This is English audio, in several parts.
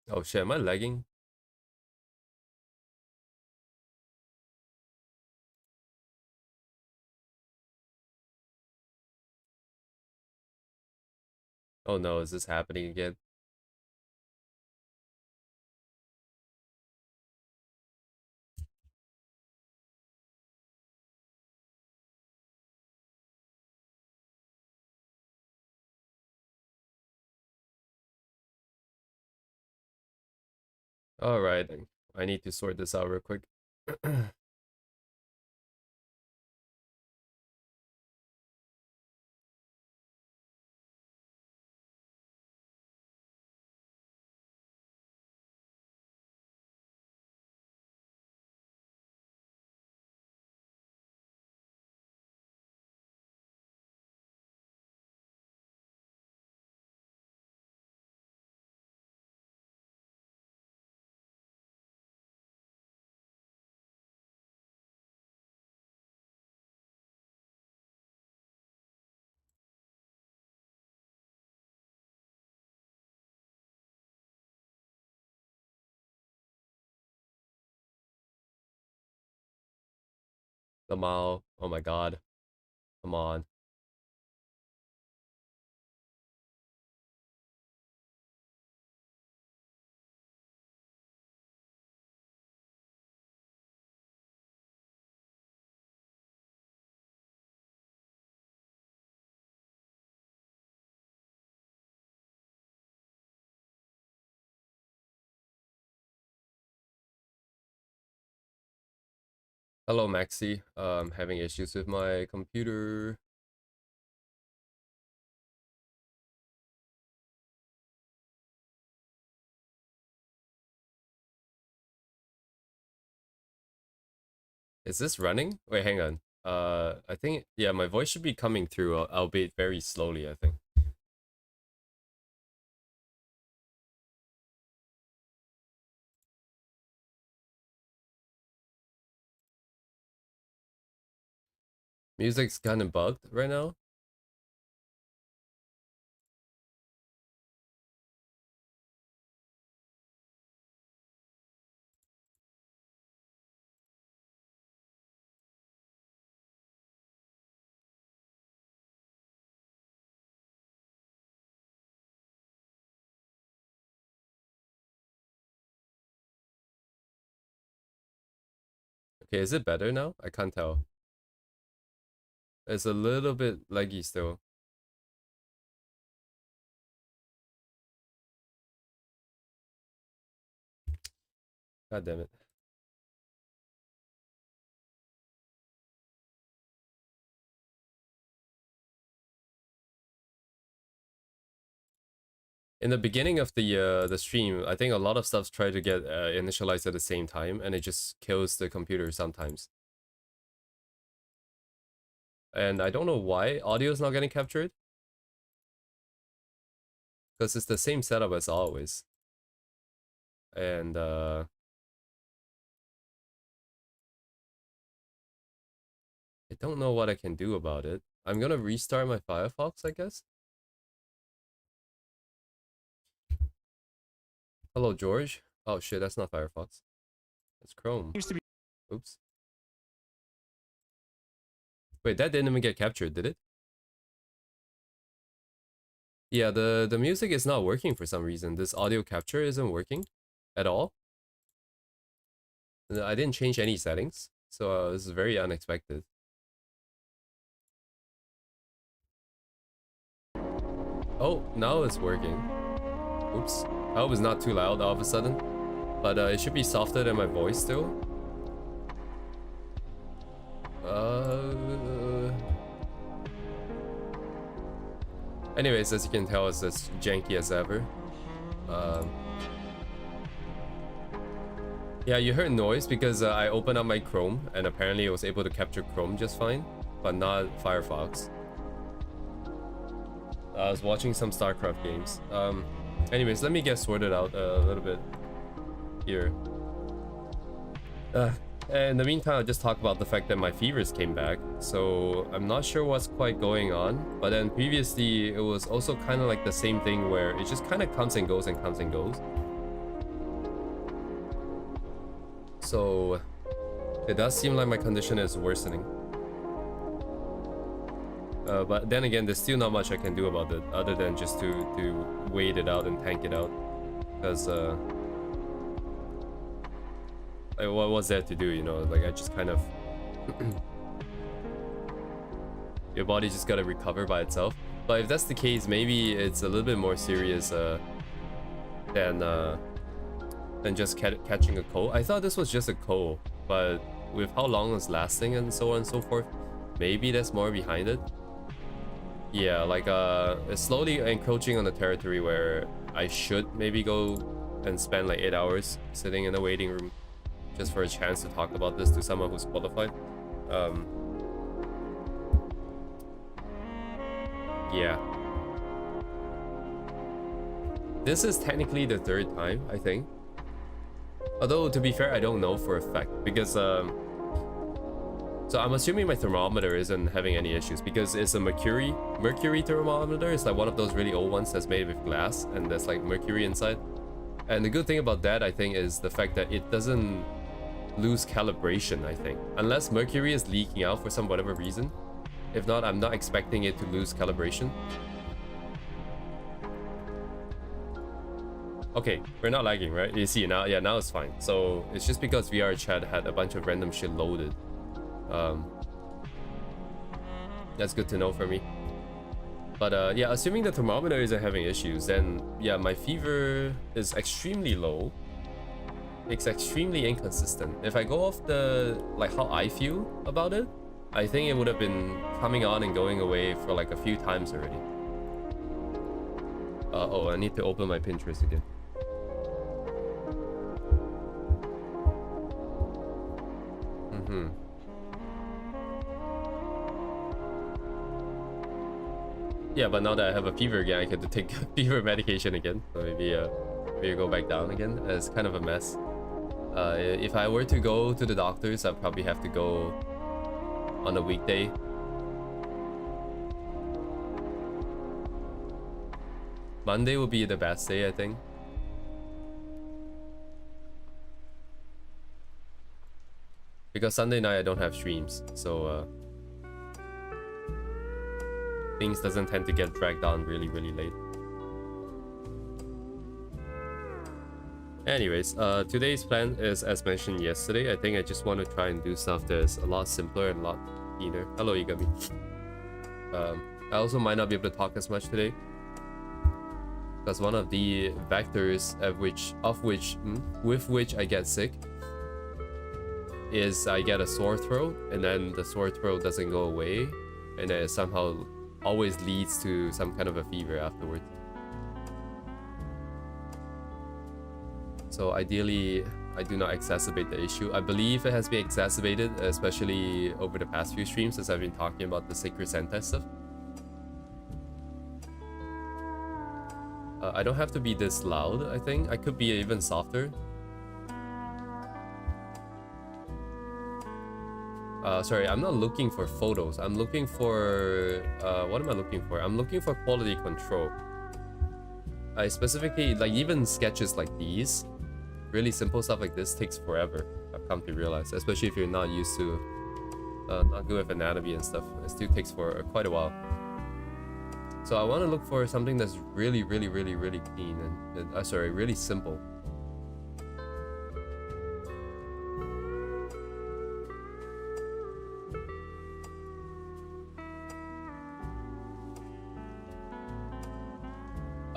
Oh shit, am I lagging? Oh no, is this happening again? Alright, I need to sort this out real quick. Lamal, oh my god. Come on. Hello Maxi. Having issues with my computer. Is this running? Wait, hang on. I think, yeah, my voice should be coming through, albeit very slowly, I think. Music's kind of bugged right now. Okay, is it better now? I can't tell. It's a little bit laggy still. God damn it. In the beginning of the stream, I think a lot of stuff's try to get initialized at the same time, and it just kills the computer sometimes. And I don't know why audio is not getting captured. Because it's the same setup as always. And I don't know what I can do about it. I'm gonna restart my Firefox, I guess. Hello, George. Oh shit, that's not Firefox. That's Chrome. Oops. Wait, that didn't even get captured, did it? Yeah, the music is not working for some reason. This audio capture isn't working at all. I didn't change any settings, so this is very unexpected. Oh, now it's working. Oops. I hope it's not too loud all of a sudden. But it should be softer than my voice still. Anyways, as you can tell, it's as janky as ever. Yeah, you heard noise because I opened up my Chrome and apparently it was able to capture Chrome just fine, but not Firefox. I was watching some StarCraft games. Anyways, let me get sorted out a little bit here. In the meantime, I'll just talk about the fact that my fevers came back. So I'm not sure what's quite going on. But then previously, it was also kind of like the same thing where it just kind of comes and goes and comes and goes. So it does seem like my condition is worsening. But then again, there's still not much I can do about it other than just to wait it out and tank it out. Because like, what was there to do, you know? Like I just kind of your body just gotta recover by itself. But if that's the case, maybe it's a little bit more serious than just catching a cold. I thought this was just a cold, but with how long it's lasting and so on and so forth, maybe there's more behind it. Yeah, like it's slowly encroaching on the territory where I should maybe go and spend like 8 hours sitting in the waiting room just for a chance to talk about this to someone who's qualified. Yeah. This is technically the 3rd time, I think. Although, to be fair, I don't know for a fact, because so I'm assuming my thermometer isn't having any issues, because it's a mercury thermometer. It's like one of those really old ones that's made with glass, and there's like mercury inside. And the good thing about that, I think, is the fact that it doesn't lose calibration, I think. Unless mercury is leaking out for some whatever reason. If not, I'm not expecting it to lose calibration. Okay, we're not lagging, right? You see now, yeah, now it's fine. So it's just because VR chat had a bunch of random shit loaded. That's good to know for me. But yeah, assuming the thermometer isn't having issues, then yeah, my fever is extremely low. It's extremely inconsistent. If I go off the like how I feel about it, I think it would have been coming on and going away for like a few times already. Oh, I need to open my Pinterest again. Yeah, but now that I have a fever again, I get to take fever medication again. So maybe go back down again. It's kind of a mess. If I were to go to the doctors, I'd probably have to go on a weekday. Monday will be the best day, I think. Because Sunday night I don't have streams, so things doesn't tend to get dragged on really late. Anyways, today's plan is, as mentioned yesterday, I think I just want to try and do stuff that's a lot simpler and a lot cleaner. Hello, Igami. I also might not be able to talk as much today, because one of the vectors with which I get sick is I get a sore throat, and then the sore throat doesn't go away, and then it somehow always leads to some kind of a fever afterwards. So ideally, I do not exacerbate the issue. I believe it has been exacerbated, especially over the past few streams as I've been talking about the Sacred Sentai stuff. I don't have to be this loud, I think. I could be even softer. Sorry, I'm not looking for photos. I'm looking for... what am I looking for? I'm looking for quality control. I specifically, like even sketches like these, really simple stuff like this takes forever, I've come to realize. Especially if you're not used to, not good with anatomy and stuff. It still takes for quite a while. So I want to look for something that's really clean and sorry, really simple.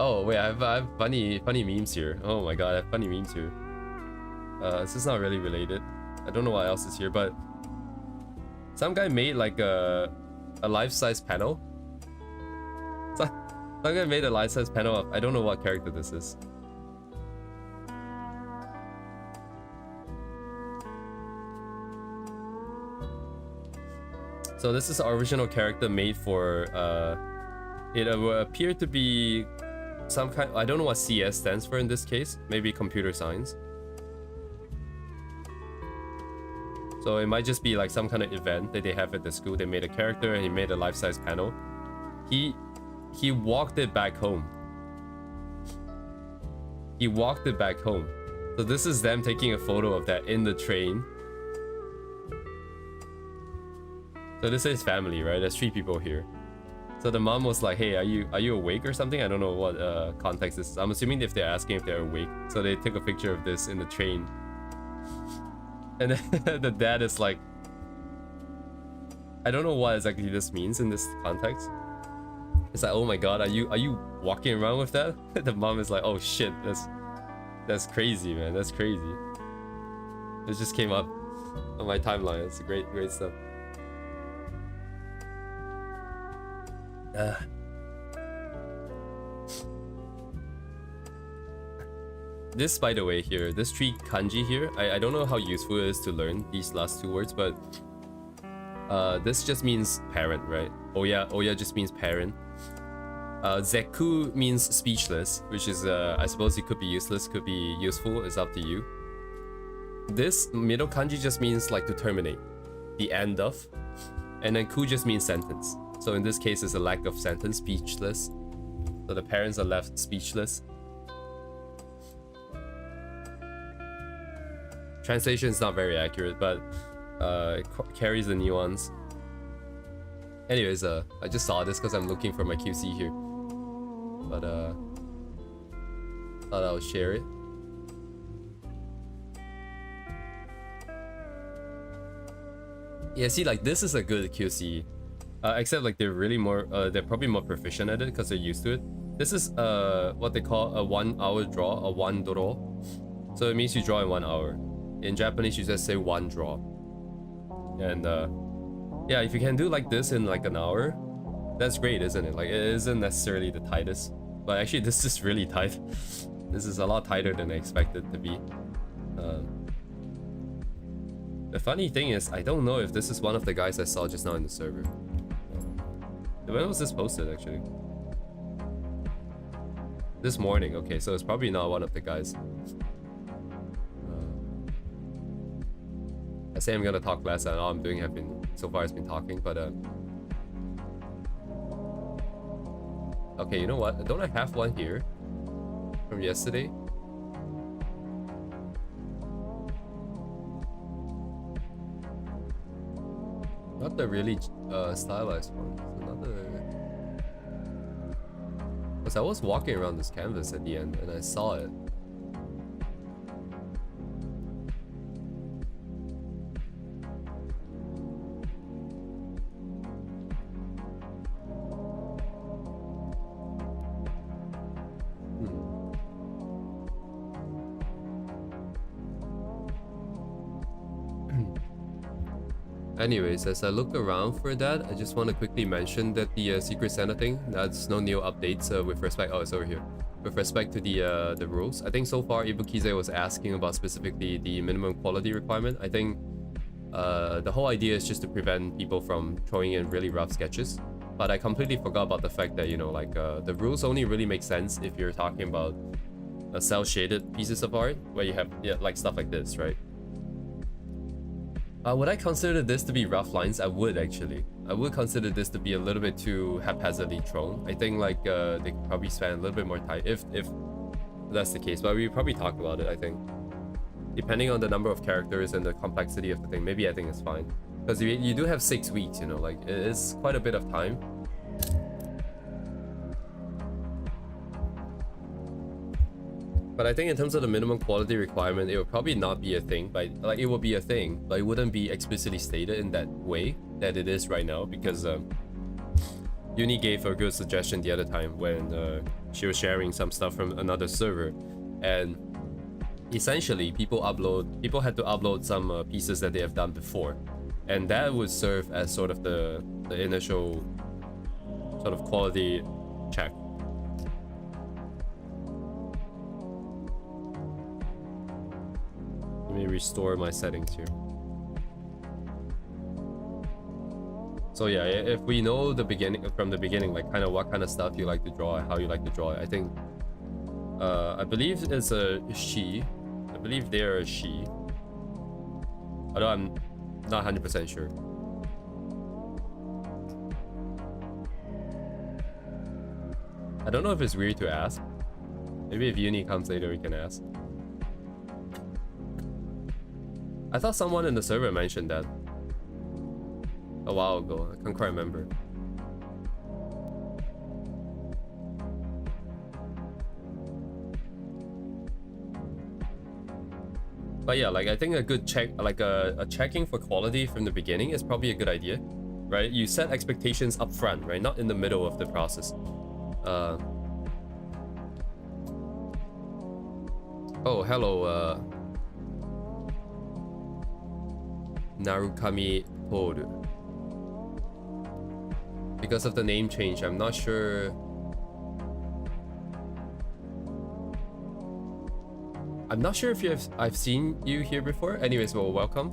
Oh wait, I have funny memes here. Oh my god, I have funny memes here. This is not really related. I don't know what else is here, but some guy made like a life-size panel. Some guy made a life-size panel of, I don't know what character this is. So this is an original character made for it appeared to be some kind, I don't know what CS stands for in this case, maybe computer science. So it might just be like some kind of event that they have at the school. They made a character and he made a life-size panel. He walked it back home. He walked it back home. So this is them taking a photo of that in the train. So this is family, right? There's 3 people here. So the mom was like, hey, are you awake or something? I don't know what context this is. I'm assuming if they're asking if they're awake. So they took a picture of this in the train. And then the dad is like, I don't know what exactly this means in this context. It's like, oh my god, are you walking around with that? The mom is like, oh shit, that's crazy, man. That's crazy. It just came up on my timeline. It's great stuff. This, by the way, here, this 3 kanji here, I don't know how useful it is to learn these last 2 words, but this just means parent, right? Oya just means parent. Zeku means speechless, which is, I suppose it could be useless, could be useful, it's up to you. This middle kanji just means like to terminate, the end of. And then ku just means sentence. So in this case, it's a lack of sentence, speechless. So the parents are left speechless. Translation is not very accurate, but it carries the nuance. Anyways, I just saw this because I'm looking for my QC here. But thought I'll share it. Yeah, see, like this is a good QC. Except like they're really more, they're probably more proficient at it because they're used to it. This is what they call a 1 hour draw, a one draw. So it means you draw in 1 hour. In Japanese, you just say one draw. And yeah, if you can do like this in like an hour, that's great, isn't it? Like it isn't necessarily the tightest, but actually this is really tight. This is a lot tighter than I expected to be. The funny thing is, I don't know if this is one of the guys I saw just now in the server. When was this posted actually? This morning. Okay, so it's probably not one of the guys. I say I'm gonna talk less, and all I'm doing so far has been talking, but okay, you know what? Don't I have one here from yesterday? Not the really stylized one. It's another. Because I was walking around this canvas at the end and I saw it. Anyways, as I look around for that, I just want to quickly mention that the Secret Santa thing, that's no new updates with respect. Oh, it's over here. With respect to the rules, I think so far Ibukize was asking about specifically the minimum quality requirement. I think the whole idea is just to prevent people from throwing in really rough sketches. But I completely forgot about the fact that, you know, like the rules only really make sense if you're talking about cell shaded pieces of art where you have like stuff like this, right? Would I consider this to be rough lines? I would actually. I would consider this to be a little bit too haphazardly thrown. I think like they could probably spend a little bit more time if that's the case. But we probably talk about it, I think. Depending on the number of characters and the complexity of the thing, maybe I think it's fine. Because you do have 6 weeks, you know, like it is quite a bit of time. But I think in terms of the minimum quality requirement, it will probably not be a thing. But like it will be a thing, but it wouldn't be explicitly stated in that way that it is right now. Because Uni gave a good suggestion the other time when she was sharing some stuff from another server, and essentially people had to upload some pieces that they have done before, and that would serve as sort of the initial sort of quality check. Let me restore my settings here. So yeah, if we know from the beginning, like kind of what kind of stuff you like to draw, how you like to draw it, I think I believe it's a she. I believe they're a she. Although I'm not 100% sure. I don't know if it's weird to ask. Maybe if Uni comes later, we can ask. I thought someone in the server mentioned that a while ago. I can't quite remember. But yeah, like I think a good check, like a checking for quality from the beginning is probably a good idea, right? You set expectations up front, right? Not in the middle of the process. Oh, hello, Narukami Toru. Because of the name change, I'm not sure. I'm not sure if I've seen you here before. Anyways, well, welcome.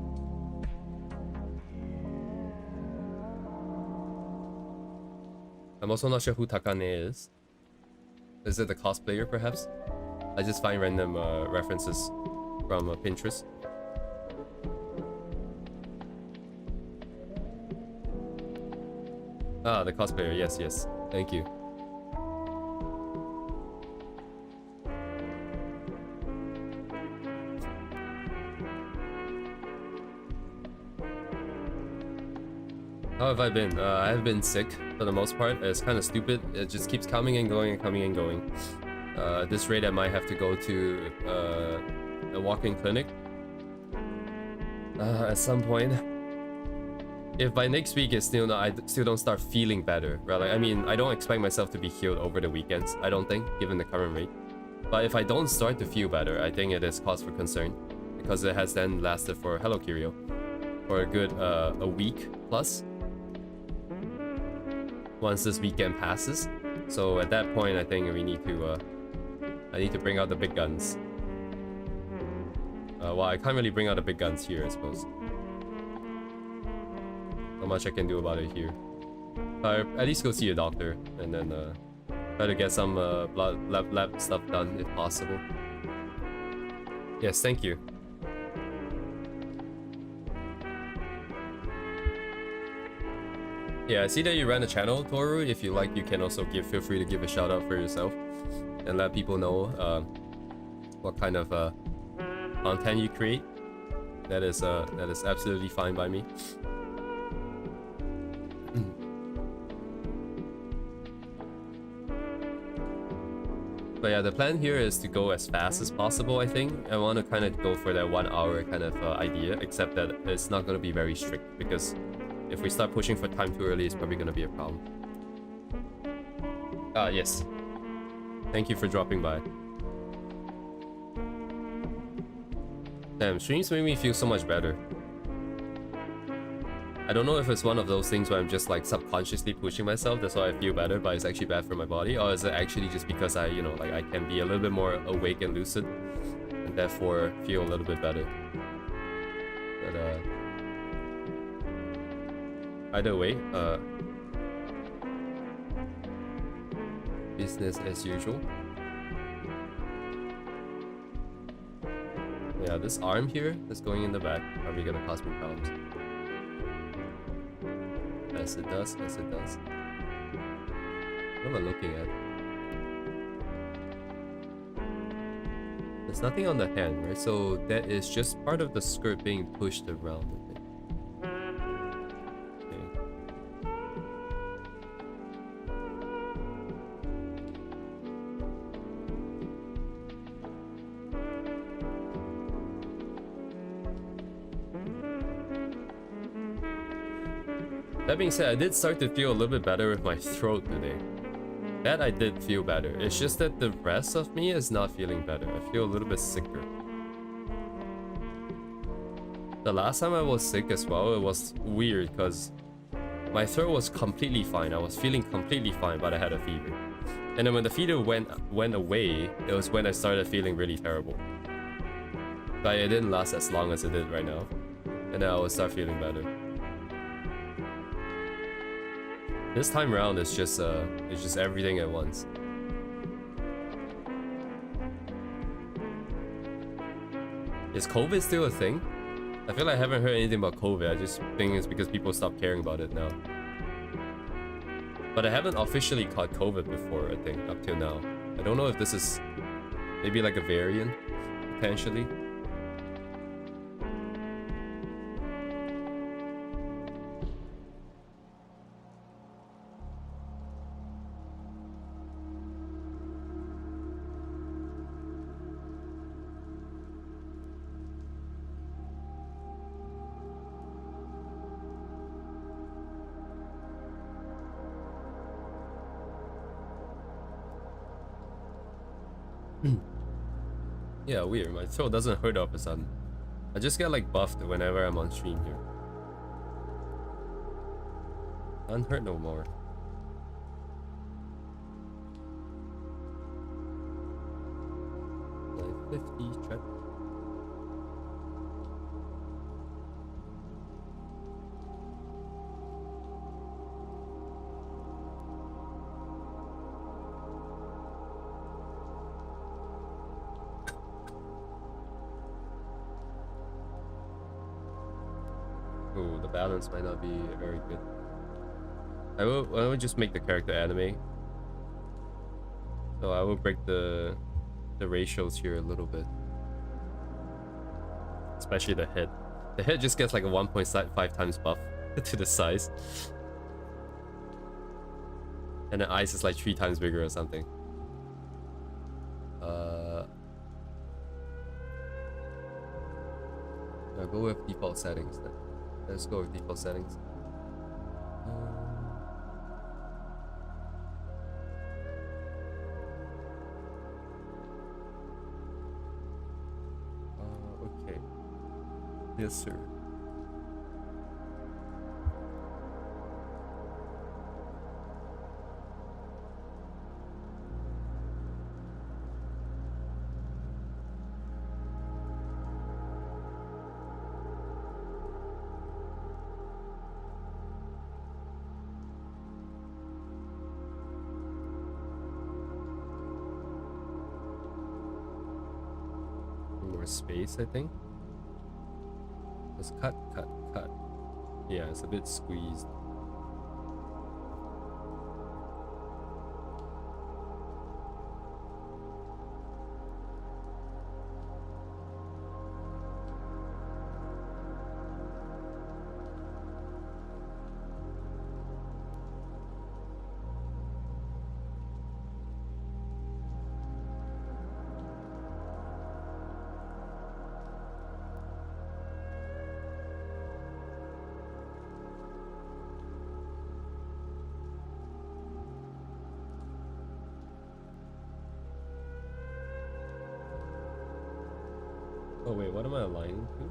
I'm also not sure who Takane is. Is it the cosplayer, perhaps? I just find random references from Pinterest. Ah, the cosplayer. Yes, yes. Thank you. How have I been? I've been sick for the most part. It's kind of stupid. It just keeps coming and going and coming and going. At this rate, I might have to go to a walk-in clinic at some point. If by next week it's still not, I still don't start feeling better, right? Like, I mean, I don't expect myself to be healed over the weekends. I don't think, given the current rate. But if I don't start to feel better, I think it is cause for concern, because it has then lasted for Hello Kirio for a good a week plus. Once this weekend passes, so at that point, I think we need to. I need to bring out the big guns. Well, I can't really bring out the big guns here, I suppose. Not much I can do about it here. At least go see a doctor and then try to get some blood lab stuff done if possible. Yes, thank you. Yeah, I see that you ran a channel, Toru. If you like, you can also feel free to give a shout out for yourself and let people know what kind of content you create. That is absolutely fine by me. But yeah, the plan here is to go as fast as possible, I think. I want to kind of go for that 1 hour kind of idea, except that it's not going to be very strict, because if we start pushing for time too early, it's probably going to be a problem. Yes. Thank you for dropping by. Damn, streams make me feel so much better. I don't know if it's one of those things where I'm just like subconsciously pushing myself, that's why I feel better, but it's actually bad for my body, or is it actually just because I, you know, like I can be a little bit more awake and lucid, and therefore feel a little bit better. But either way, business as usual. Yeah, this arm here that's going in the back probably gonna cause me problems. As it does, as it does. What am I looking at? There's nothing on the hand, right? So that is just part of the skirt being pushed around a bit. That being said, I did start to feel a little bit better with my throat today. That I did feel better. It's just that the rest of me is not feeling better. I feel a little bit sicker. The last time I was sick as well, it was weird because my throat was completely fine. I was feeling completely fine, but I had a fever. And then when the fever went away, it was when I started feeling really terrible. But it didn't last as long as it did right now. And then I would start feeling better. This time around, it's just everything at once. Is COVID still a thing? I feel like I haven't heard anything about COVID. I just think it's because people stopped caring about it now. But I haven't officially caught COVID before, I think, up till now. I don't know if this is maybe like a variant, potentially. Yeah, weird. My throat doesn't hurt all of a sudden. I just get like buffed whenever I'm on stream here. Doesn't hurt no more. Like 50 check. Ooh, the balance might not be very good. I will just make the character anime. So I will break the ratios here a little bit. Especially the head. The head just gets like a 1.5 times buff to the size. And the eyes is like 3 times bigger or something. I'll go with default settings then. Let's go with default settings. Okay. Yes, sir. Space, I think. Let's cut. Yeah, it's a bit squeezed. Oh wait, what am I aligning to?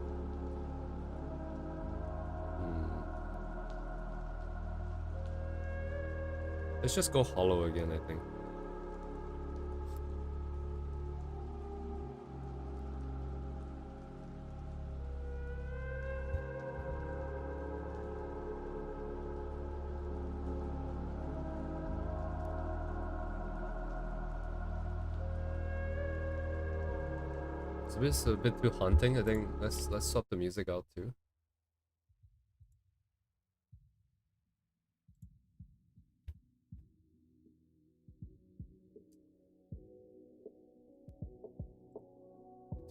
Let's just go hollow again, I think. It's a bit too haunting. I think let's swap the music out too.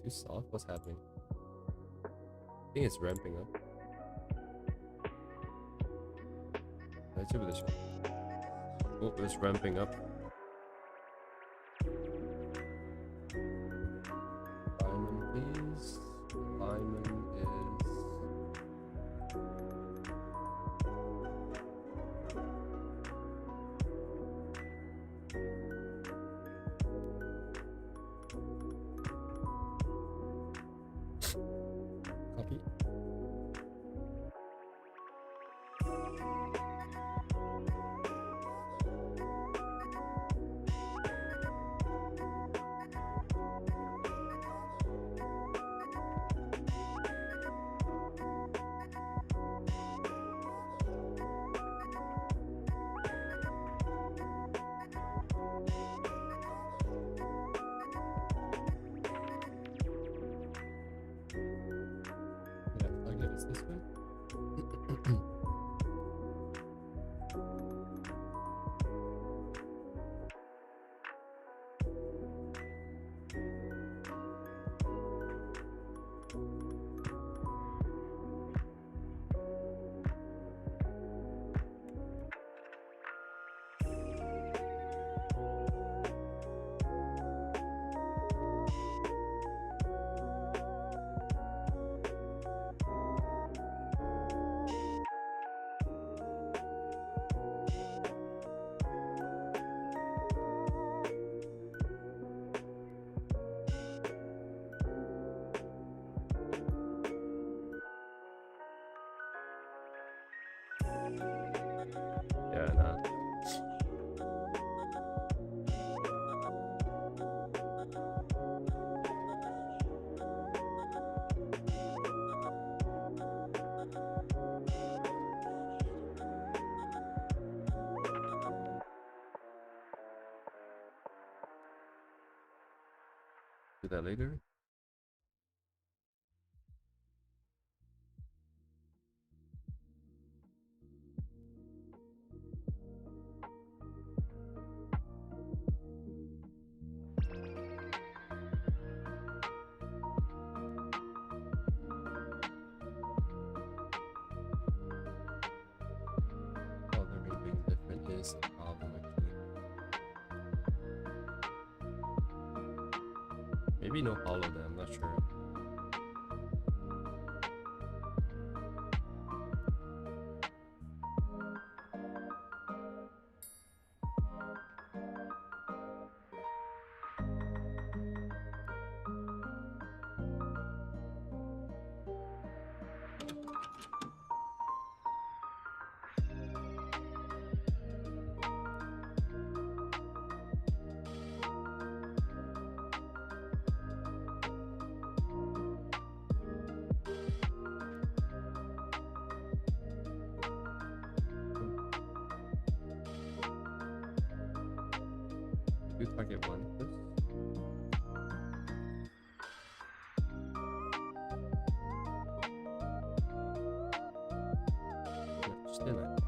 Too soft? What's happening? I think it's ramping up. Oh, it's ramping up. Diamond, please. Diamond is... Copy. Do that later. Coloring being different is a problem actually. Maybe no hollow then, I'm not sure. Do target one first. Yeah, still not.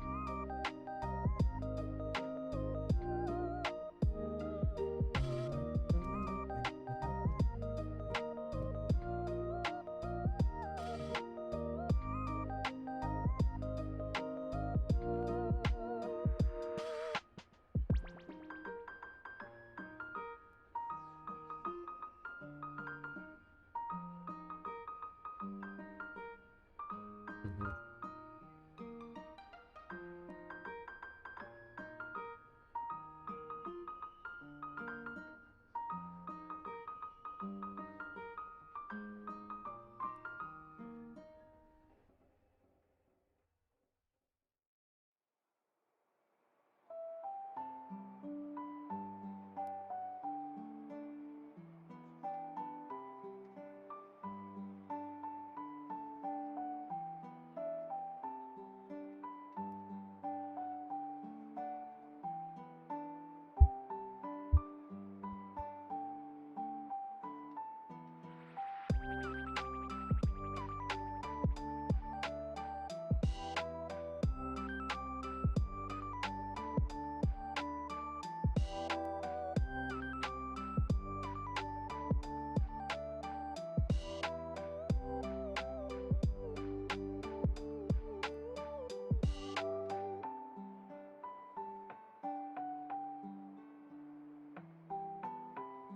Mhm.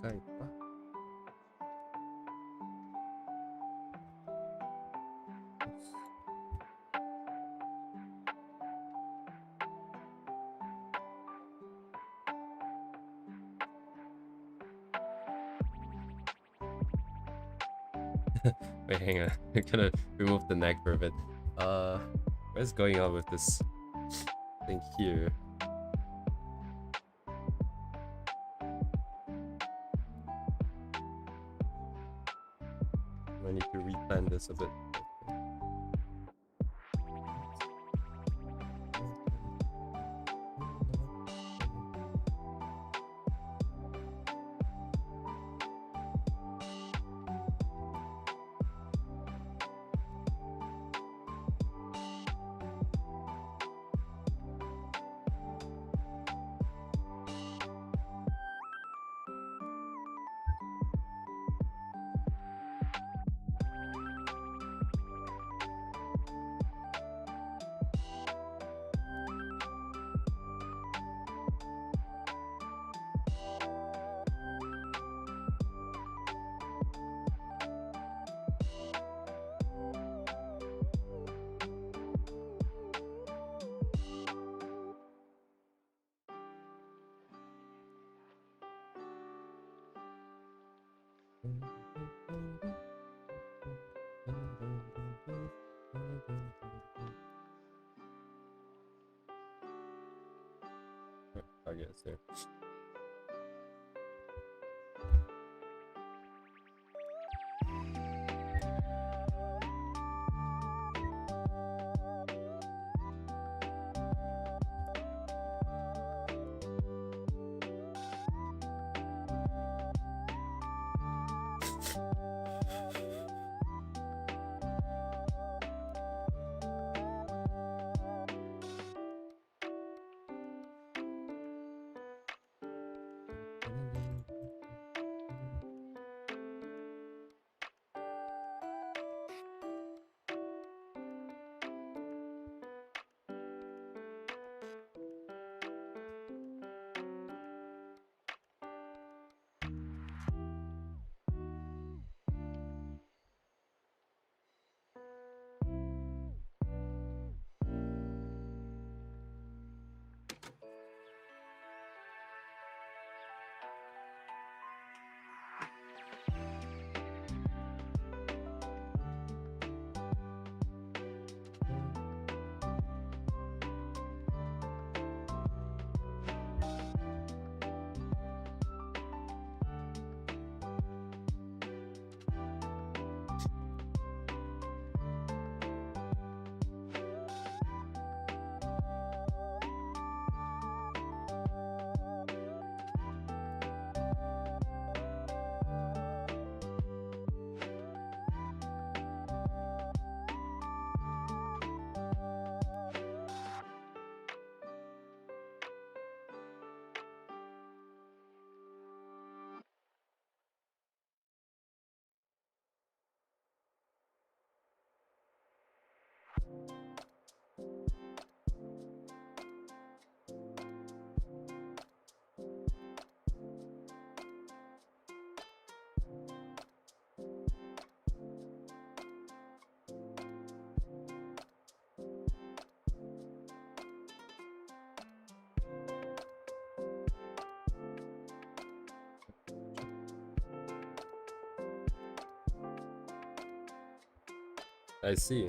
Kahit pa. Wait, hang on. I'm gonna remove the neck for a bit. What's going on with this thing here? I need to replan this a bit. Targets there. I see.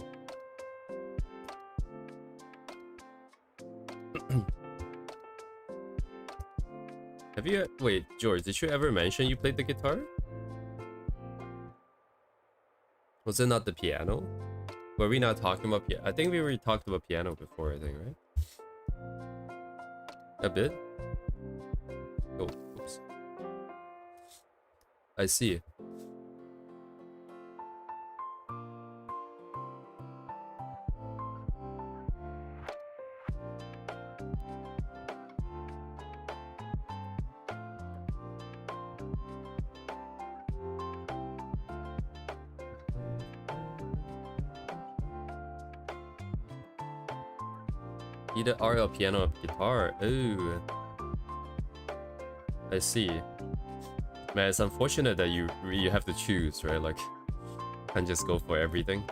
Have you... Wait, George, did you ever mention you played the guitar? Was it not the piano? Were we not talking about piano? I think we already talked about piano before, I think, right? A bit? Oh, oops. I see. Either RL piano or guitar. Ooh. I see. Man, it's unfortunate that you have to choose, right? Like, can't just go for everything.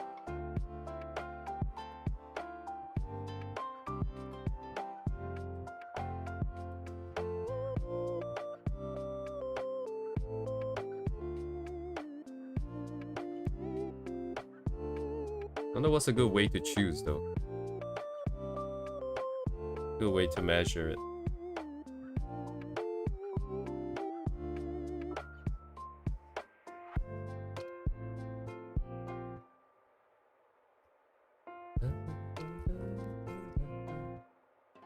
I wonder what's a good way to choose, though. Good way to measure it.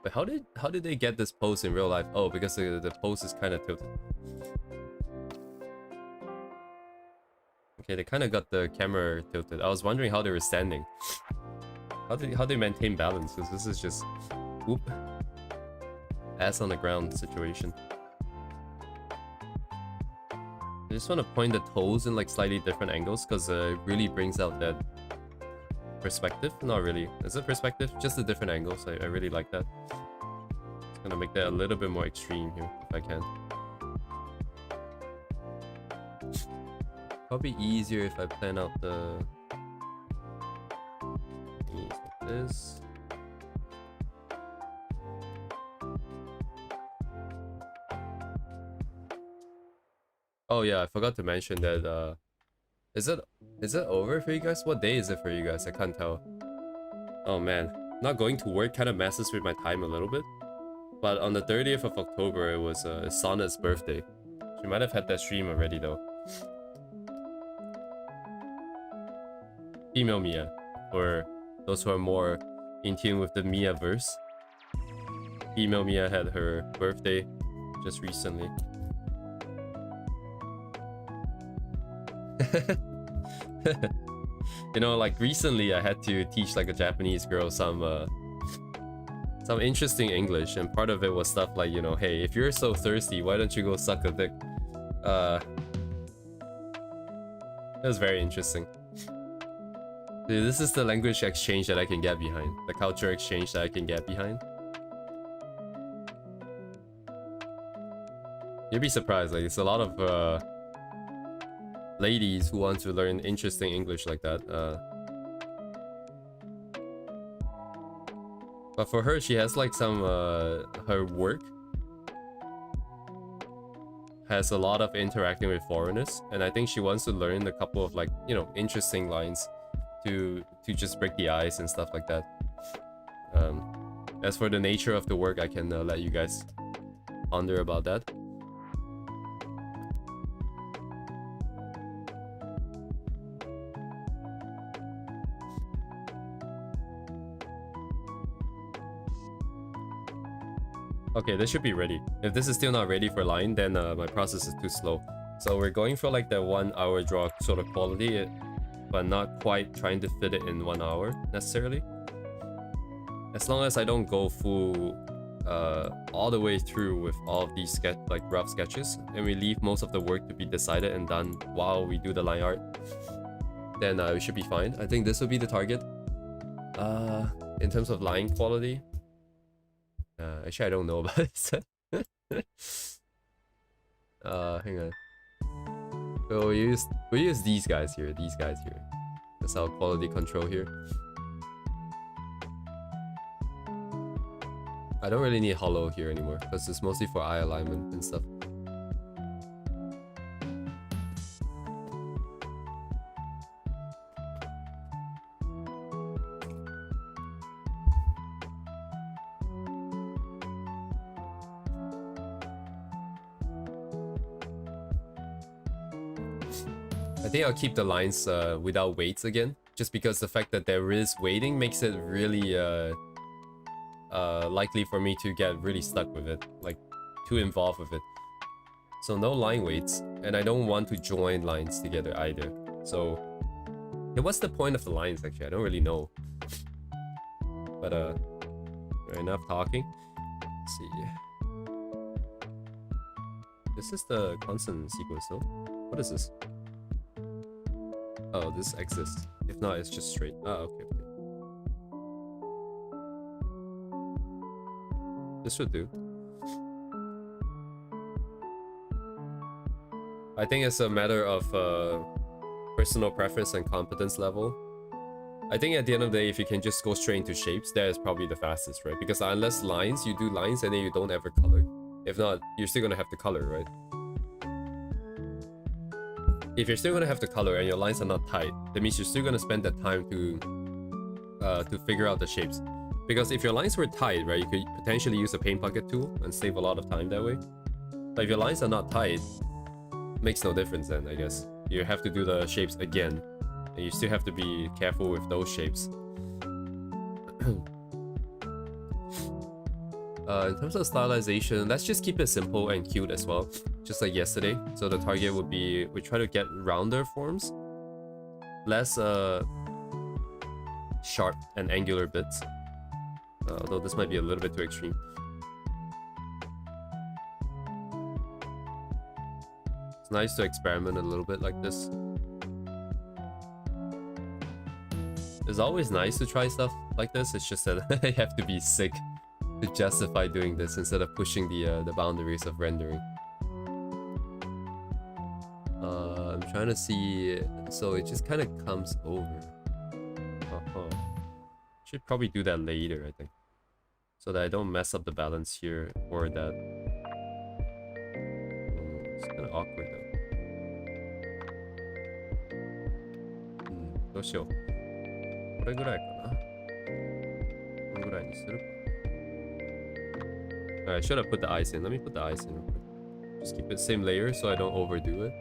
But how did they get this pose in real life? Oh, because the pose is kind of tilted. Okay, they kind of got the camera tilted. I was wondering how they were standing. How they maintain balance? Because this is just whoop, ass on the ground situation. I just want to point the toes in like slightly different angles because it really brings out that perspective. Not really. Is it perspective? Just the different angles. I really like that. Just gonna make that a little bit more extreme here if I can. Probably easier if I plan out the knees like this. Oh yeah, I forgot to mention that is it over for you guys? What day is it for you guys? I can't tell. Oh man, not going to work kind of messes with my time a little bit. But on the 30th of October, it was Sonnet's birthday. She might have had that stream already though. Female Mia, for those who are more in tune with the Mia verse. Female Mia had her birthday just recently. You know, like recently I had to teach like a Japanese girl some interesting English, and part of it was stuff like, you know, hey, if you're so thirsty, why don't you go suck a dick? It was very interesting. Dude, this is the language exchange that I can get behind. The culture exchange that I can get behind. You'd be surprised, like it's a lot of ladies who want to learn interesting English like that. But for her, she has like some her work has a lot of interacting with foreigners, and I think she wants to learn a couple of like, you know, interesting lines to just break the ice and stuff like that. As for the nature of the work, I can let you guys ponder about that. Okay, this should be ready. If this is still not ready for line, then my process is too slow. So we're going for like the 1 hour draw sort of quality, but not quite trying to fit it in 1 hour necessarily. As long as I don't go full all the way through with all of these rough sketches, and we leave most of the work to be decided and done while we do the line art, then we should be fine. I think this will be the target. In terms of line quality, actually I don't know about it. Hang on. So we use these guys here. That's our quality control here. I don't really need hollow here anymore because it's mostly for eye alignment and stuff. I think I'll keep the lines without weights again, just because the fact that there is weighting makes it really likely for me to get really stuck with it, like too involved with it. So no line weights, and I don't want to join lines together either. So yeah, what's the point of the lines actually? I don't really know. But enough talking. Let's see. This is the constant sequence though. What is this? Oh, this exists. If not, it's just straight. Oh, okay. This should do. I think it's a matter of personal preference and competence level. I think at the end of the day, if you can just go straight into shapes, that is probably the fastest, right? Because unless lines, you do lines and then you don't ever color. If not, you're still gonna have to color, right? If you're still gonna have to color and your lines are not tight, that means you're still gonna spend that time to figure out the shapes. Because if your lines were tight, right, you could potentially use a paint bucket tool and save a lot of time that way. But if your lines are not tight, makes no difference then, I guess. You have to do the shapes again, and you still have to be careful with those shapes. In terms of stylization, let's just keep it simple and cute as well, just like yesterday. So the target would be, we try to get rounder forms, less sharp and angular bits, although this might be a little bit too extreme. It's nice to experiment a little bit like this. It's always nice to try stuff like this, it's just that I have to be sick to justify doing this instead of pushing the boundaries of rendering. I'm trying to see, so it just kind of comes over. Should probably do that later, I think, so that I don't mess up the balance here, or that it's kind of awkward though. どうしよう。これぐらいかな。これぐらいにする。Alright, should have put the eyes in. Let me put the eyes in real quick. Just keep it same layer so I don't overdo it.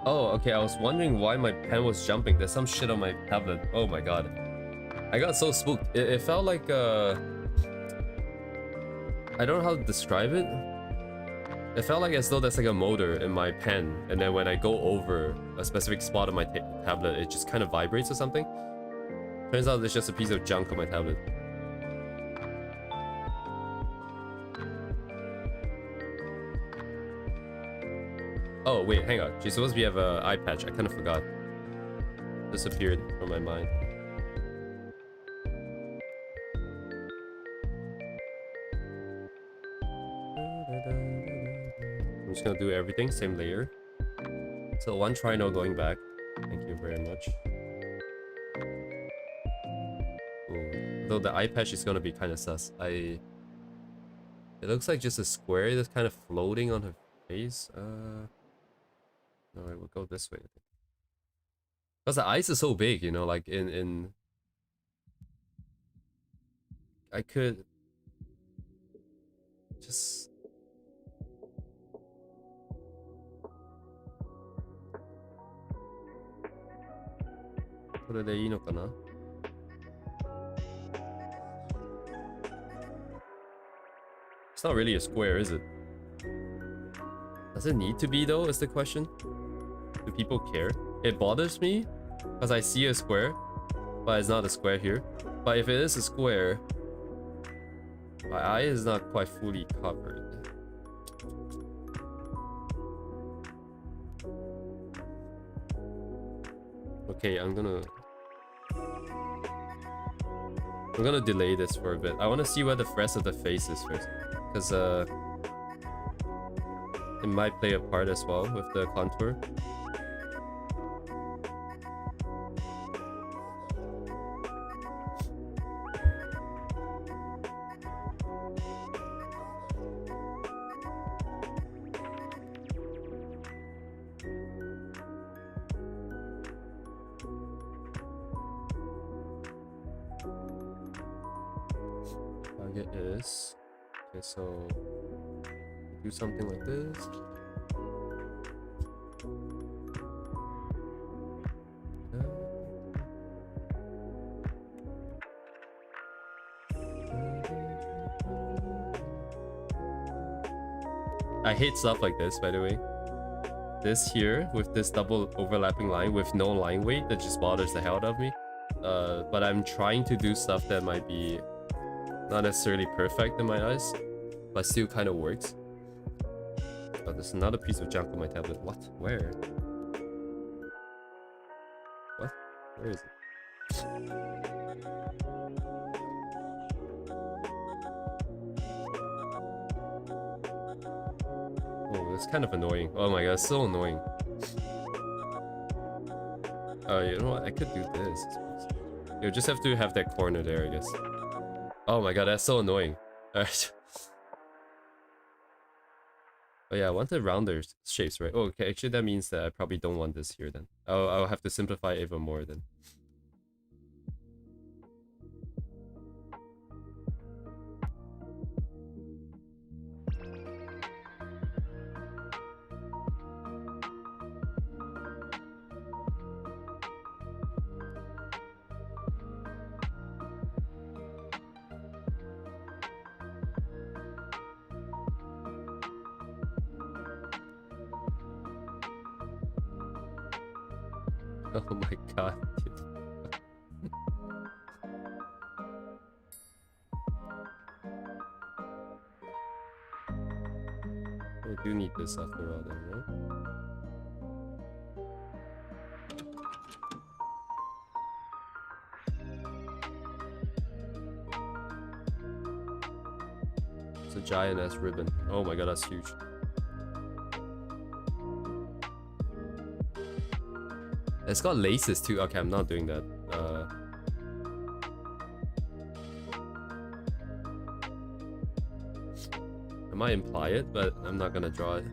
Oh, okay, I was wondering why my pen was jumping. There's some shit on my tablet. Oh my god. I got so spooked. It felt like, I don't know how to describe it. It felt like as though there's like a motor in my pen, and then when I go over a specific spot on my tablet, it just kind of vibrates or something. Turns out it's just a piece of junk on my tablet. Oh wait, hang on. She's supposed to have an eye patch. I kind of forgot. Disappeared from my mind. I'm just gonna do everything, same layer. So one try, no going back. Thank you very much. Ooh. Though the eye patch is gonna be kind of sus. It looks like just a square that's kind of floating on her face. No, I will go this way. Because the eyes are so big, you know, like in I could justこれでいいのかな? It's not really a square, is it? Does it need to be though, is the question? Do people care? It bothers me because I see a square, but it's not a square here. But if it is a square, my eye is not quite fully covered. Okay, I'm gonna I'm gonna delay this for a bit. I want to see where the rest of the face is first, because it might play a part as well with the contour. Target is okay, so do something like this. I hate stuff like this, by the way. This here, with this double overlapping line with no line weight, that just bothers the hell out of me. But I'm trying to do stuff that might be not necessarily perfect in my eyes, but still kind of works. Oh, there's another piece of junk on my tablet. What? Where? What? Where is it? Oh, it's kind of annoying. Oh my god, it's so annoying. Oh, you know what? I could do this. You just have to have that corner there, I guess. Oh my god, that's so annoying. Alright. Oh yeah, I wanted rounder shapes, right? Oh, okay, actually that means that I probably don't want this here then. I'll have to simplify even more then. Oh my god. I do need this after all then, right? It's a giant ass ribbon. Oh my god, that's huge. It's got laces too. Okay, I'm not doing that. I might imply it, but I'm not gonna draw it.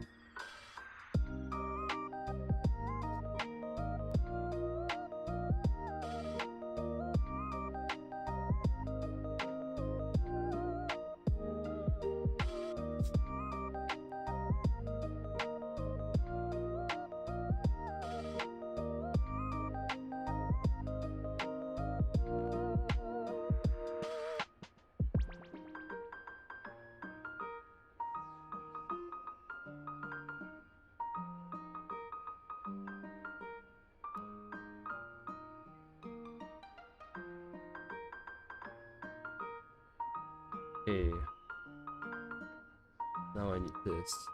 Okay. Now I need this.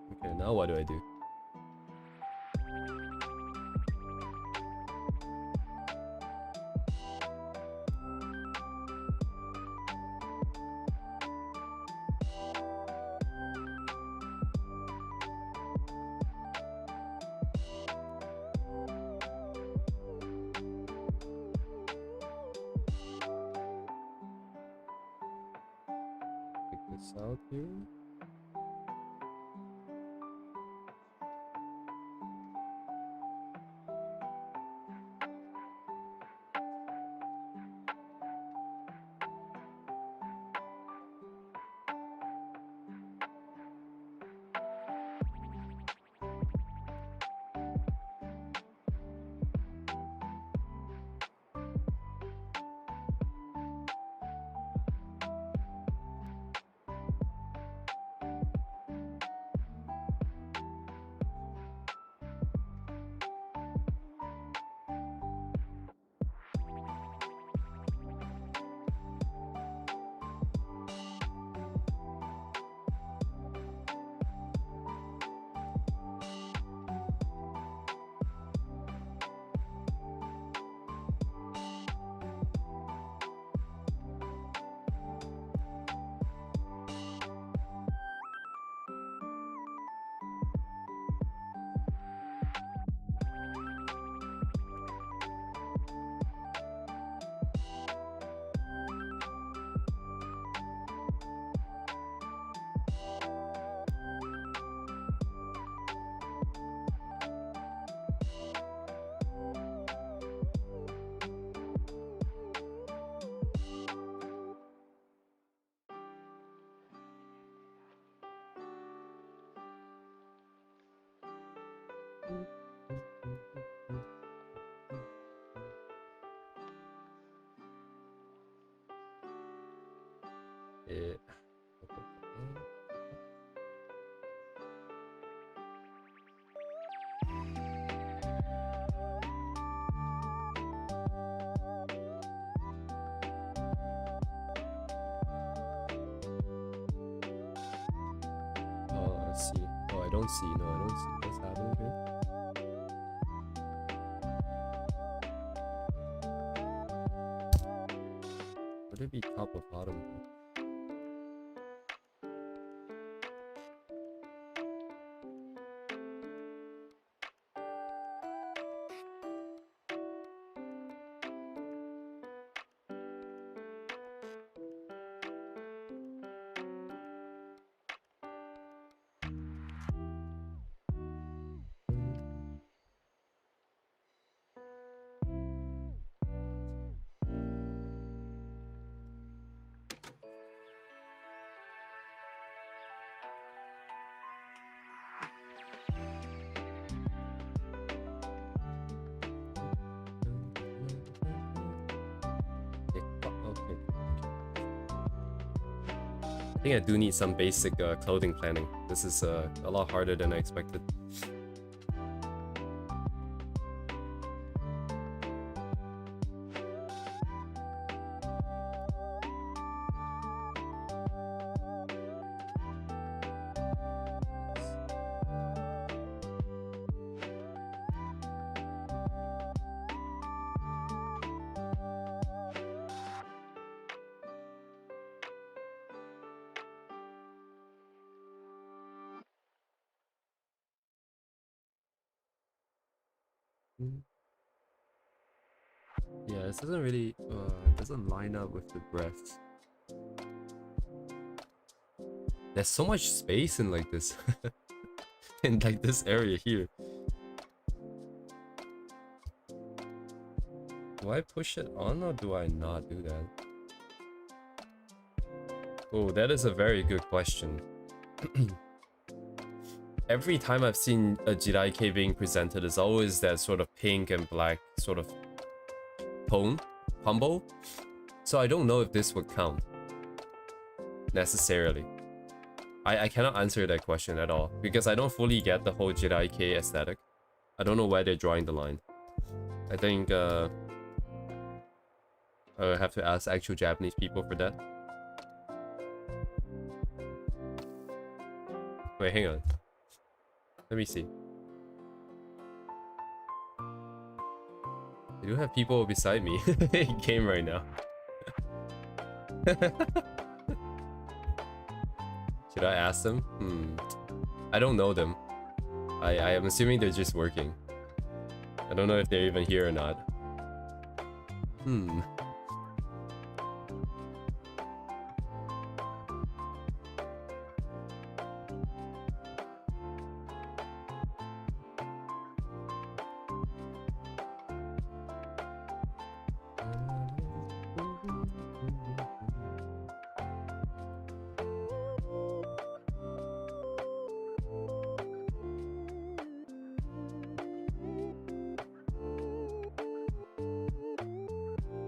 Okay, now what do I do? Take this out here. Eh, oh, I see. Oh, I don't see. No, I don't see what's happening here. Would it be top or bottom? Okay. I think I do need some basic clothing planning. This is a lot harder than I expected. Yeah, this doesn't really doesn't line up with the breath. There's so much space in like this in like this area here. Do I push it on or do I not do that? Oh, that is a very good question. Every time I've seen a Jiraiya being presented, it's always that sort of pink and black sort of tone combo. So I don't know if this would count necessarily. I cannot answer that question at all because I don't fully get the whole Jiraiya aesthetic. I don't know where they're drawing the line. I think I have to ask actual Japanese people for that. Wait, hang on. Let me see. I do have people beside me in game right now. Should I ask them? I don't know them. I am assuming they're just working. I don't know if they're even here or not.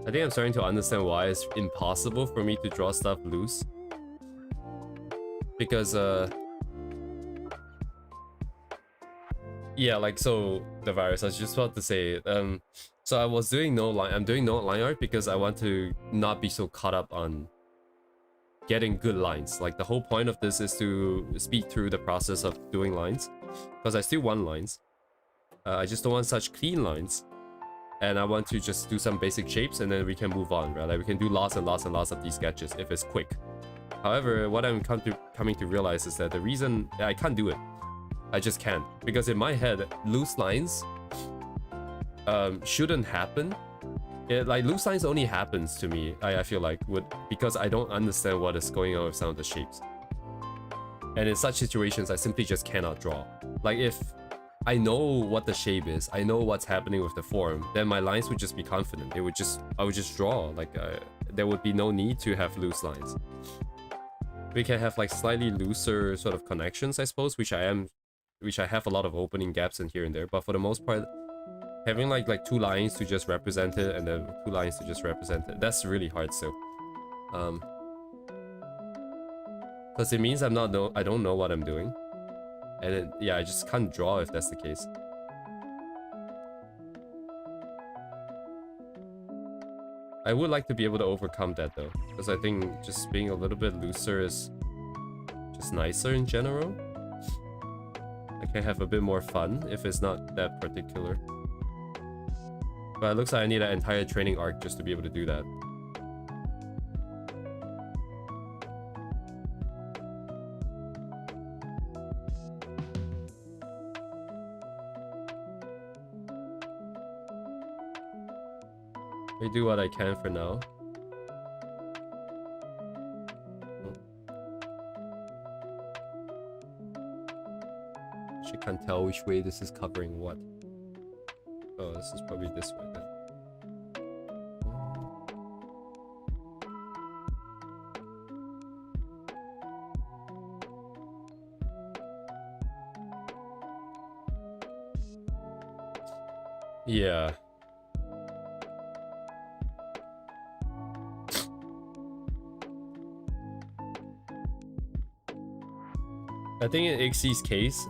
I think I'm starting to understand why it's impossible for me to draw stuff loose. Because, yeah, like, so, the virus, I was just about to say, so I was doing I'm doing no line art because I want to not be so caught up on getting good lines. Like, the whole point of this is to speed through the process of doing lines. Because I still want lines. I just don't want such clean lines. And I want to just do some basic shapes and then we can move on, right? Like we can do lots and lots and lots of these sketches if it's quick. However, what I'm coming to realize is that the reason I can't do it, I just can't. Because in my head, loose lines shouldn't happen. Like loose lines only happens to me, I feel like, because I don't understand what is going on with some of the shapes. And in such situations, I simply just cannot draw. Like if I know what the shape is, I know what's happening with the form, then my lines would just be confident. I would just draw. Like there would be no need to have loose lines. We can have like slightly looser sort of connections, I suppose, which I have a lot of opening gaps in here and there. But for the most part, having like two lines to just represent it and then two lines to just represent it, that's really hard still. Because it means I don't know what I'm doing. And then, yeah, I just can't draw if that's the case. I would like to be able to overcome that though, because I think just being a little bit looser is just nicer in general. I can have a bit more fun if it's not that particular. But it looks like I need an entire training arc just to be able to do that. I do what I can for now. She can't tell which way this is covering what. Oh, this is probably this way then. Yeah. I think in Ixie's case,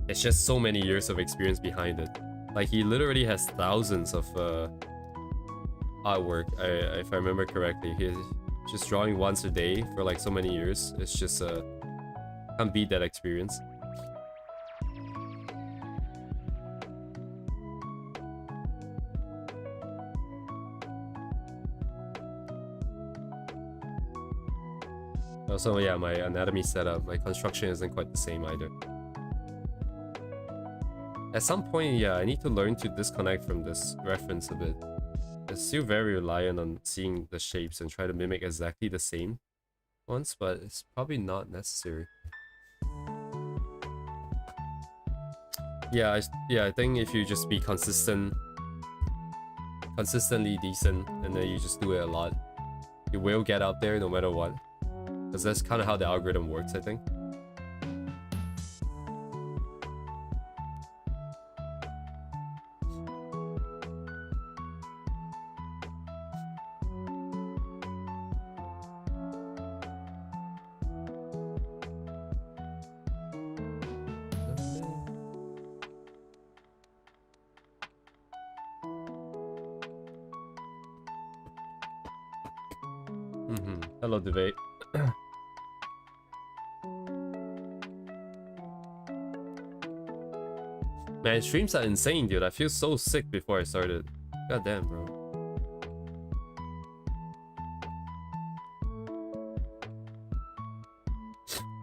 it's just so many years of experience behind it. Like, he literally has thousands of artwork, if I remember correctly. He's just drawing once a day for like so many years. It's just, can't beat that experience. Also, yeah, my anatomy setup, my construction isn't quite the same either. At some point, yeah, I need to learn to disconnect from this reference a bit. It's still very reliant on seeing the shapes and try to mimic exactly the same ones, but it's probably not necessary. Yeah, I think if you just be consistently decent, and then you just do it a lot, you will get out there no matter what. Because that's kind of how the algorithm works, I think. Hello, debate. Man, streams are insane, dude. I feel so sick before I started. God damn, bro.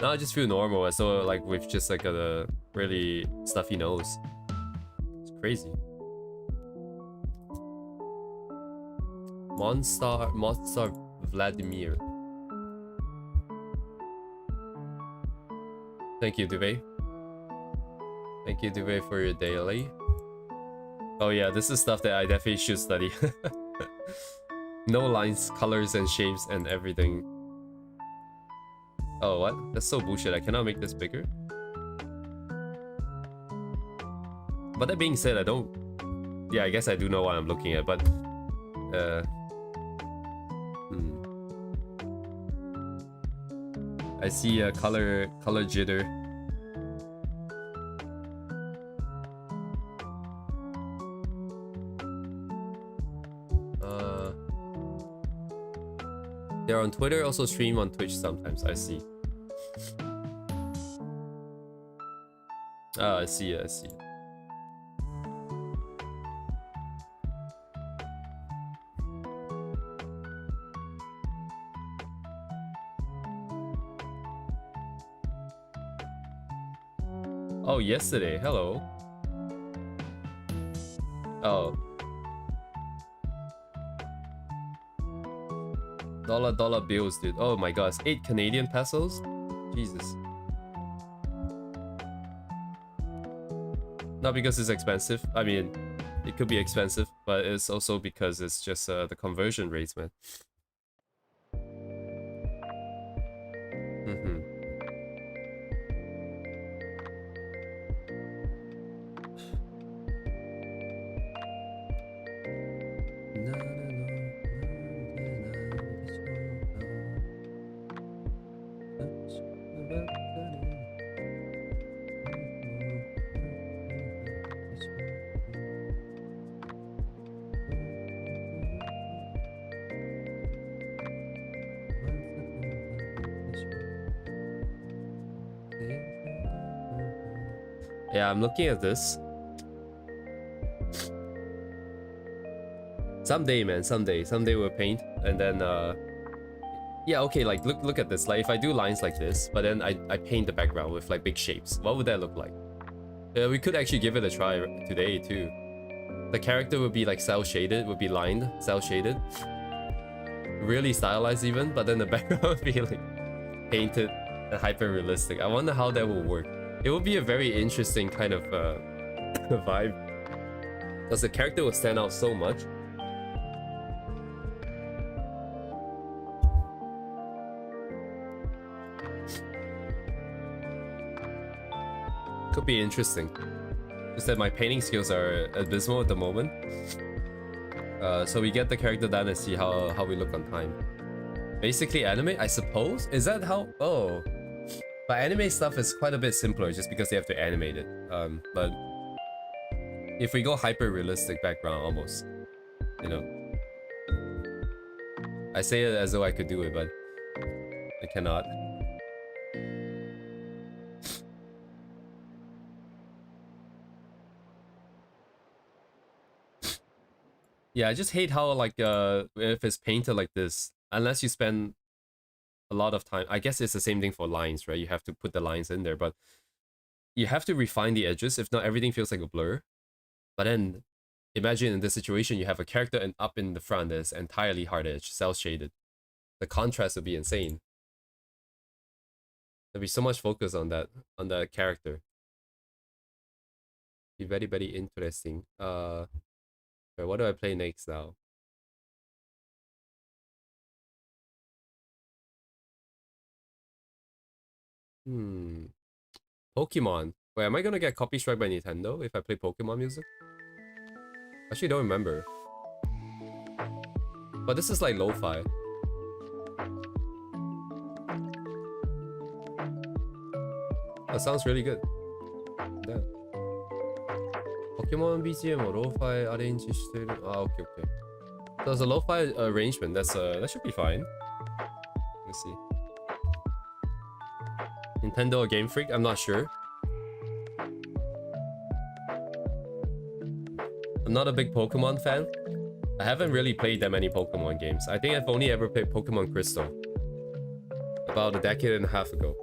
Now I just feel normal, as though like with just like a really stuffy nose. It's crazy. Monster Vladimir. Thank you, Duvet. Thank you, Duvet, for your daily. Oh yeah, this is stuff that I definitely should study. No lines, colors, and shapes, and everything. Oh, what? That's so bullshit. I cannot make this bigger. But that being said, I don't... Yeah, I guess I do know what I'm looking at, but... I see a color jitter. They're on Twitter, also stream on Twitch sometimes. I see. Ah, I see. Oh, yesterday. Hello. Oh. Dollar bills, dude. Oh my gosh. 8 Canadian pesos? Jesus. Not because it's expensive. I mean, it could be expensive, but it's also because it's just the conversion rates, man. Yeah, I'm looking at this. Someday, man, someday we'll paint, and then yeah, okay, like look at this. Like if I do lines like this, but then I paint the background with like big shapes, what would that look like? We could actually give it a try today too. The character would be like cell shaded, would be lined, cell shaded, really stylized even, but then the background would be like painted and hyper realistic. I wonder how that will work. It would be a very interesting kind of vibe, because the character will stand out so much. Could be interesting. Just that my painting skills are abysmal at the moment. So we get the character done and see how we look on time. Basically animate, I suppose? Is that how? Oh. But anime stuff is quite a bit simpler just because they have to animate it. But if we go hyper realistic background almost, you know. I say it as though I could do it, but I cannot. Yeah, I just hate how like if it's painted like this, unless you spend a lot of time. I guess it's the same thing for lines, right? You have to put the lines in there, but you have to refine the edges. If not, everything feels like a blur. But then imagine in this situation, you have a character and up in the front that is entirely hard edge, cell shaded. The contrast would be insane. There'd be so much focus on that character. Be very, very interesting. What do I play next now? Pokemon. Wait, am I gonna get copy strike by Nintendo if I play Pokemon music? Actually, don't remember. But this is like lo-fi. That sounds really good. Damn. Pokemon BGM or lo-fi arrange. Ah, okay. So there's a lo-fi arrangement. That should be fine. Let's see. Nintendo or Game Freak? I'm not sure. I'm not a big Pokemon fan. I haven't really played that many Pokemon games. I think I've only ever played Pokemon Crystal. About a decade and a half ago.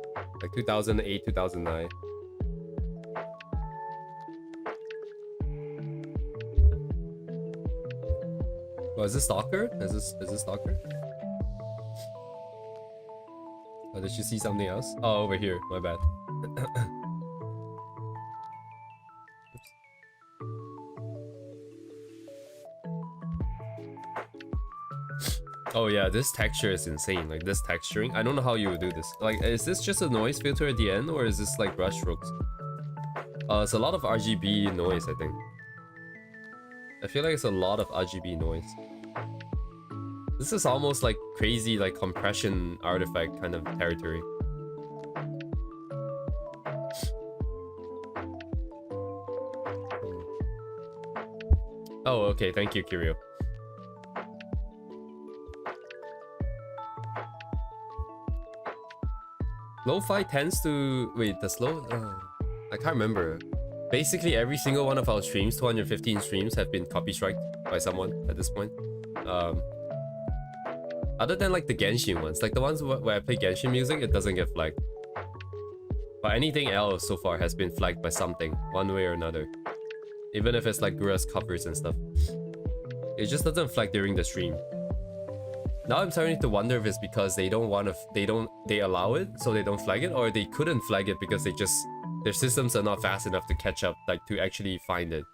Like 2008, 2009. Oh, is this Stalker? Is this Stalker? Oh, did you see something else? Oh, over here. My bad. Oops. Oh yeah, this texture is insane. Like this texturing. I don't know how you would do this. Like, is this just a noise filter at the end, or is this like brush strokes? It's a lot of RGB noise, I think. I feel like it's a lot of RGB noise. This is almost like crazy, like compression artifact kind of territory. Oh, okay. Thank you, Kirio. Lo-fi tends to... Wait, does I can't remember. Basically, every single one of our streams, 215 streams, have been copy striked by someone at this point. Other than like the Genshin ones, like the ones where I play Genshin music, it doesn't get flagged. But anything else so far has been flagged by something, one way or another. Even if it's like Gura's covers and stuff. It just doesn't flag during the stream. Now I'm starting to wonder if it's because they don't want to, they allow it, so they don't flag it, or they couldn't flag it because their systems are not fast enough to catch up, like to actually find it.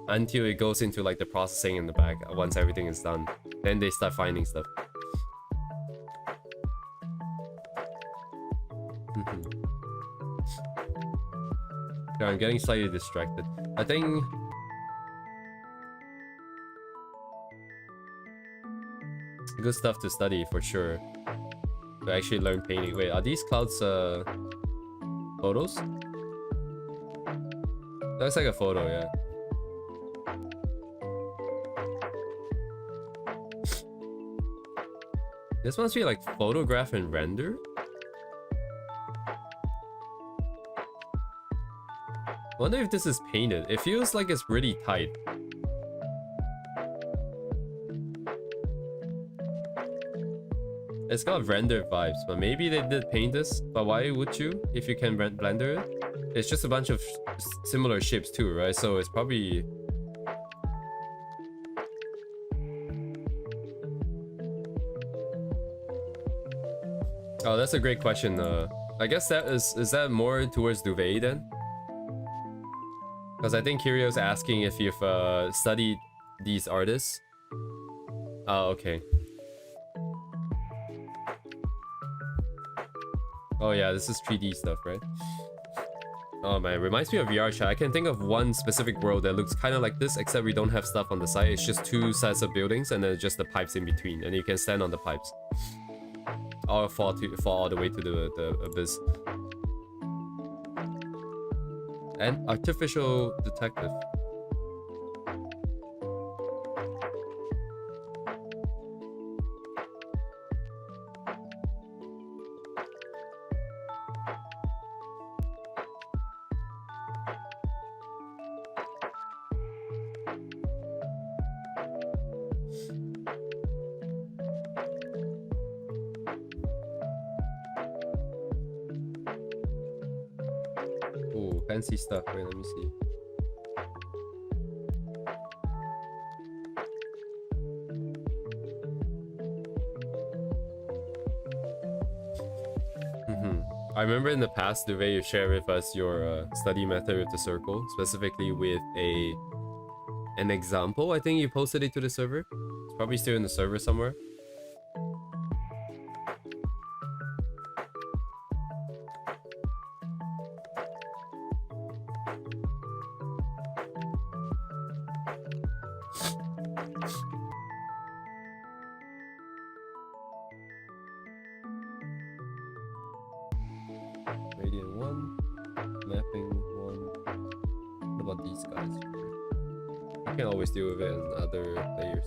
Until it goes into like the processing in the back, once everything is done. Then they start finding stuff. Yeah, I'm getting slightly distracted. I think... good stuff to study for sure. To actually learn painting. Wait, are these clouds photos? Looks like a photo, yeah. This must be like photograph and render? wonder if this is painted. It feels like it's really tight. It's got rendered vibes, but maybe they did paint this. But why would you if you can blender it? It's just a bunch of similar shapes too, right? So it's probably... Oh, that's a great question. I guess that is that more towards Duvet then? Because I think Kirio's asking if you've studied these artists. Oh, okay. Oh yeah, this is 3D stuff, right? Oh man, reminds me of VR Chat. I can think of one specific world that looks kind of like this, except we don't have stuff on the side. It's just two sets of buildings and then just the pipes in between, and you can stand on the pipes. Or fall all the way to the abyss. And artificial detective. Fancy stuff. Wait, let me see. I remember in the past, Duvet, you shared with us your study method with the circle, specifically with an example. I think you posted it to the server. It's probably still in the server somewhere.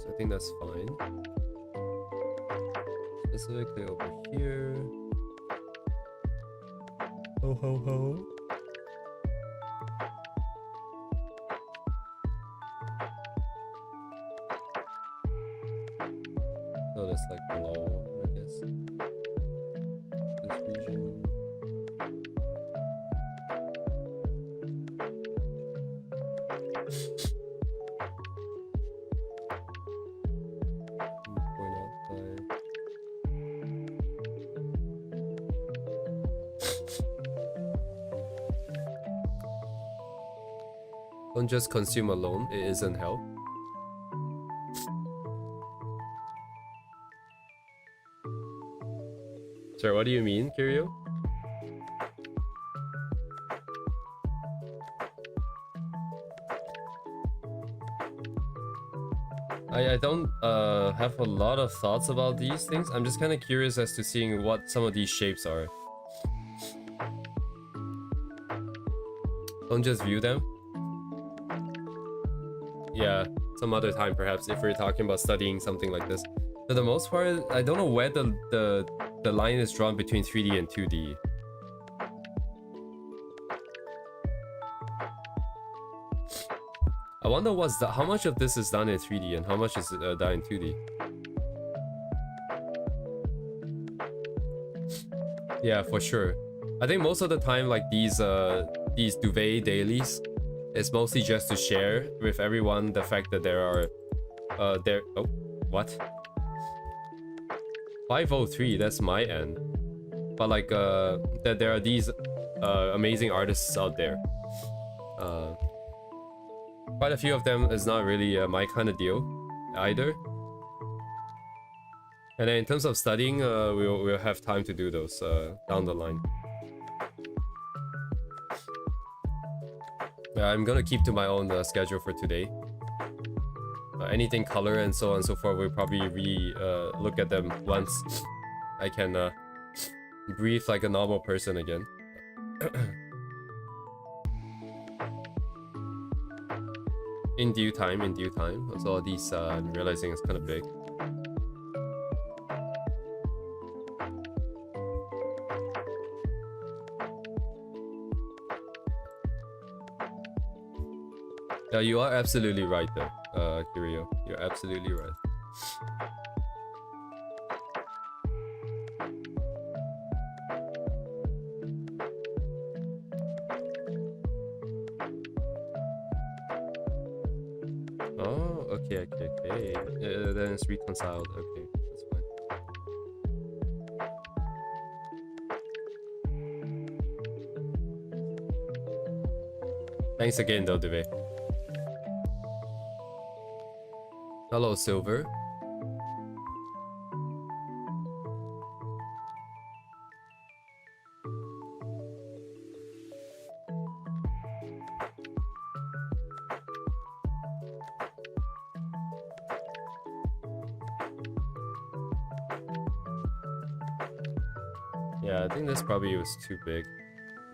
I think that's fine. Specifically over here. Ho ho ho. Oh, that's like below, I guess. This region. Don't just consume alone, it isn't help. Sorry, what do you mean, Kirio? I don't have a lot of thoughts about these things. I'm just kind of curious as to seeing what some of these shapes are. Don't just view them. Yeah, some other time perhaps if we're talking about studying something like this. For the most part, I don't know where the line is drawn between 3D and 2D. I wonder how much of this is done in 3D and how much is done in 2D. Yeah, for sure. I think most of the time, like these Duvet dailies, it's mostly just to share with everyone the fact that there are oh, what? 503, that's my end. But like that there are these amazing artists out there. Quite a few of them is not really my kind of deal either. And then in terms of studying, we'll have time to do those down the line. I'm gonna keep to my own schedule for today. Anything color and so on and so forth, we'll probably look at them once I can breathe like a normal person again. In due time, in due time. So all these, I'm realizing it's kind of big. You are absolutely right though, Kirio. You're absolutely right. Oh, okay. Then it's reconciled. Okay, that's fine. Thanks again, though, Deve. Hello, Silver. Yeah, I think this probably was too big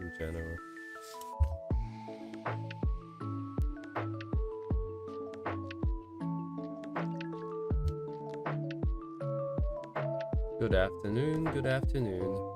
in general. Good afternoon, good afternoon.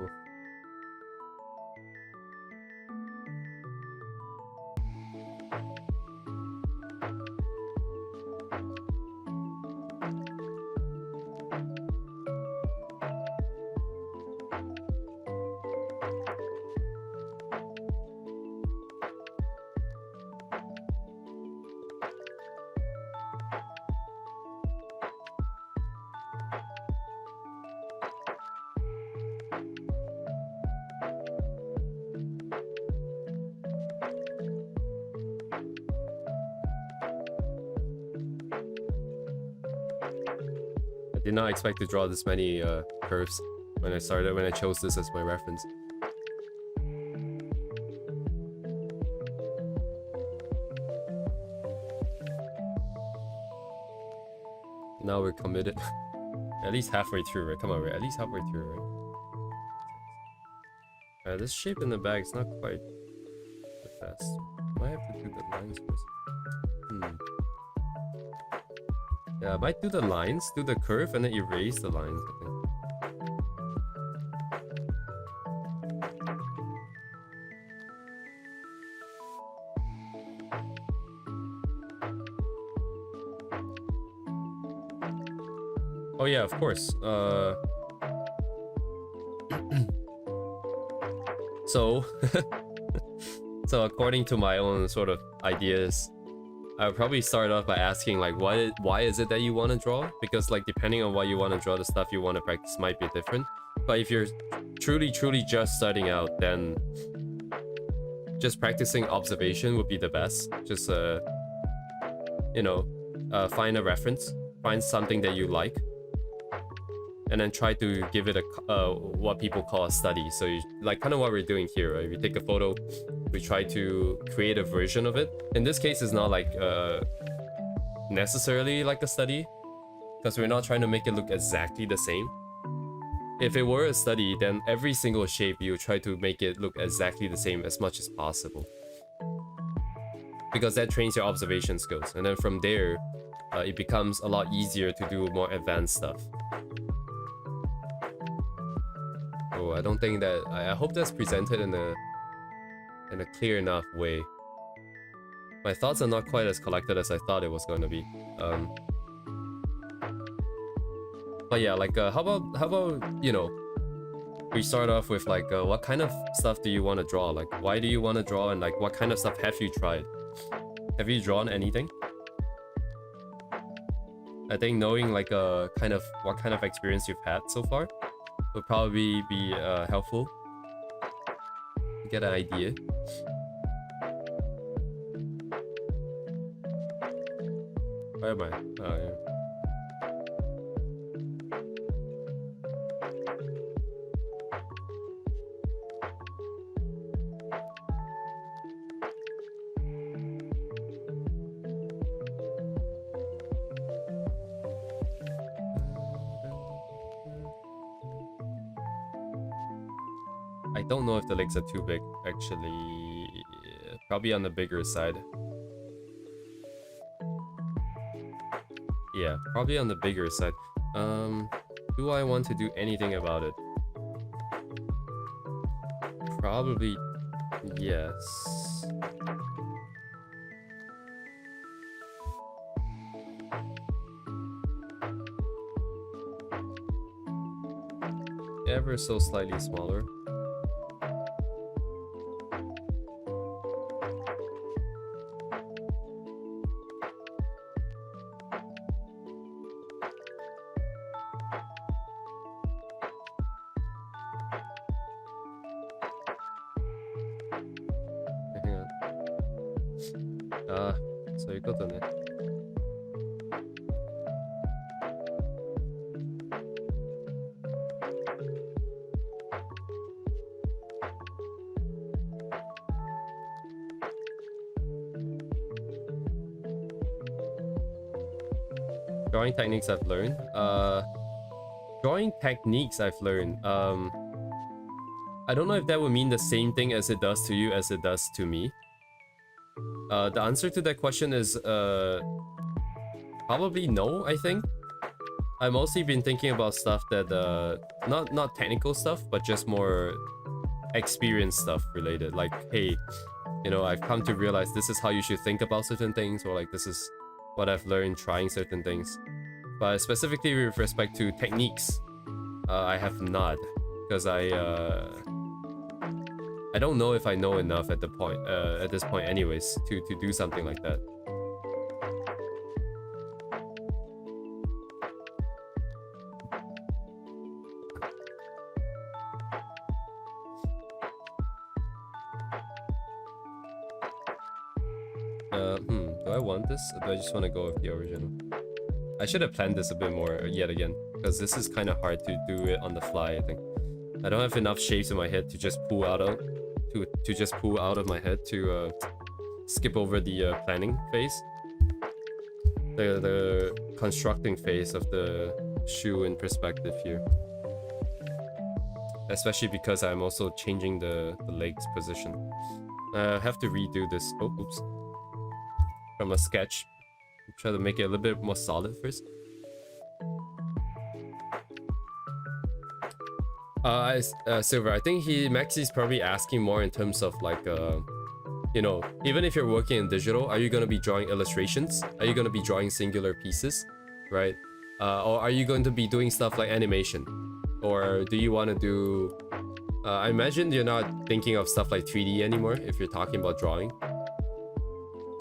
Oof. I did not expect to draw this many curves when I chose this as my reference. Now we're committed. At least halfway through, right? Come on, we're at least halfway through, right? This shape in the bag is not quite the best. Might have to do the lines first. Yeah, I might do the lines, do the curve, and then erase the lines, I think. Oh yeah, of course. So according to my own sort of ideas, I would probably start off by asking like why is it that you want to draw? Because like depending on what you want to draw, the stuff you want to practice might be different. But if you're truly just starting out, then just practicing observation would be the best. Just you know, find a reference, find something that you like, and then try to give it a what people call a study. So you, like kind of what we're doing here, right? We take a photo, we try to create a version of it. In this case, it's not like necessarily like a study, because we're not trying to make it look exactly the same. If it were a study, then every single shape you try to make it look exactly the same as much as possible, because that trains your observation skills, and then from there it becomes a lot easier to do more advanced stuff. Oh, I don't think that I hope that's presented in a clear enough way. My thoughts are not quite as collected as I thought it was going to be. But yeah, like how about you know, we start off with like what kind of stuff do you want to draw? Like why do you want to draw, and like what kind of stuff have you tried? Have you drawn anything? I think knowing like kind of what kind of experience you've had so far would probably be helpful to get an idea. Where am I? Oh, yeah. I don't know if the legs are too big, actually. Probably on the bigger side. Yeah, probably on the bigger side. Do I want to do anything about it? Probably yes. Ever so slightly smaller. So you got the net. Drawing techniques I've learned. Drawing techniques I've learned. I don't know if that would mean the same thing as it does to you as it does to me. The answer to that question is probably no, I think. I've mostly been thinking about stuff that not technical stuff, but just more experience stuff related. Like, hey, you know, I've come to realize this is how you should think about certain things, or like this is what I've learned trying certain things. But specifically with respect to techniques, I have not, because I don't know if I know enough at this point anyways to do something like that. Do I want this, or do I just want to go with the original? I should have planned this a bit more yet again, because this is kind of hard to do it on the fly, I think. I don't have enough shapes in my head to just pull out of my head to skip over the planning phase, the constructing phase of the shoe in perspective here, especially because I'm also changing the legs position. I have to redo this. Oh, oops. From a sketch, try to make it a little bit more solid first. Silver, I think Maxi's probably asking more in terms of like, you know, even if you're working in digital, are you going to be drawing illustrations? Are you going to be drawing singular pieces, right? Or are you going to be doing stuff like animation? Or do you want to do... I imagine you're not thinking of stuff like 3D anymore if you're talking about drawing,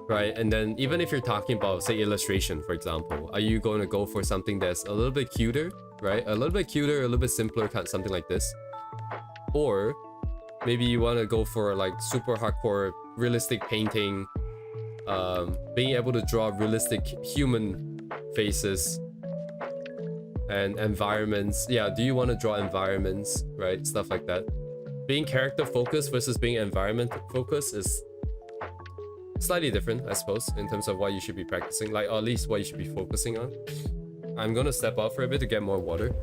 right? And then even if you're talking about, say, illustration, for example, are you going to go for something that's a little bit cuter, right? A little bit cuter, a little bit simpler, something like this. Or maybe you want to go for like super hardcore realistic painting, being able to draw realistic human faces and environments. Yeah, do you want to draw environments, right? Stuff like that. Being character focused versus being environment focused is slightly different, I suppose, in terms of what you should be practicing, like, or at least what you should be focusing on. I'm gonna step out for a bit to get more water.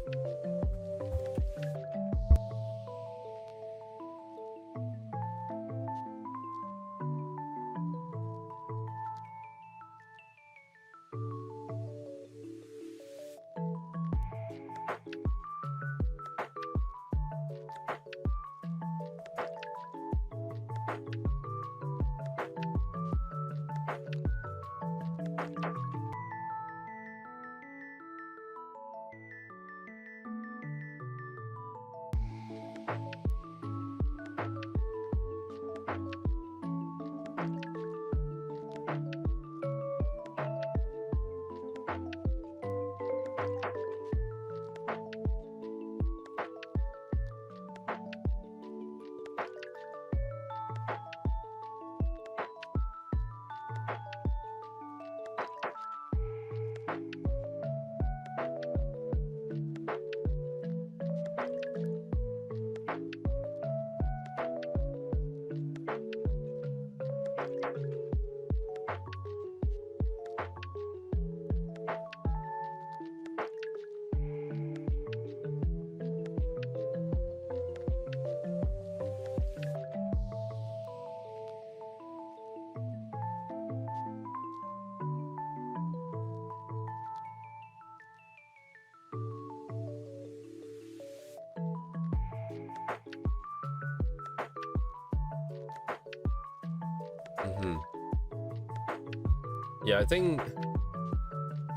Yeah, I think,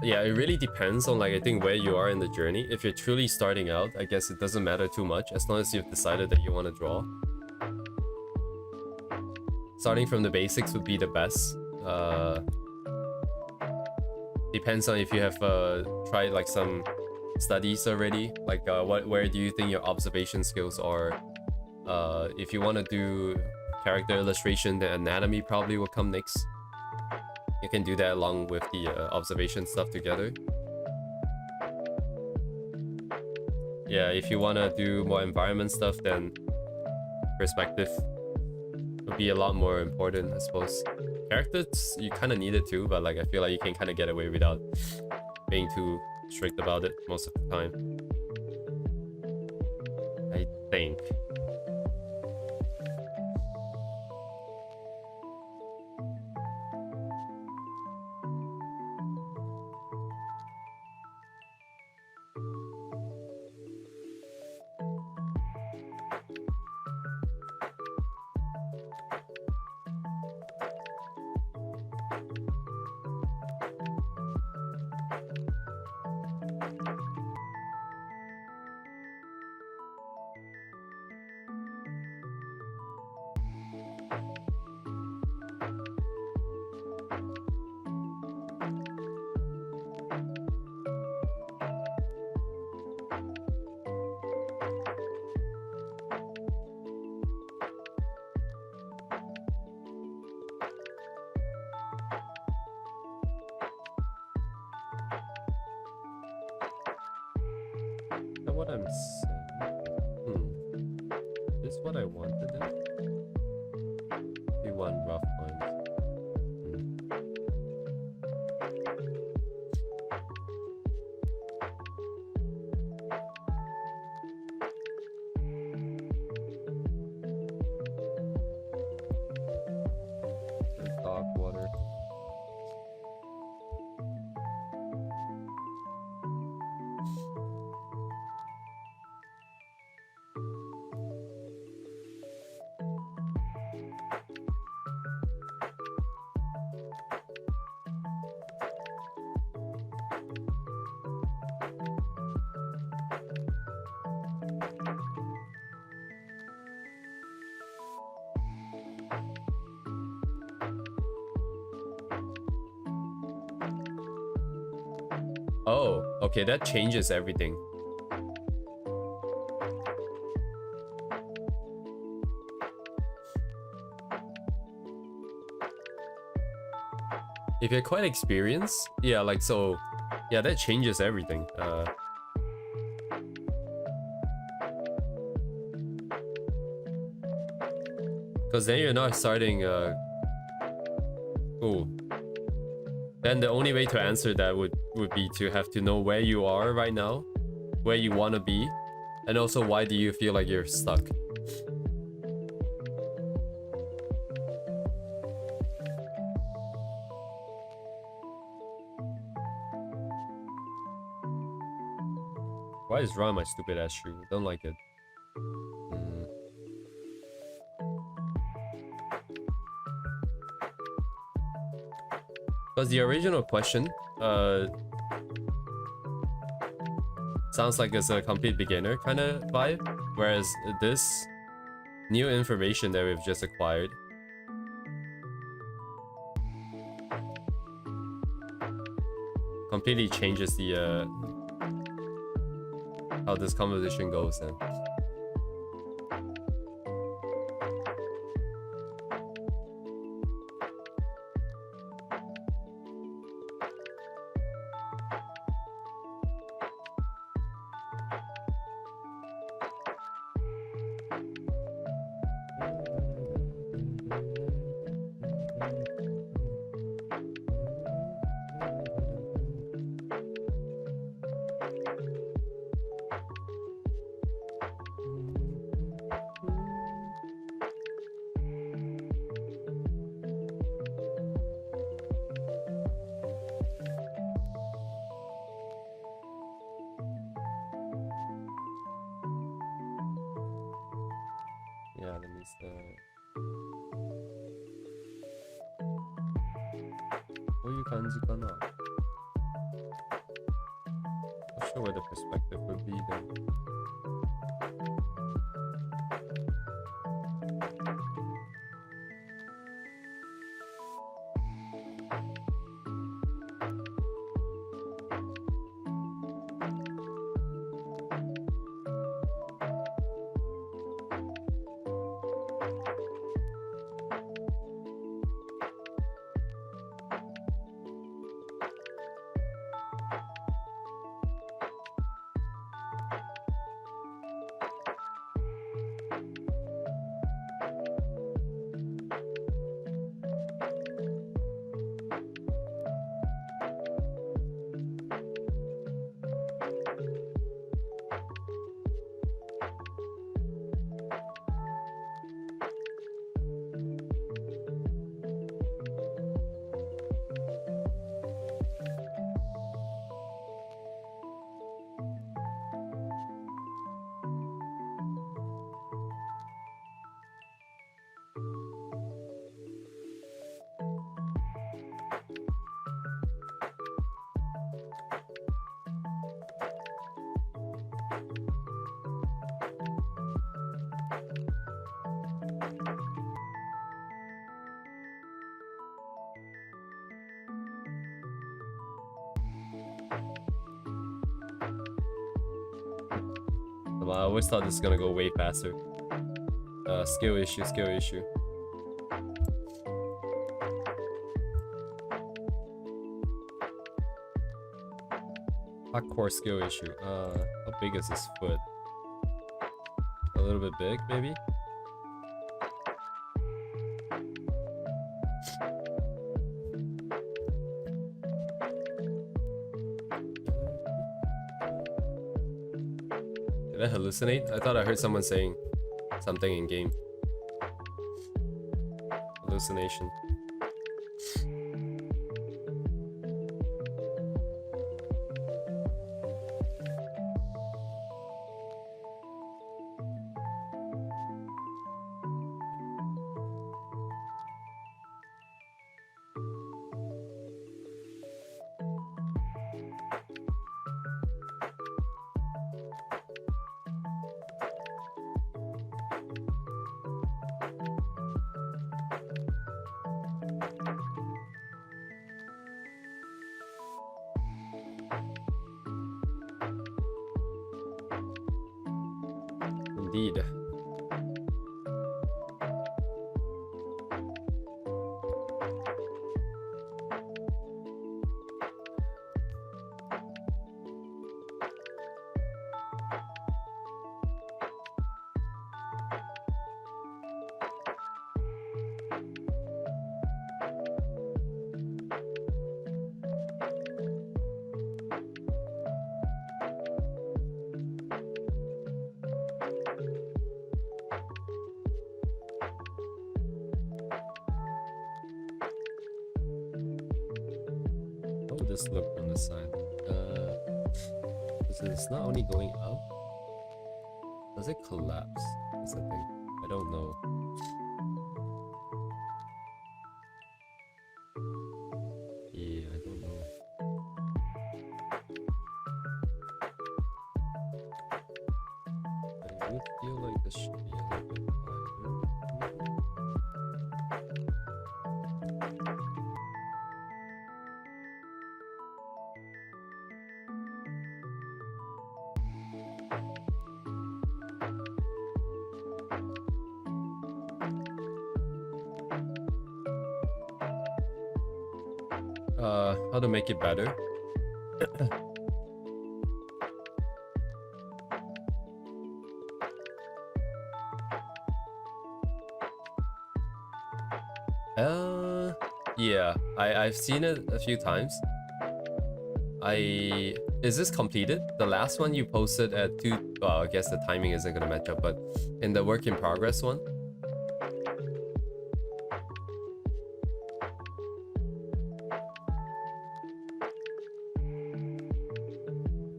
yeah, it really depends on, like, I think where you are in the journey. If you're truly starting out, I guess it doesn't matter too much as long as you've decided that you want to draw. Starting from the basics would be the best. Depends on if you have tried like some studies already, like where do you think your observation skills are. If you want to do character illustration, the anatomy probably will come next. You can do that along with the observation stuff together. Yeah, if you want to do more environment stuff, then perspective would be a lot more important, I suppose. Characters, you kind of need it too, but like I feel like you can kind of get away without being too strict about it most of the time, I think. What I'm saying. Is this what I wanted then? Be one rough point. Dark water. Oh, okay, that changes everything. If you're quite experienced, yeah, like so, yeah, that changes everything. Because then you're not starting. Ooh. Then the only way to answer that would be to have to know where you are right now, where you want to be, and also why do you feel like you're stuck. Why is Ron my stupid ass shoe? Don't like it. Because the original question sounds like it's a complete beginner kind of vibe, whereas this new information that we've just acquired completely changes the how this conversation goes then. ういう感じかな。Not sure where the perspective would be then. I always thought this was gonna go way faster. Skill issue, skill issue. Hardcore skill issue. How big is this foot? A little bit big, maybe? Did I hallucinate? I thought I heard someone saying something in game. Hallucination. Indeed. How would this look on the side? Because it's not only going up. Does it collapse? That's the thing. I don't know. Yeah, I don't know. I would feel like this should be a little bit higher. How to make it better? Yeah, I've seen it a few times. Is this completed? The last one you posted at 2, well, I guess the timing isn't gonna match up, but in the work in progress one?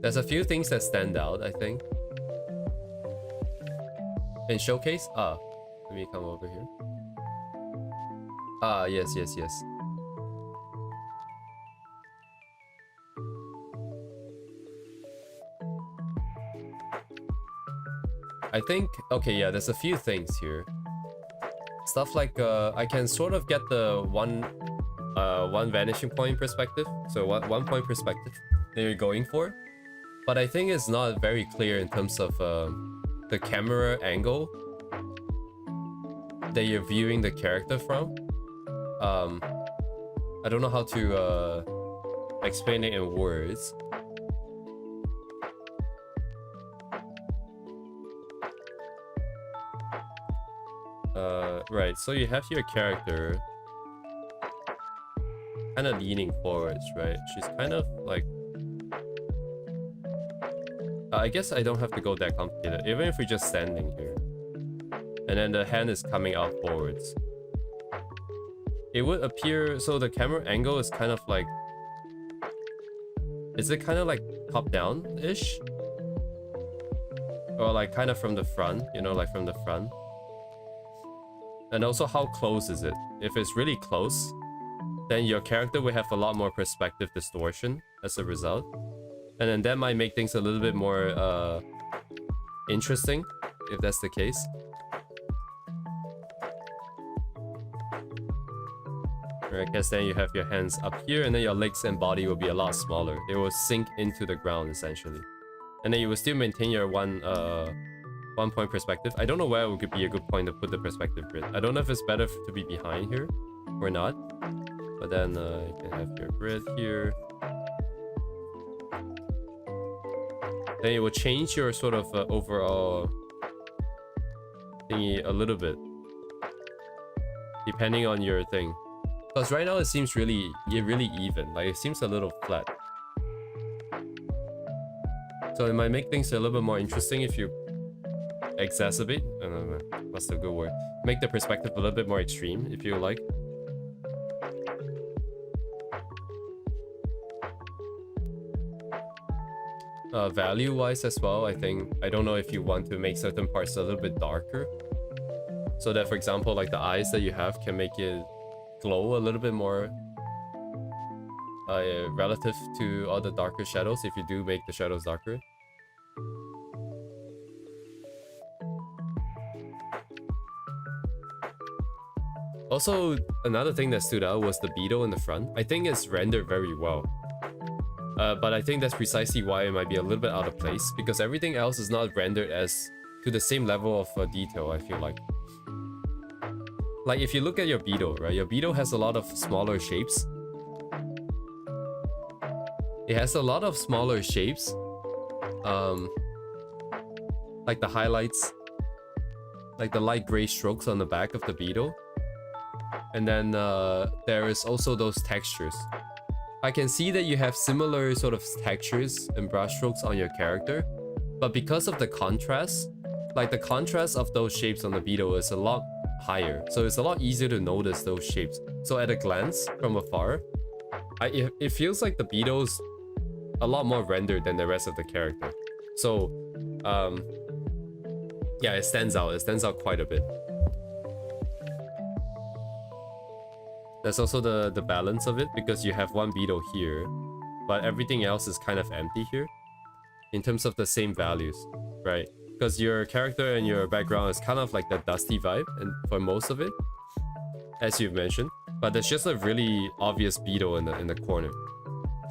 There's a few things that stand out, I think. In showcase? Let me come over here. Yes. I think, okay, yeah, there's a few things here. Stuff like, I can sort of get the one vanishing point perspective. So one point perspective that you're going for. But I think it's not very clear in terms of the camera angle that you're viewing the character from. I don't know how to explain it in words. Right, so you have your character kind of leaning forwards, right? She's kind of like... I guess I don't have to go that complicated, even if we're just standing here. And then the hand is coming out forwards. It would appear... So the camera angle is kind of like... Is it kind of like top-down-ish? Or like kind of from the front, you know, like from the front? And also, how close is it? If it's really close, then your character will have a lot more perspective distortion as a result. And then that might make things a little bit more interesting, if that's the case. I guess then you have your hands up here, and then your legs and body will be a lot smaller. They will sink into the ground, essentially. And then you will still maintain your one point perspective. I don't know where it could be a good point to put the perspective grid. I don't know if it's better to be behind here or not. But then you can have your grid here. Then it will change your sort of overall thingy a little bit, depending on your thing. Because right now it seems really even. Like it seems a little flat. So it might make things a little bit more interesting if you exacerbate. I don't know, what's the good word? Make the perspective a little bit more extreme, if you like. Value-wise as well, I think, I don't know if you want to make certain parts a little bit darker. So that, for example, like the eyes that you have can make it glow a little bit more relative to all the darker shadows, if you do make the shadows darker. Also, another thing that stood out was the beetle in the front. I think it's rendered very well. But I think that's precisely why it might be a little bit out of place, because everything else is not rendered as to the same level of detail, I feel like. Like if you look at your beetle, right? Your beetle has a lot of smaller shapes. It has a lot of smaller shapes. Like the highlights, like the light gray strokes on the back of the beetle. And then there is also those textures. I can see that you have similar sort of textures and brushstrokes on your character, but because of the contrast, like the contrast of those shapes on the beetle is a lot higher, so it's a lot easier to notice those shapes. So at a glance from afar, it feels like the beetle's a lot more rendered than the rest of the character. So yeah, it stands out quite a bit. There's also the balance of it, because you have one beetle here, but everything else is kind of empty here in terms of the same values, right? Because your character and your background is kind of like the dusty vibe, and for most of it, as you've mentioned, but there's just a really obvious beetle in the corner,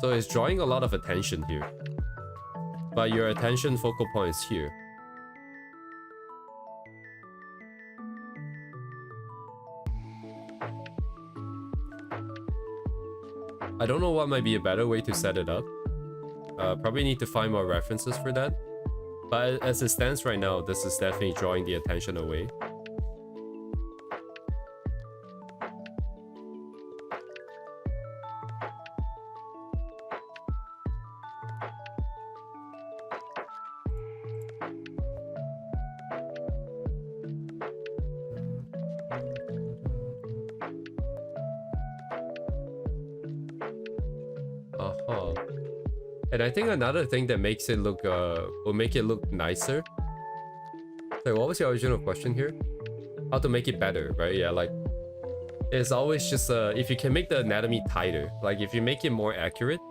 so it's drawing a lot of attention here, but your attention focal point is here. I don't know what might be a better way to set it up. Probably need to find more references for that. But as it stands right now, this is definitely drawing the attention away. And I think another thing that makes it look, will make it look nicer. So what was your original question here? How to make it better, right? Yeah, like, it's always just, if you can make the anatomy tighter, like if you make it more accurate,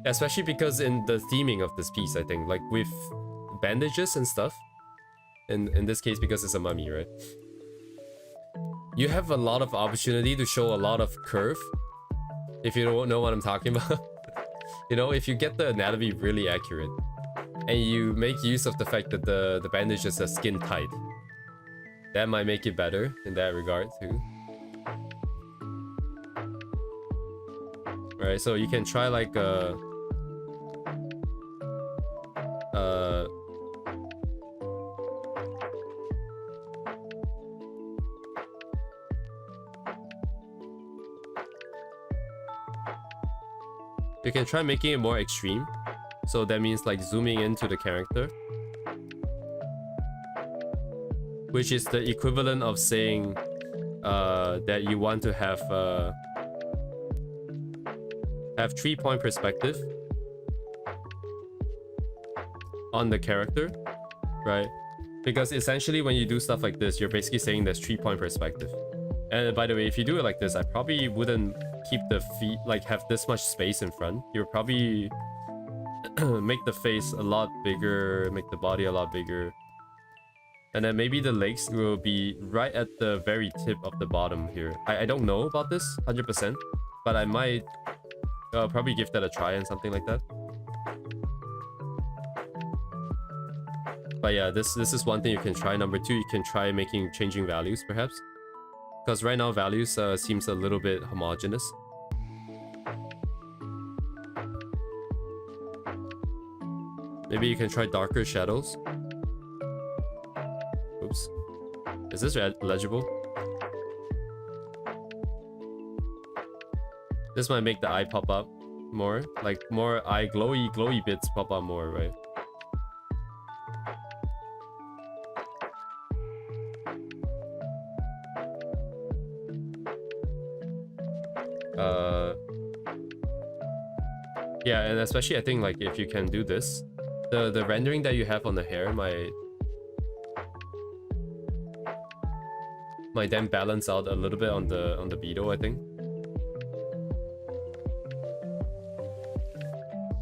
especially because in the theming of this piece, I think, like with bandages and stuff, in this case because it's a mummy, right? You have a lot of opportunity to show a lot of curve, if you don't know what I'm talking about. You know, if you get the anatomy really accurate, and you make use of the fact that the bandage is a skin tight, that might make it better in that regard too. Right, so you can try like you can try making it more extreme. So that means like zooming into the character, which is the equivalent of saying that you want to have 3-point perspective on the character, right? Because essentially when you do stuff like this, you're basically saying there's 3-point perspective. And by the way, if you do it like this, I probably wouldn't keep the feet, like have this much space in front. You'll probably make the face a lot bigger, make the body a lot bigger. And then maybe the legs will be right at the very tip of the bottom here. I don't know about this 100%, but I might probably give that a try and something like that. But yeah, this is one thing you can try. Number 2, you can try changing values perhaps. Because right now values seems a little bit homogeneous. Maybe you can try darker shadows. Oops. Is this legible? This might make the eye pop up more. Like more eye glowy bits pop up more, right? Yeah, and especially I think like if you can do this, the rendering that you have on the hair might then balance out a little bit on the Beetle, I think.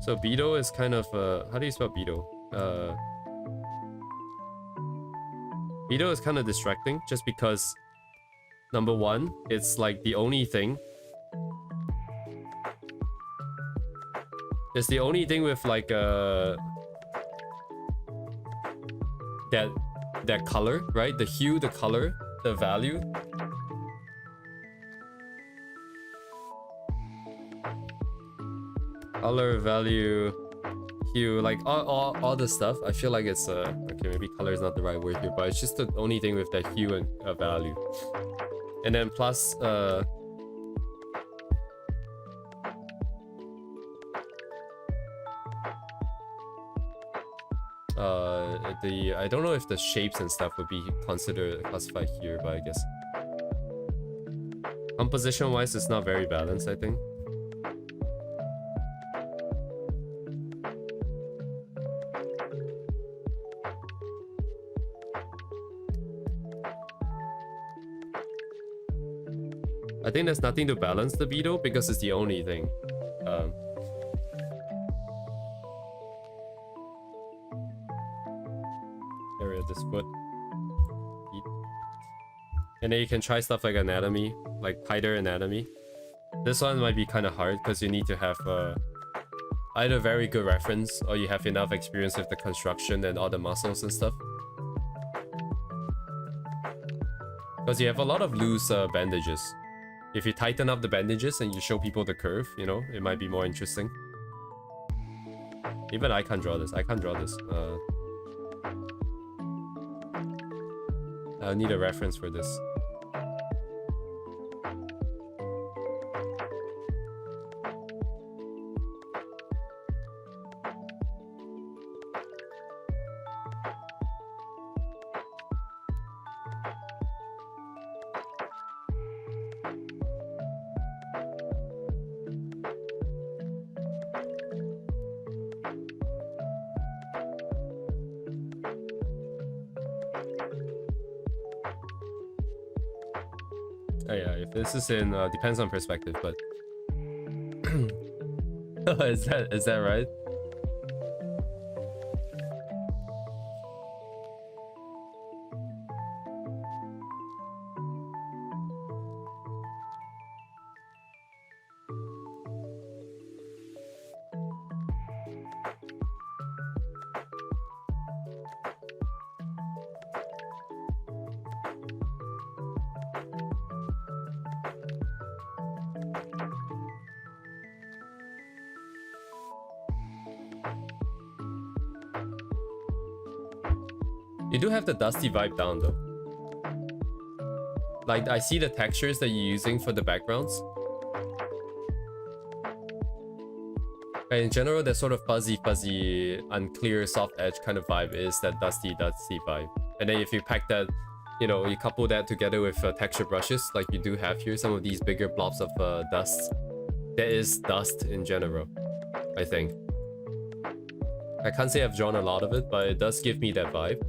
So Beetle is kind of how do you spell Beetle? Beetle is kind of distracting just because number 1, it's like the only thing. It's the only thing with like that color, right? The hue, the color, the value. Color, value, hue, like all the stuff. I feel like it's okay, maybe color is not the right word here, but it's just the only thing with that hue and value. And then plus I don't know if the shapes and stuff would be classified here, but I guess composition wise it's not very balanced, I think. I think there's nothing to balance the Beetle because it's the only thing. Area of this foot. And then you can try stuff like anatomy, like tighter anatomy. This one might be kind of hard because you need to have either very good reference or you have enough experience with the construction and all the muscles and stuff. Because you have a lot of loose bandages. If you tighten up the bandages and you show people the curve, you know, it might be more interesting. Even I can't draw this. I can't draw this. I'll need a reference for this. Oh yeah, if this is in depends on perspective, but is that right? You do have the dusty vibe down though. Like, I see the textures that you're using for the backgrounds. But in general, that sort of fuzzy, unclear, soft edge kind of vibe is that dusty vibe. And then if you pack that, you know, you couple that together with texture brushes, like you do have here, some of these bigger blobs of dust. There is dust in general, I think. I can't say I've drawn a lot of it, but it does give me that vibe.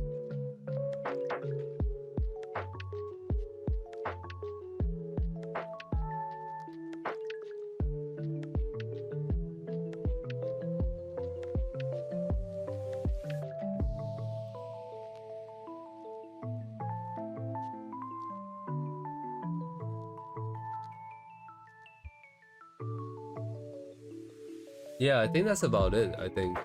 Yeah, I think that's about it, I think.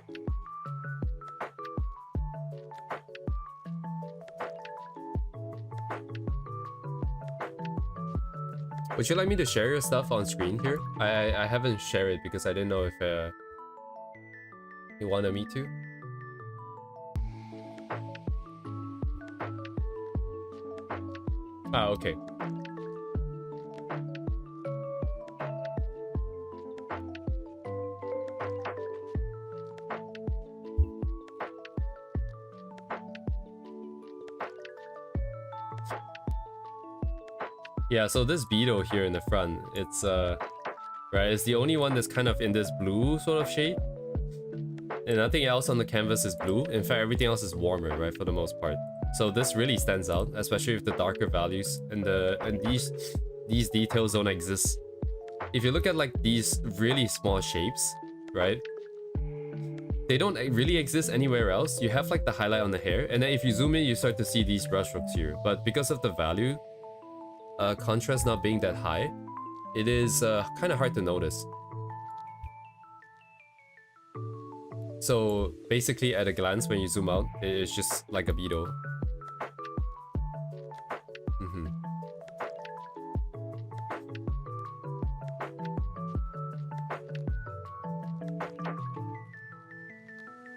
Would you like me to share your stuff on screen here? I haven't shared it because I didn't know if you wanted me to. Ah, okay. Yeah, so this beetle here in the front, it's right, it's the only one that's kind of in this blue sort of shade. And nothing else on the canvas is blue. In fact, everything else is warmer, right, for the most part. So this really stands out, especially with the darker values, and these details don't exist. If you look at like these really small shapes, right, they don't really exist anywhere else. You have like the highlight on the hair, and then if you zoom in, you start to see these brush strokes here. But because of the value, contrast not being that high, it is kind of hard to notice. So basically, at a glance, when you zoom out, it's just like a beetle.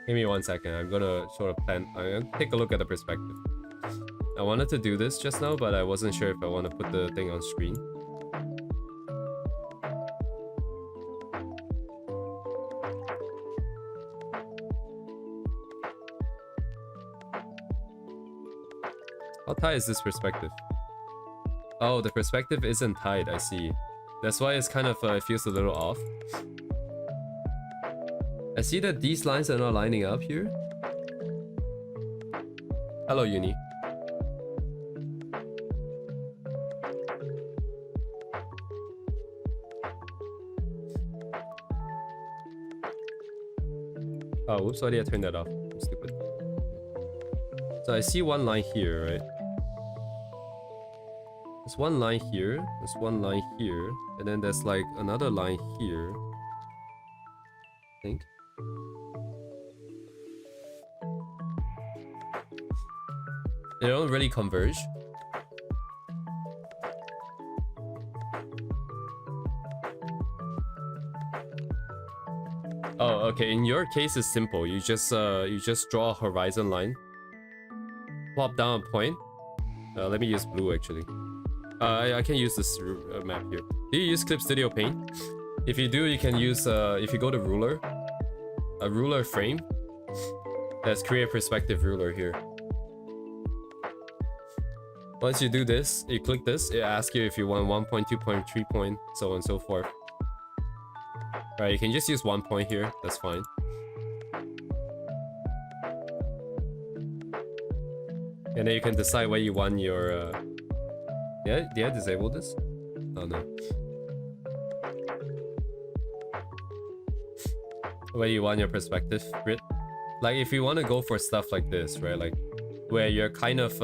Give me 1 second. I'm gonna sort of I'm gonna take a look at the perspective. I wanted to do this just now, but I wasn't sure if I want to put the thing on screen. How tight is this perspective? Oh, the perspective isn't tight, I see. That's why it's kind of, it feels a little off. I see that these lines are not lining up here. Hello, Uni. Oh, whoops, why did I turn that off? I'm stupid. So I see one line here, right? There's one line here, there's one line here, and then there's like another line here, I think. They don't really converge. Oh, okay. In your case, it's simple. You just draw a horizon line, plop down a point. Let me use blue actually. I can use this map here. Do you use Clip Studio Paint? If you do, you can use if you go to ruler, a ruler frame. Let's create perspective ruler here. Once you do this, you click this, it asks you if you want 1 point, 2 point, 3 point, so on and so forth. Right, you can just use 1 point here, that's fine. And then you can decide where you want your... Yeah, did I disable this? Oh no. Where you want your perspective grid. Like if you want to go for stuff like this, right? Like where you're kind of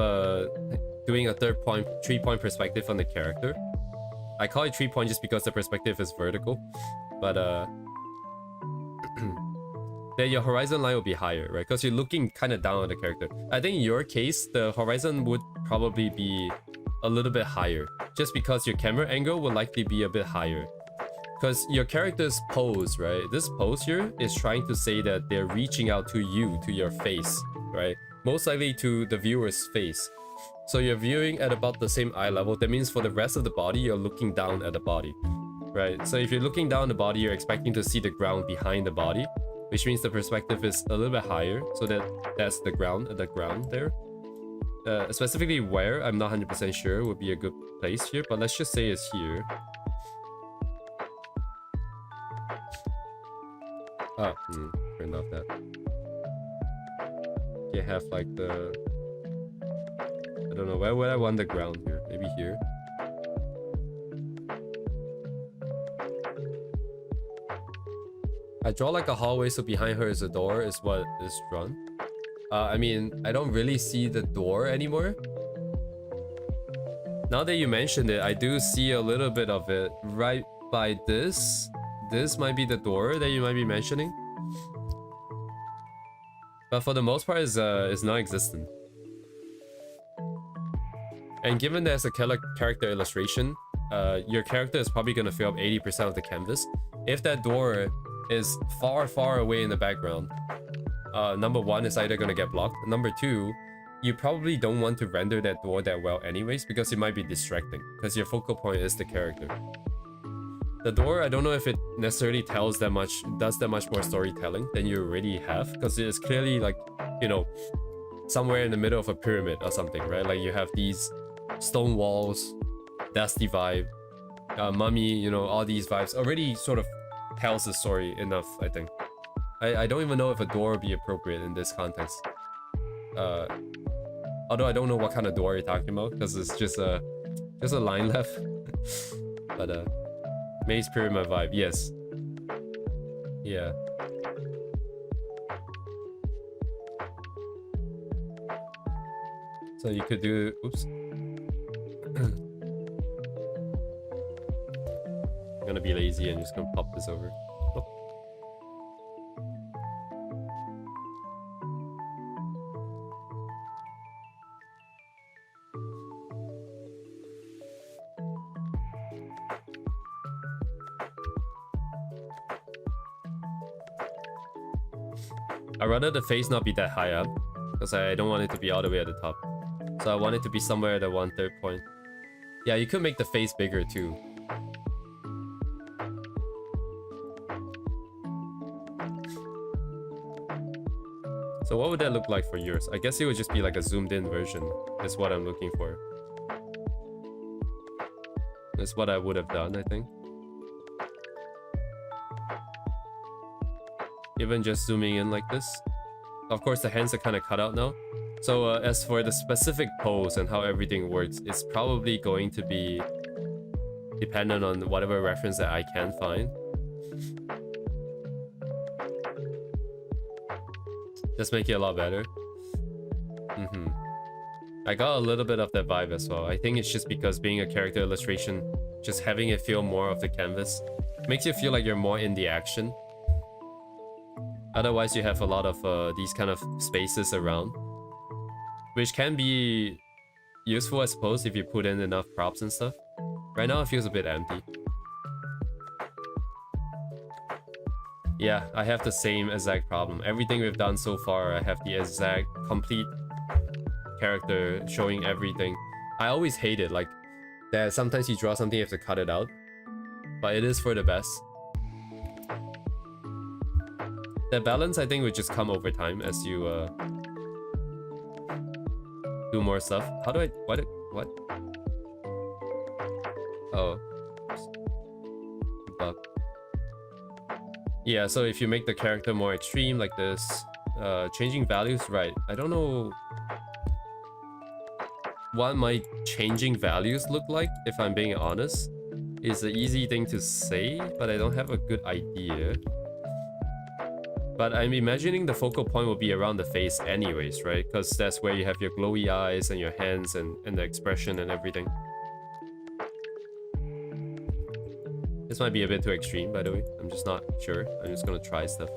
doing a 3 point perspective on the character. I call it 3 point just because the perspective is vertical. But then your horizon line will be higher, right? Because you're looking kind of down on the character. I think in your case, the horizon would probably be a little bit higher, just because your camera angle will likely be a bit higher. Because your character's pose, right? This pose here is trying to say that they're reaching out to you, to your face, right? most likely to the viewer's face. So you're viewing at about the same eye level. That means for the rest of the body, you're looking down at the body, right? So if you're looking down the body, you're expecting to see the ground behind the body, which means the perspective is a little bit higher. So that's the ground there. Specifically where, I'm not 100% sure would be a good place here, but let's just say it's here. Turned off that. You have like the... I don't know, where would I want the ground here? Maybe here? I draw like a hallway, so behind her is a door, is what is drawn. I mean, I don't really see the door anymore. Now that you mentioned it, I do see a little bit of it right by this. This might be the door that you might be mentioning. But for the most part, is non-existent. And given there's a character illustration, your character is probably going to fill up 80% of the canvas. If that door is far, far away in the background, number one, it's either going to get blocked. Number two, you probably don't want to render that door that well anyways, because it might be distracting, because your focal point is the character. The door, I don't know if it necessarily does that much more storytelling than you already have, because it is clearly like, you know, somewhere in the middle of a pyramid or something, right? Like you have these stone walls, that's the vibe. Mummy, you know, all these vibes already sort of tells the story enough, I think. I don't even know if a door would be appropriate in this context. Although I don't know what kind of door you're talking about, because it's just a line left. But Maze Pyramid vibe, yes. Yeah. So you could do, oops. I'm gonna be lazy and just gonna pop this over. Oh. I'd rather the face not be that high up, because I don't want it to be all the way at the top. So I want it to be somewhere at the 1/3 point. Yeah, you could make the face bigger too. So what would that look like for yours? I guess it would just be like a zoomed in version, is what I'm looking for. That's what I would have done, I think. Even just zooming in like this. Of course, the hands are kind of cut out now. So as for the specific pose and how everything works, it's probably going to be dependent on whatever reference that I can find. Just make it a lot better. I got a little bit of that vibe as well. I think it's just because being a character illustration, just having it feel more of the canvas, makes you feel like you're more in the action. Otherwise, you have a lot of these kind of spaces around, which can be useful, I suppose, if you put in enough props and stuff. Right now, it feels a bit empty. Yeah, I have the same exact problem. Everything we've done so far, I have the exact complete character showing everything. I always hate it, like that sometimes you draw something, you have to cut it out. But it is for the best. That balance, I think, would just come over time as you do more stuff. How do I... What? Oh. Bug. Yeah, so if you make the character more extreme like this, changing values, right? I don't know what my changing values look like, if I'm being honest. It's an easy thing to say, but I don't have a good idea. But I'm imagining the focal point will be around the face anyways, right? Because that's where you have your glowy eyes and your hands and the expression and everything. This might be a bit too extreme, by the way. I'm just not sure. I'm just gonna try stuff.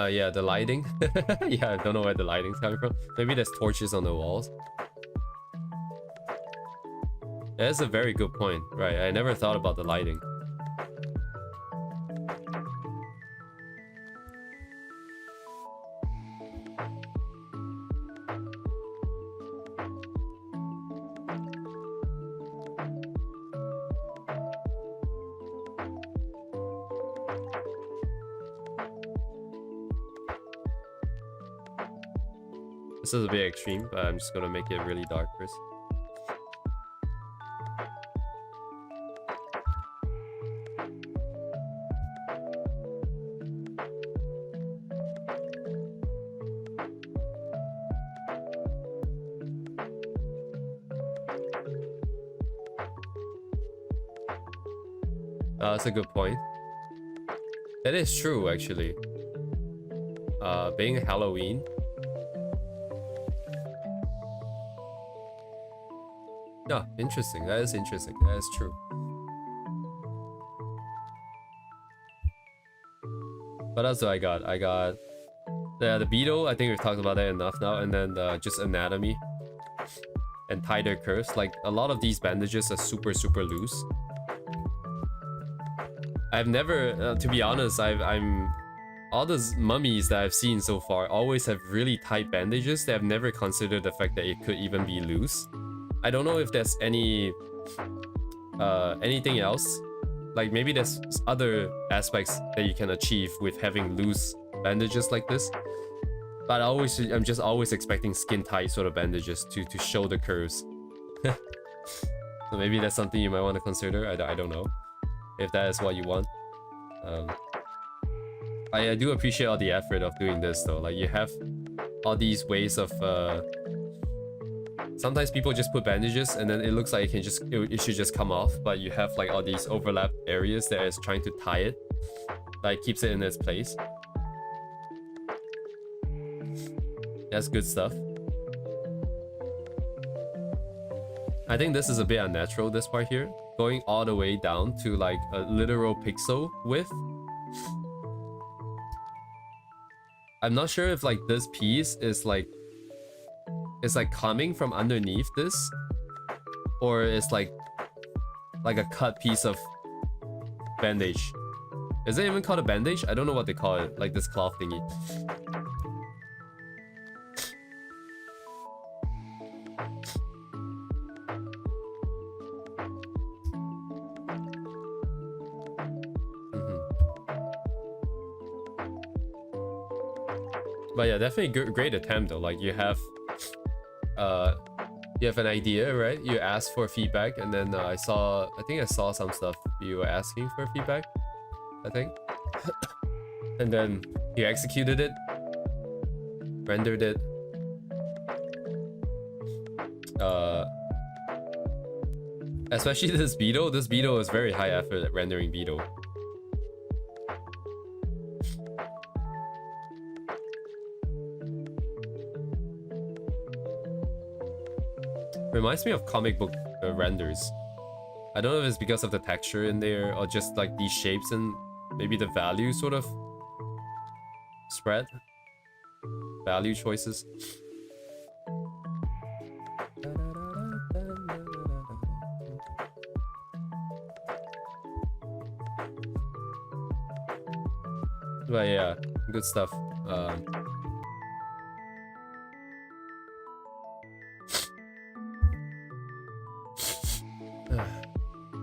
Yeah, the lighting. Yeah, I don't know where the lighting's coming from. Maybe there's torches on the walls. That's a very good point. Right, I never thought about the lighting. This is a bit extreme, but I'm just gonna make it really dark first. That's a good point. That is true, actually. Being Halloween. Yeah, interesting. That is interesting. That is true. What else do I got? I got the beetle. I think we've talked about that enough now. And then just anatomy and tie their curves. Like a lot of these bandages are super loose. I've never, to be honest, I'm all those mummies that I've seen so far always have really tight bandages. They have never considered the fact that it could even be loose. I don't know if there's any anything else. Like maybe there's other aspects that you can achieve with having loose bandages like this. But I'm just always expecting skin tight sort of bandages to show the curves. So maybe that's something you might want to consider. I don't know if that is what you want. I do appreciate all the effort of doing this though. Like you have all these ways of sometimes people just put bandages and then it looks like it should just come off, but you have like all these overlap areas that is trying to tie it, like keeps it in its place. That's good stuff. I think this is a bit unnatural, this part here, going all the way down to like a literal pixel width. I'm not sure if like this piece is like coming from underneath this, or it's like a cut piece of bandage. Is it even called a bandage? I don't know what they call it, like this cloth thingy. But yeah, definitely great attempt though. Like you have an idea, right? You ask for feedback, and then I think I saw some stuff you were asking for feedback, I think. And then you executed it, rendered it. Especially this beetle. This beetle is very high effort at rendering beetle. Reminds me of comic book renders. I don't know if it's because of the texture in there or just like these shapes and maybe the value sort of spread. Value choices. But yeah, good stuff.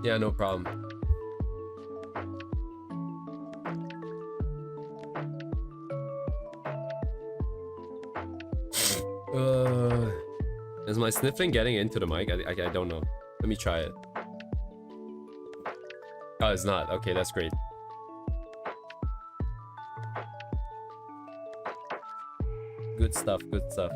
Yeah, no problem. Is my sniffling getting into the mic? I don't know. Let me try it. Oh, it's not. Okay, that's great. Good stuff, good stuff.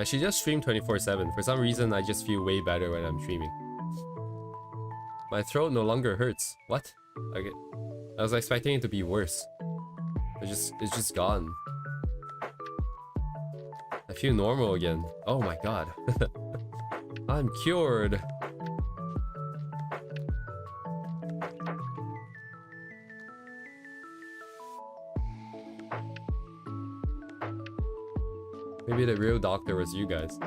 She just streamed 24/7. For some reason, I just feel way better when I'm streaming. My throat no longer hurts. What? Okay. I was expecting it to be worse. It's just gone. I feel normal again. Oh my god. I'm cured. Maybe the real doctor was you guys.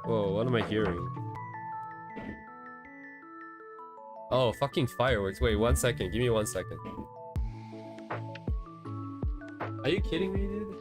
Whoa, what am I hearing? Oh, fucking fireworks. Wait, 1 second. Give me 1 second. Are you kidding me, dude?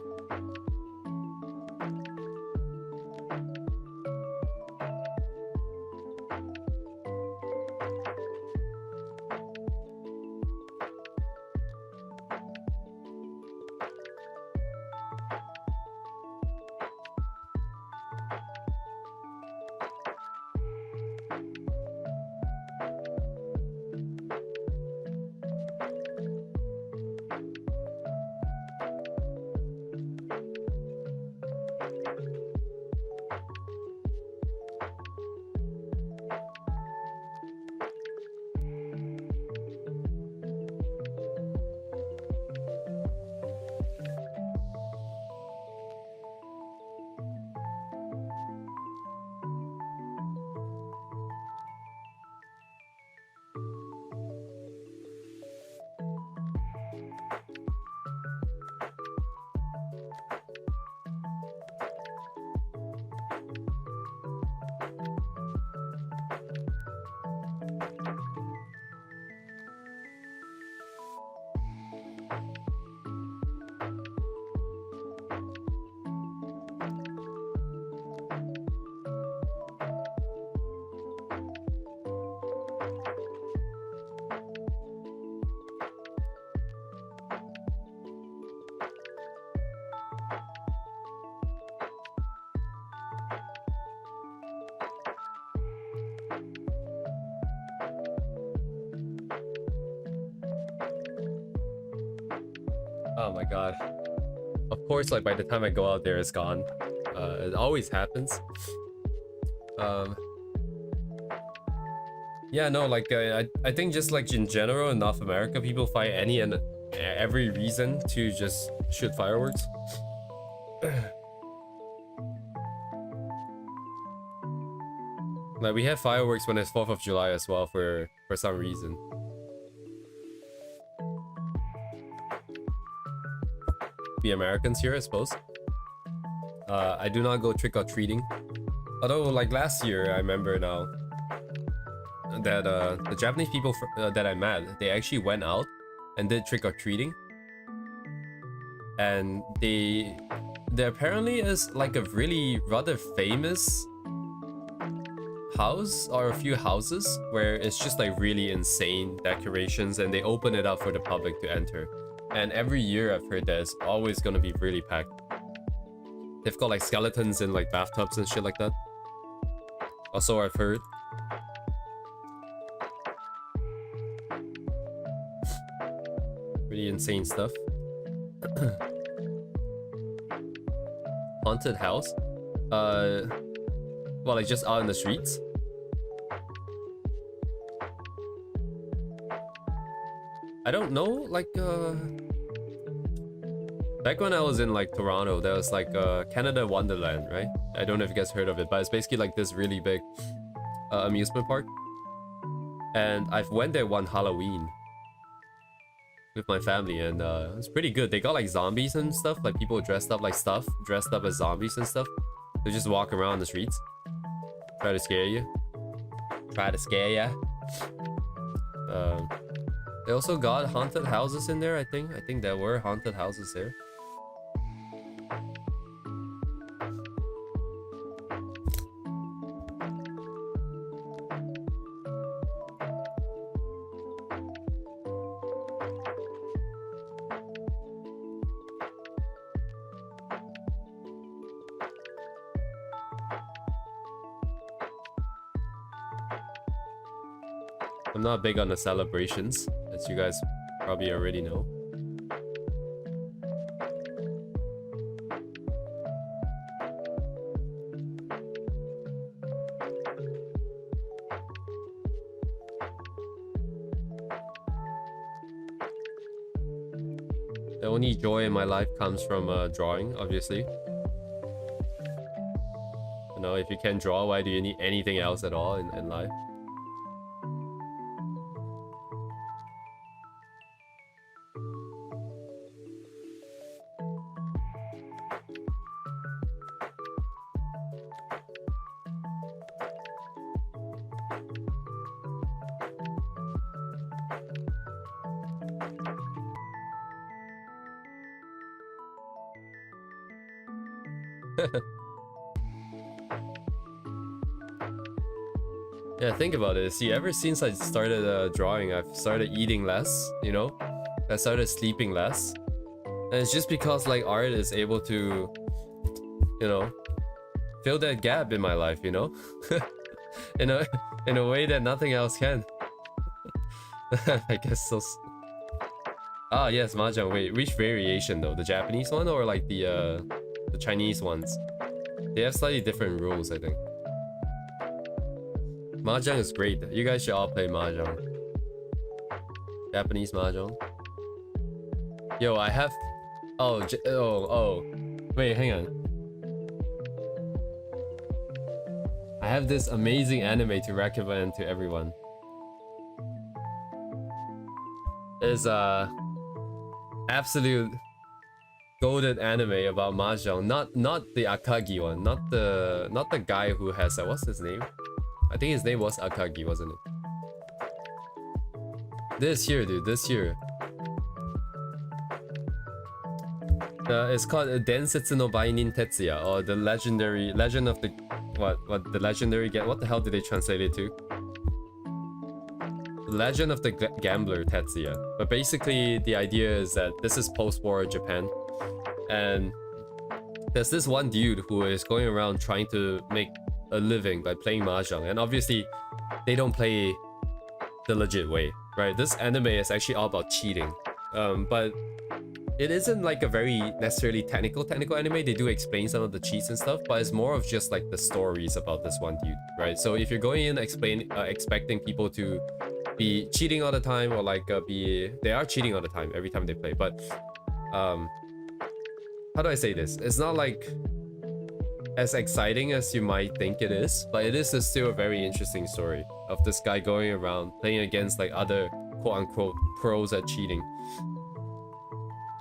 Oh my god. Of course, like by the time I go out there, it's gone. It always happens. Yeah, no, like I think just like in general in North America, people find any and every reason to just shoot fireworks. Like we have fireworks when it's 4th of July as well for some reason. Be Americans here, I suppose. I do not go trick-or-treating. Although, like last year, I remember now that the Japanese people that I met, they actually went out and did trick-or-treating. And there apparently is like a really rather famous house or a few houses where it's just like really insane decorations and they open it up for the public to enter. And every year I've heard that it's always gonna be really packed. They've got like skeletons in like bathtubs and shit like that. Also, I've heard. Really insane stuff. Haunted house? Well, like just out in the streets? I don't know, like, back when I was in, like, Toronto, there was, like, Canada Wonderland, right? I don't know if you guys heard of it, but it's basically, like, this really big amusement park. and I've went there one Halloween with my family, and it's pretty good. They got like zombies and stuff, like people dressed up like dressed up as zombies and stuff. They just walk around the streets, try to scare you. They also got haunted houses in there, I think. I think there were haunted houses there. I'm not big on the celebrations, as you guys probably already know. The only joy in my life comes from drawing, obviously. You know, if you can't draw, why do you need anything else at all in life? Yeah, think about it. See, ever since I started drawing, I've started eating less, you know? I started sleeping less. And it's just because like art is able to, you know, fill that gap in my life, you know? in a way that nothing else can. I guess so. Ah, yes, Mahjong. Wait, which variation though? The Japanese one or like the Chinese ones? They have slightly different rules, I think. Mahjong is great. You guys should all play Mahjong. Japanese Mahjong. Yo, I have... Oh. Wait, hang on. I have this amazing anime to recommend to everyone. It's absolute golden anime about Mahjong. Not the Akagi one. Not the guy who has what's his name? I think his name was Akagi, wasn't it? This here, dude. This here. It's called Densetsu no Bainin Tetsuya, or the legend of the the legendary what the hell did they translate it to? The Legend of the Gambler Tetsuya. But basically the idea is that this is post-war Japan, and there's this one dude who is going around trying to make a living by playing Mahjong, and obviously they don't play the legit way, right? This anime is actually all about cheating, but it isn't like a very necessarily technical anime. They do explain some of the cheats and stuff, but it's more of just like the stories about this one dude, right? So if you're going in expecting people to be cheating all the time, or like they are cheating all the time every time they play, but how do I say this? It's not like as exciting as you might think it is, but it is still a very interesting story of this guy going around playing against like other quote-unquote pros at cheating,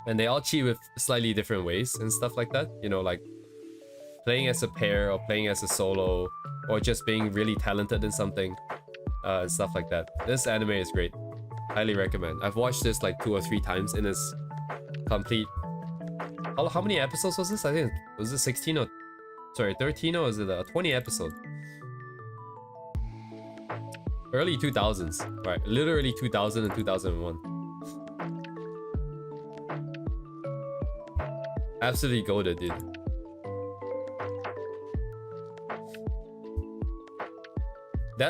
and they all cheat with slightly different ways and stuff like that, you know, like playing as a pair or playing as a solo, or just being really talented in something, and stuff like that. This anime is great. Highly recommend. I've watched this like 2 or 3 times in its complete... How many episodes was this? I think was it 16 or 13, or is it a 20 episode? Early 2000s, right? Literally 2000 and 2001. Absolutely goated, dude.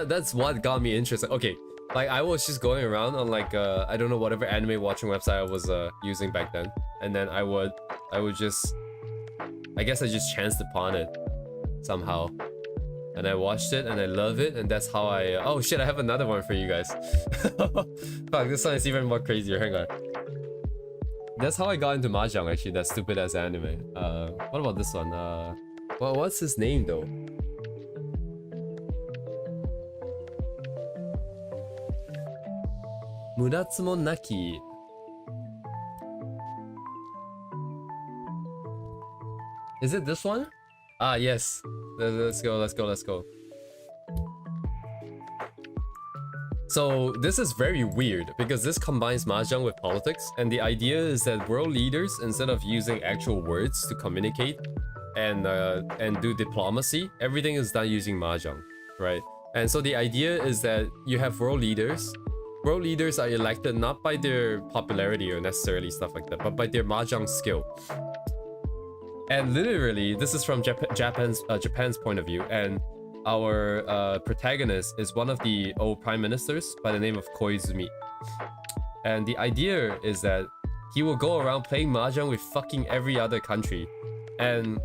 That's what got me interested. Okay, like I was just going around on like I don't know, whatever anime watching website I was using back then, and then I would just, I guess I just chanced upon it somehow, and I watched it and I love it, and that's how I oh shit, I have another one for you guys. Fuck, this one is even more crazier. Hang on. That's how I got into Mahjong, actually. That stupid ass anime. What about this one? Well, what's his name though? Muratsumo Naki. Is it this one? Ah, yes. Let's go. So this is very weird because this combines mahjong with politics, and the idea is that world leaders, instead of using actual words to communicate and do diplomacy, everything is done using mahjong, right? And so the idea is that you have world leaders. World leaders are elected not by their popularity or necessarily stuff like that, but by their mahjong skill. And literally, this is from Japan's point of view, and our protagonist is one of the old prime ministers by the name of Koizumi. And the idea is that he will go around playing mahjong with fucking every other country. And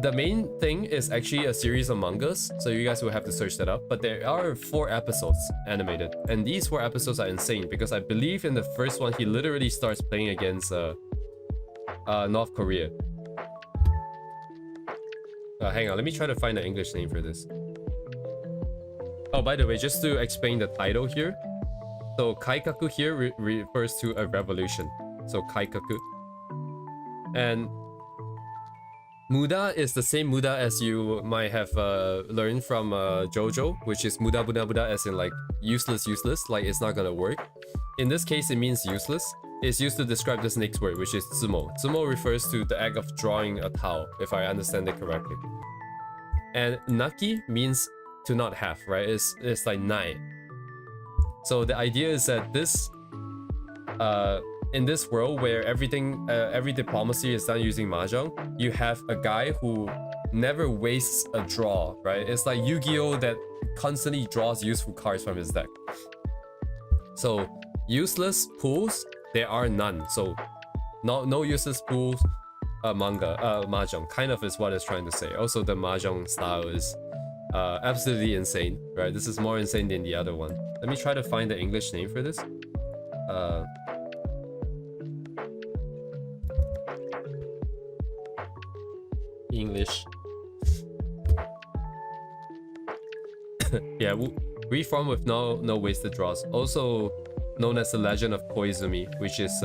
the main thing is actually a series of mangas, so you guys will have to search that up. But there are 4 episodes animated, and these 4 episodes are insane because I believe in the first one he literally starts playing against North Korea. Hang on, let me try to find an English name for this. Oh, by the way, just to explain the title here. So Kaikaku here refers to a revolution. So Kaikaku. And Muda is the same Muda as you might have learned from JoJo, which is Muda as in like useless, like it's not gonna work. In this case, it means useless. It's used to describe this next word, which is tsumo. Tsumo refers to the act of drawing a towel, if I understand it correctly. And naki means to not have, right? It's like nai. So the idea is that this, in this world where everything, every diplomacy is done using mahjong, you have a guy who never wastes a draw, right? It's like Yu-Gi-Oh that constantly draws useful cards from his deck. So useless pools, there are none. So no useless pools mahjong kind of is what it's trying to say. Also, the mahjong style is absolutely insane, right? This is more insane than the other one. Let me try to find the English name for this. English. Yeah, reform with no wasted draws. Also known as the Legend of Koizumi, which is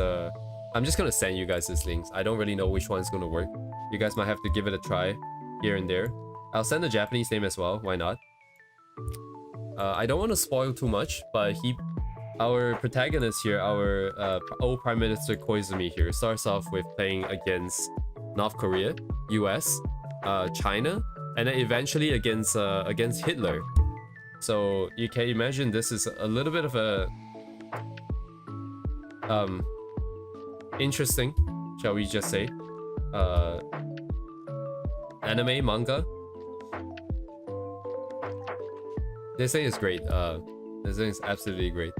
I'm just gonna send you guys these links. I don't really know which one's gonna work. You guys might have to give it a try here and there. I'll send the Japanese name as well, why not? I don't want to spoil too much, but our protagonist here, our old Prime Minister Koizumi here, starts off with playing against North Korea, US, China, and then eventually against Hitler. So you can imagine this is a little bit of a interesting, shall we just say, anime manga. This thing is great. This thing is absolutely great.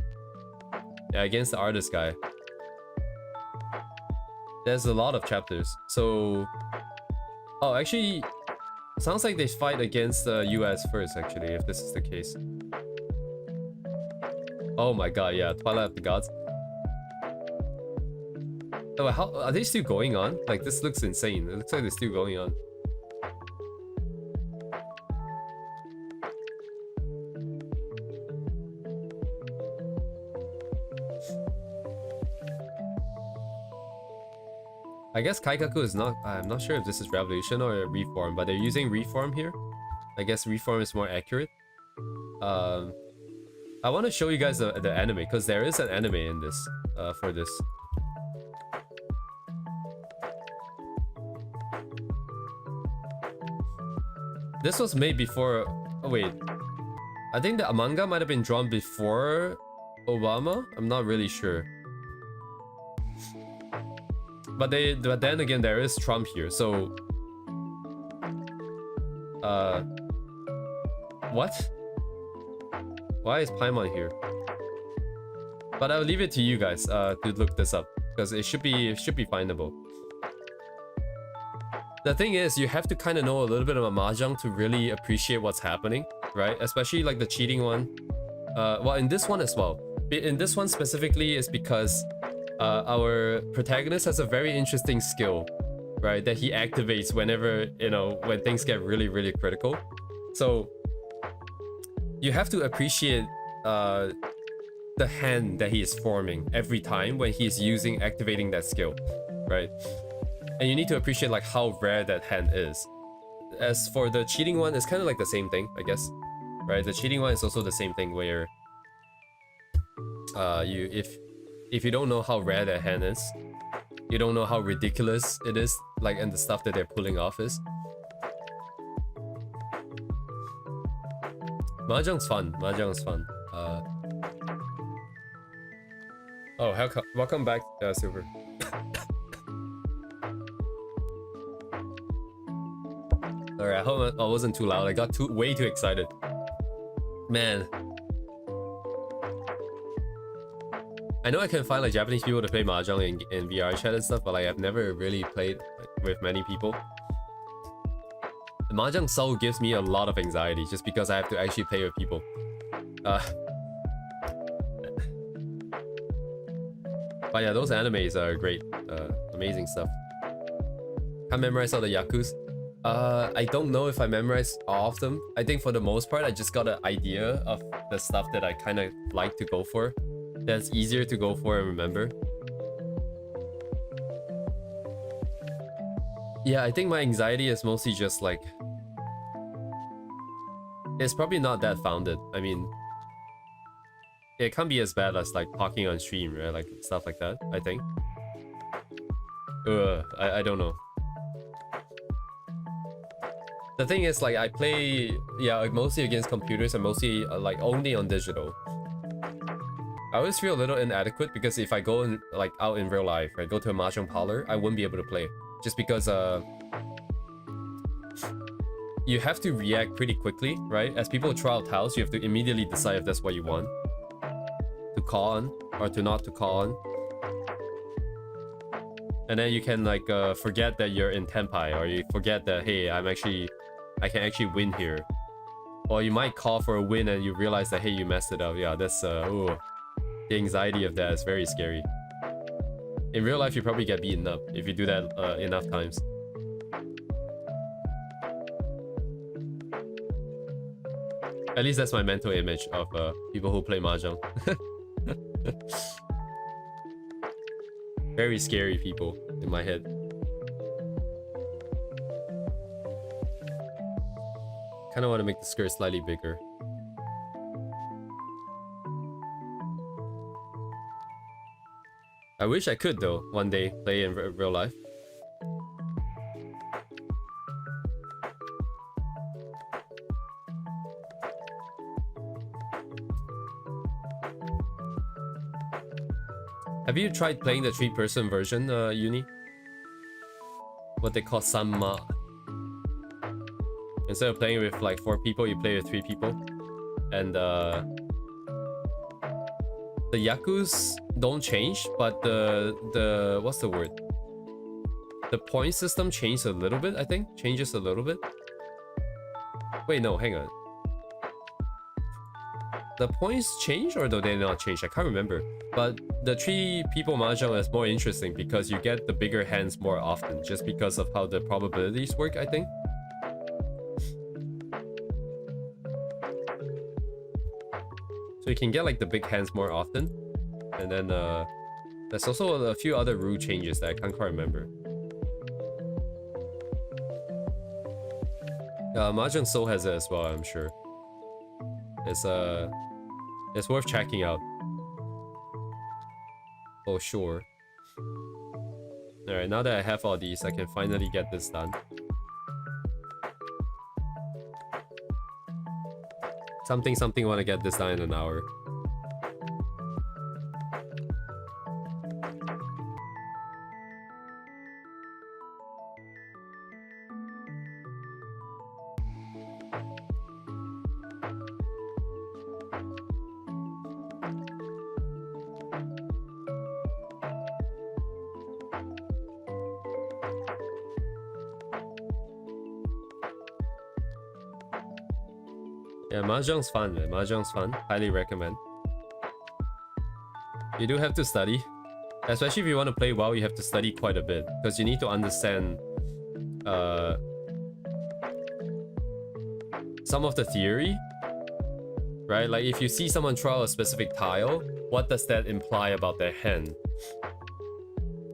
Yeah, against the artist guy. There's a lot of chapters. So, oh, actually, sounds like they fight against the US first. Actually, if this is the case. Oh my god, yeah, Twilight of the Gods. Oh, how are they still going on? Like, this looks insane. It looks like they're still going on. I guess Kaikaku is not... I'm not sure if this is Revolution or Reform, but they're using Reform here. I guess Reform is more accurate. I want to show you guys the anime, because there is an anime in this, for this. This was made before... Oh, wait. I think the manga might have been drawn before Obama? I'm not really sure. But then again, there is Trump here, so... What? Why is Paimon here? But I'll leave it to you guys to look this up, because it should be findable. The thing is, you have to kind of know a little bit about mahjong to really appreciate what's happening, right? Especially like the cheating one. Well, in this one as well. In this one specifically is because our protagonist has a very interesting skill, right? That he activates whenever, you know, when things get really, really critical. So you have to appreciate the the hand that he is forming every time when he's activating that skill, right? And you need to appreciate like how rare that hand is. As for the cheating one, it's kind of like the same thing, I guess, right? The cheating one is also the same thing where if you don't know how rare that hand is, you don't know how ridiculous it is, like, and the stuff that they're pulling off is. Mahjong's fun. Mahjong's fun. Oh, welcome back, Silver. Alright, I hope I wasn't too loud. I got way too excited. Man. I know I can find like Japanese people to play Mahjong in VR chat and stuff, but like I've never really played with many people. The Mahjong Soul gives me a lot of anxiety just because I have to actually play with people. But yeah, those animes are great. Amazing stuff. Can't memorize all the Yakus. I don't know if I memorized all of them. I think for the most part, I just got an idea of the stuff that I kind of like to go for. That's easier to go for and remember. Yeah, I think my anxiety is mostly just like... It's probably not that founded. I mean... It can't be as bad as like talking on stream, right? Like stuff like that, I think. I don't know. The thing is, like, I play, yeah, mostly against computers and mostly like only on digital. I always feel a little inadequate because if I go in, like, out in real life, right, go to a mahjong parlor, I wouldn't be able to play. Just because you have to react pretty quickly, right? As people try out tiles, you have to immediately decide if that's what you want to call on or to not to call on. And then you can like forget that you're in Tenpai, or you forget that, hey, I can actually win here. Or you might call for a win and you realize that, hey, you messed it up. Yeah, that's ooh, the anxiety of that is very scary. In real life, you probably get beaten up if you do that enough times. At least that's my mental image of people who play mahjong. Very scary people in my head. Kind of want to make the skirt slightly bigger. I wish I could though, one day play in real life. Have you tried playing the 3-person version, Uni? What they call Sanma. Instead of playing with like 4 people, you play with 3 people. And the Yakus don't change, but the what's the word? The point system changed a little bit, I think. Changes a little bit. Wait, no, hang on. The points change or do they not change? I can't remember. But the 3 people mahjong is more interesting because you get the bigger hands more often, just because of how the probabilities work, I think. So you can get like the big hands more often. And then there's also a few other rule changes that I can't quite remember. Mahjong Soul has it as well, I'm sure. It's worth checking out. For sure. Alright, now that I have all these, I can finally get this done. Something want to get this done in an hour. Yeah, mahjong's fun, man. Mahjong's fun. Highly recommend. You do have to study. Especially if you want to play well, you have to study quite a bit. Because you need to understand some of the theory. right? Like if you see someone draw a specific tile, what does that imply about their hand?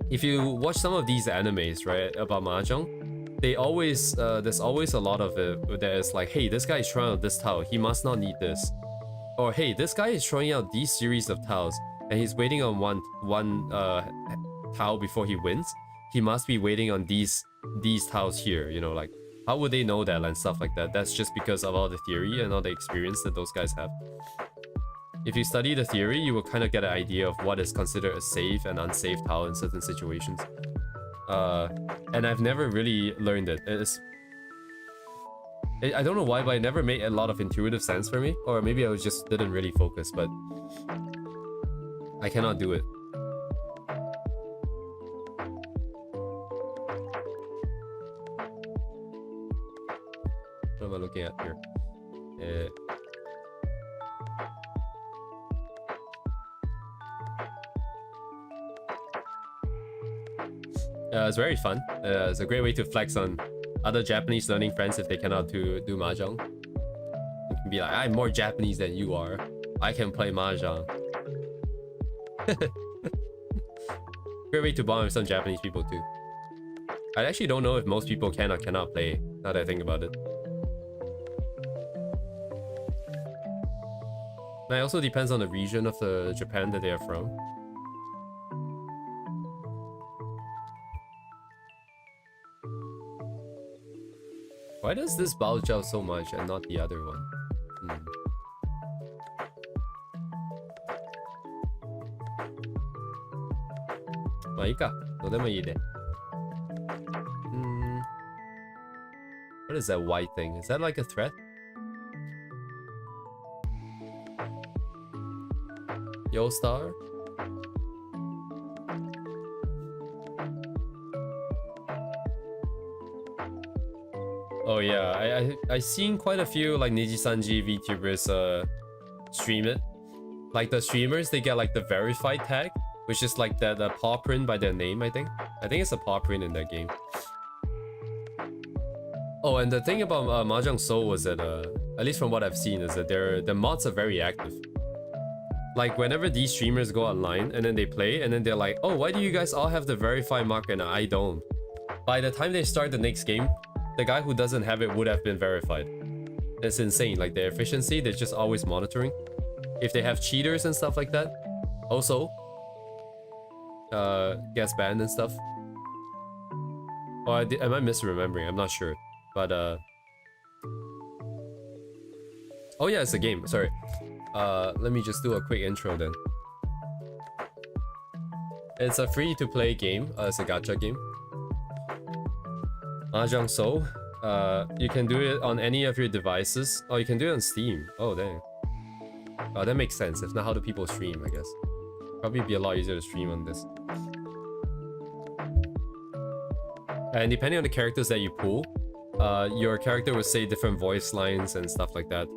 If you watch some of these animes, right, about mahjong, they always there's always a lot of it that is like, hey, this guy is trying out this tile, he must not need this, or hey, this guy is throwing out these series of tiles and he's waiting on one tile before he wins. He must be waiting on these tiles here, you know, like how would they know that and stuff like that? That's just because of all the theory and all the experience that those guys have. If you study the theory, you will kind of get an idea of what is considered a safe and unsafe tile in certain situations. And I've never really learned it. I don't know why, but it never made a lot of intuitive sense for me. Or maybe I just didn't really focus, but I cannot do it. What am I looking at here? It's very fun. It's a great way to flex on other Japanese learning friends if they cannot do mahjong. You can be like, I'm more Japanese than you are. I can play mahjong. Great way to bond with some Japanese people too. I actually don't know if most people can or cannot play, now that I think about it. And it also depends on the region of the Japan that they are from. Why does this bulge out so much and not the other one? What is that white thing? Is that like a threat? Yo star? Oh yeah, I seen quite a few like Nijisanji VTubers stream it. Like the streamers, they get like the verified tag, which is like that paw print by their name, I think. I think it's a paw print in that game. Oh, and the thing about Mahjong Soul was that, at least from what I've seen, is that the mods are very active. Like whenever these streamers go online and then they play and then they're like, oh, why do you guys all have the verified mark and I don't? By the time they start the next game, the guy who doesn't have it would have been verified. It's insane, like their efficiency, they're just always monitoring. If they have cheaters and stuff like that, also gets banned and stuff. Or am I misremembering? I'm not sure. But oh yeah, it's a game, sorry. Let me just do a quick intro then. It's a free-to-play game, it's a gacha game. Mahjong Soul. You can do it on any of your devices. Oh, you can do it on Steam. Oh, dang. Oh, that makes sense. If not, how do people stream, I guess? Probably be a lot easier to stream on this. And depending on the characters that you pull, your character will say different voice lines and stuff like that.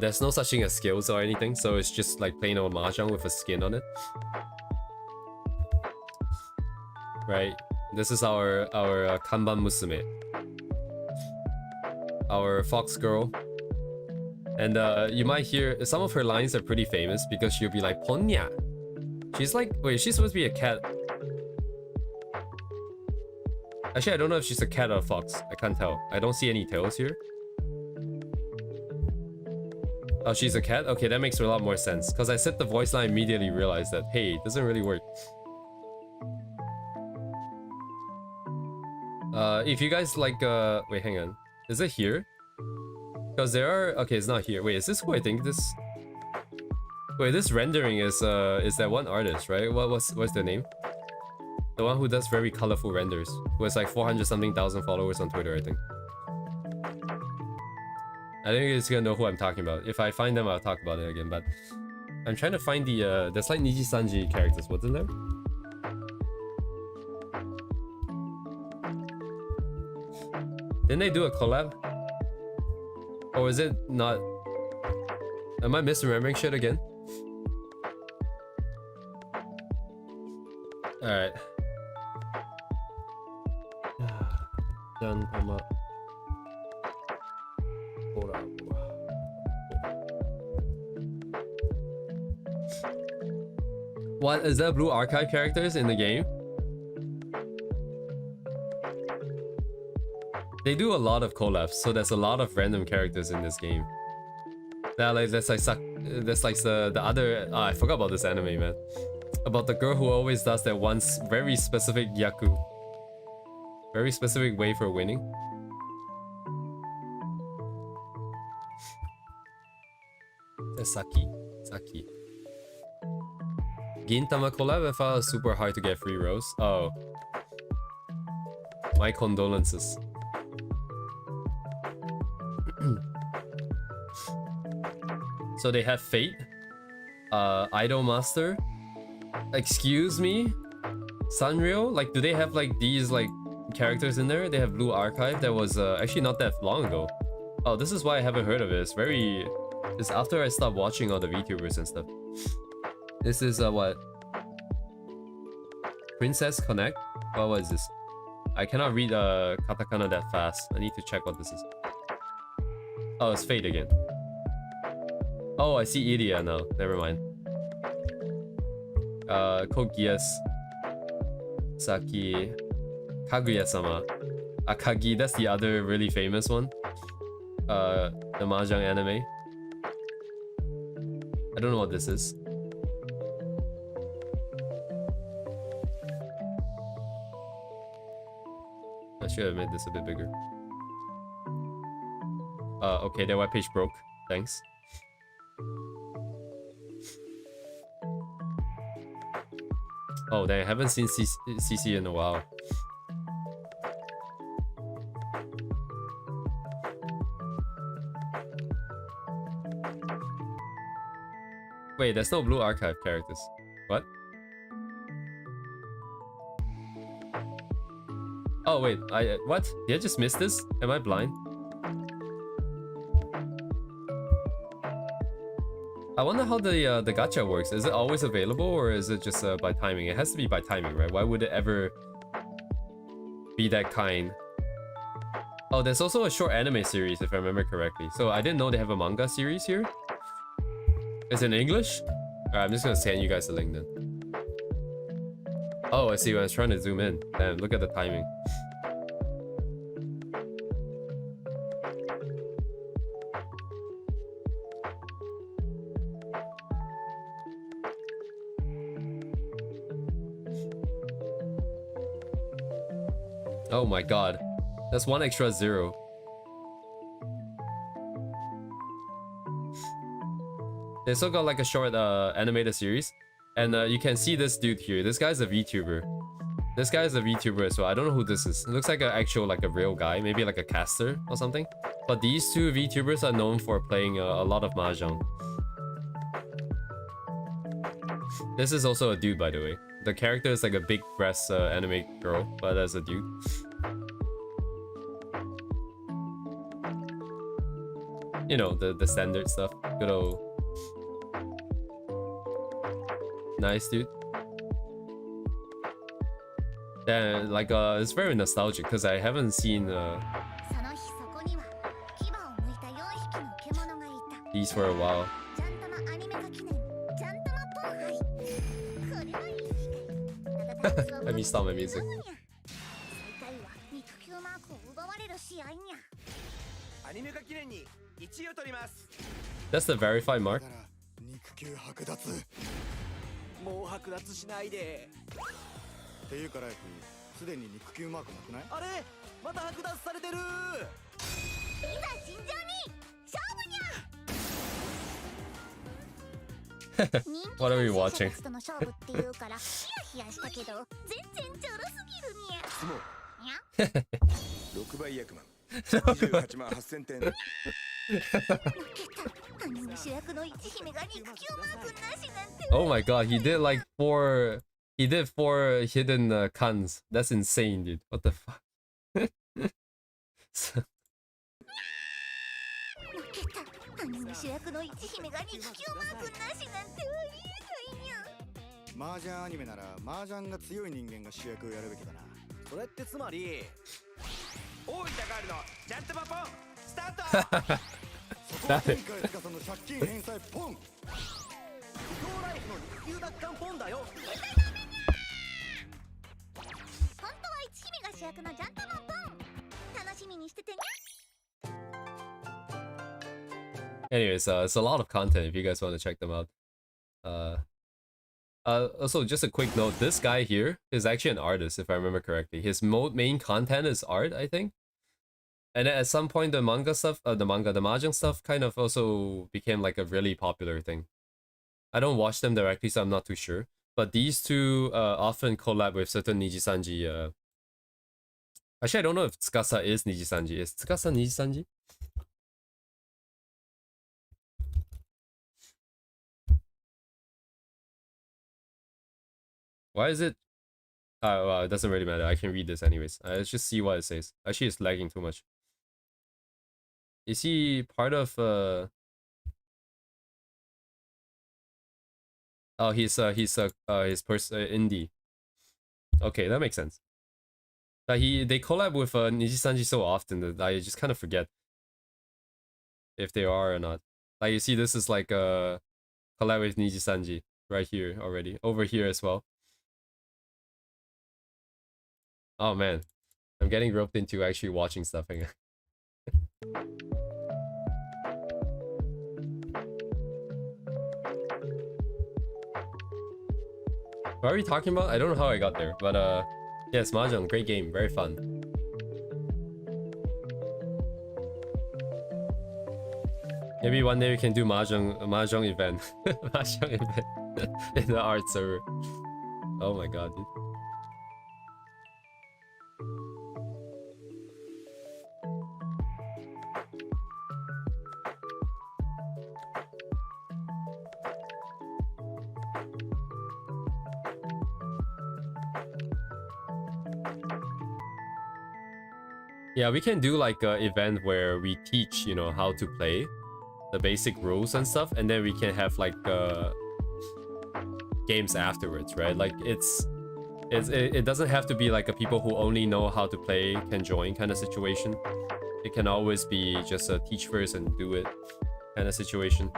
There's no such thing as skills or anything, so it's just like plain old mahjong with a skin on it. Right. This is our Kanban Musume. Our fox girl. And you might hear some of her lines are pretty famous because she'll be like Ponya. She's like, wait, she's supposed to be a cat. Actually, I don't know if she's a cat or a fox. I can't tell. I don't see any tails here. Oh, she's a cat? Okay, that makes a lot more sense. Because I said the voice line, immediately realized that, hey, it doesn't really work. If you guys like, wait, hang on. Is it here? Because there are, okay, it's not here. Wait, is this who I think this? Wait, this rendering is that one artist, right? What's their name? The one who does very colorful renders. Who has like 400-something thousand followers on Twitter, I think. I think it's gonna know who I'm talking about. If I find them, I'll talk about it again, but I'm trying to find the, there's like Nijisanji characters, wasn't there? Didn't they do a collab? Or is it not? Am I misremembering shit again? Alright. Done, I'm up. What is that? Blue Archive characters in the game? They do a lot of collabs, so there's a lot of random characters in this game. Now, like that's like the other. I forgot about this anime, man. About the girl who always does that one very specific yaku, very specific way for winning. That's Saki. Gintama collab, I thought it was super hard to get free rows. Oh, my condolences. So they have Fate, Idolmaster, excuse me, Sanrio. Like, do they have like these like characters in there? They have Blue Archive that was actually not that long ago. Oh, this is why I haven't heard of it. It's after I stopped watching all the VTubers and stuff. This is what? Princess Connect? Oh, what is this? I cannot read katakana that fast. I need to check what this is. Oh, it's Fate again. Oh, I see Iria now. Never mind. Code Geass, Saki, Kaguya-sama. Akagi, that's the other really famous one. The Mahjong anime. I don't know what this is. I should have made this a bit bigger. Okay, their webpage broke. Thanks. Oh, I haven't seen CC in a while. Wait, there's no Blue Archive characters. What? Oh wait, what? Did I just miss this? Am I blind? I wonder how the gacha works. Is it always available or is it just by timing? It has to be by timing, right? Why would it ever be that kind? Oh, there's also a short anime series if I remember correctly. So I didn't know they have a manga series here. It's in English? Alright, I'm just gonna send you guys the link then. Oh, I see. I was trying to zoom in. Damn, look at the timing. Oh my god. That's one extra zero. They still got like a short animated series. And you can see this dude here. This guy's a VTuber. This guy is a VTuber as well. I don't know who this is. It looks like an actual, like a real guy. Maybe like a caster or something. But these two VTubers are known for playing a lot of Mahjong. This is also a dude, by the way. The character is like a big breast anime girl, but as a dude. You know, the standard stuff. Good old... Nice, dude. Yeah, like it's very nostalgic because I haven't seen these for a while. Let me stop my music. That's the verified mark. もう剥奪しないでっていうからすでに肉球マークなくない？あれまた剥奪されてる。いざ尋常に勝負にゃ。 What are we watching? との勝負っていうからヒヤヒヤしたけど全然ちょろすぎるにゃ。もう6倍役満28万8000点。Oh my god, he did like four hidden cons. That's insane, dude. What the fuck? Mahjong アニメなら麻雀が強い人間が主役をやるべきだな。それってつまり大分ガールのジャンプマポンスタート。そこは天海司の借金返済ポン。東ライフの肉球奪還ポンだよ。本当は一姫が主役のジャンタモンポン。楽しみにしててね。Anyways, it's a lot of content if you guys want to check them out. Also, just a quick note, this guy here is actually an artist, if I remember correctly. His main content is art, I think. And at some point, the manga stuff, the mahjong stuff kind of also became like a really popular thing. I don't watch them directly, so I'm not too sure. But these two often collab with certain Nijisanji. Actually, I don't know if Tsukasa is Nijisanji. Is Tsukasa Nijisanji? Why is it? Well, it doesn't really matter. I can read this anyways. Let's just see what it says. Actually, it's lagging too much. Is he part of Oh, he's indie. Okay, that makes sense. They collab with Nijisanji so often that I just kind of forget if they are or not. Like you see, this is like a collab with Nijisanji right here already. Over here as well. Oh man, I'm getting roped into actually watching stuff. Hang on. What are we talking about? I don't know how I got there, but yes, Mahjong, great game, very fun. Maybe one day we can do Mahjong event. Mahjong event in the art server. Oh my god, dude. Yeah, we can do like an event where we teach, you know, how to play the basic rules and stuff, and then we can have like games afterwards, right? Like it doesn't have to be like a people who only know how to play can join kind of situation. It can always be just a teach first and do it kind of situation.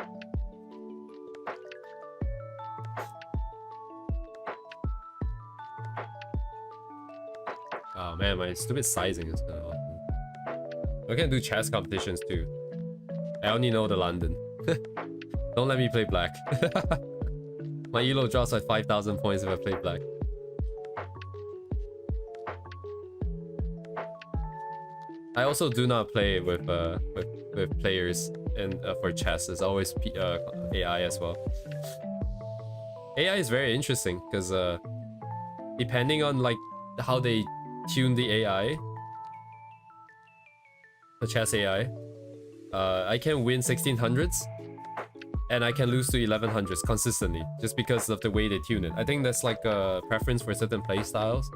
Oh man, my stupid sizing is kind of awesome. We can do chess competitions too. I only know the London. Don't let me play black. My elo drops like 5,000 points if I play black. I also do not play with players and for chess. It's always AI as well. AI is very interesting because depending on like how they tune the AI, the chess AI, I can win 1600s and I can lose to 1100s consistently just because of the way they tune it. I think that's like a preference for certain play styles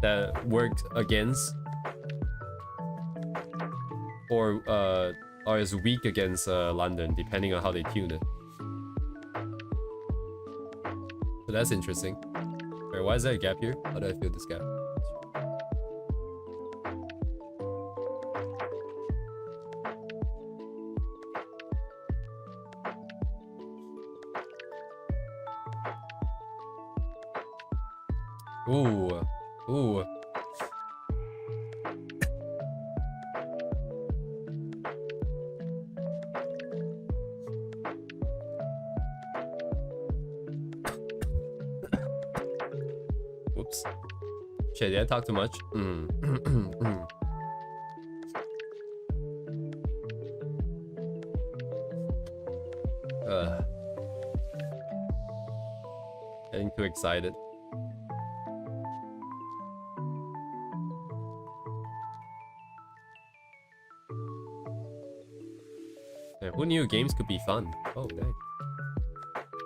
that work against or is weak against London depending on how they tune it. So that's interesting. Wait, why is there a gap here? How do I feel this gap? Ooh. Ooh. Whoops. Shit, did I talk too much? Getting too excited. Yeah, who knew games could be fun? Oh, dang.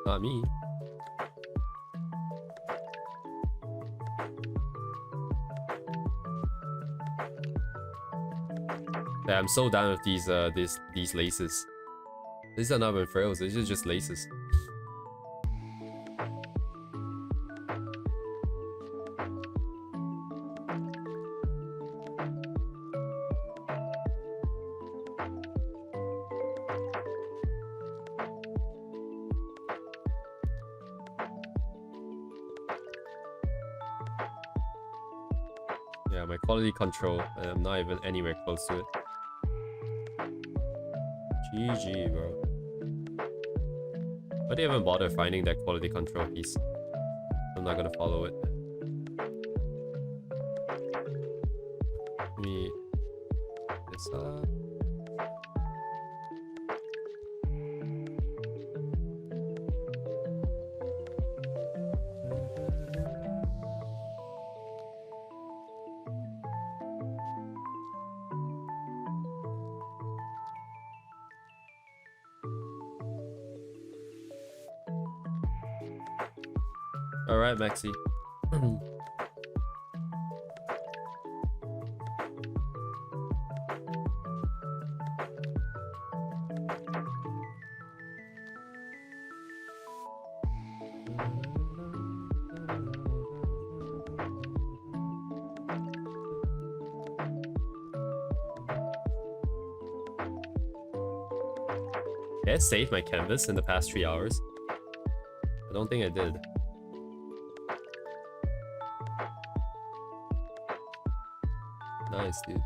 Not me. Yeah, I'm so down with these laces. These are not even frills, these are just laces. Yeah, my quality control, I'm not even anywhere close to it. GG, bro. Why do you even bother finding that quality control piece? I'm not gonna follow it. Let me... this up. Alright, Maxi. Did I save my canvas in the past 3 hours? I don't think I did. Nice, dude.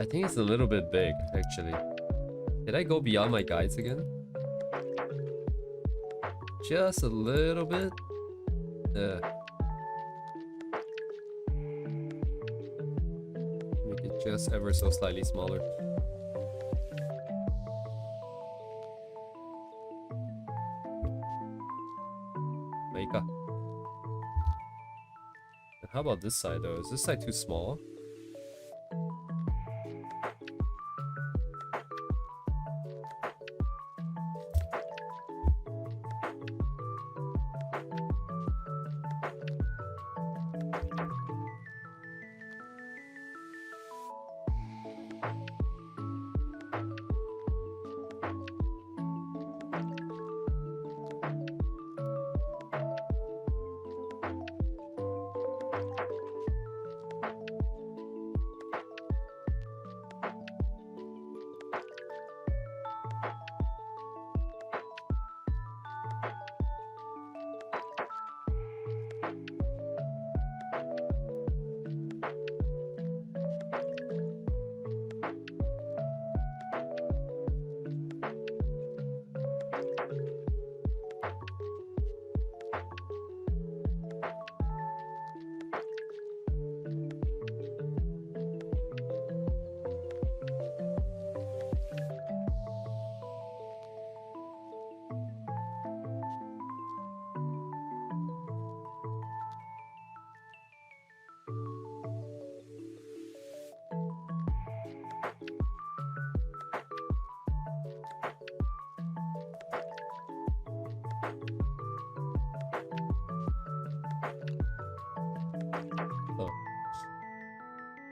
I think it's a little bit big, actually. Did I go beyond my guides again? Just a little bit? Yeah. Make it just ever so slightly smaller. Meika. How about this side though? Is this side too small?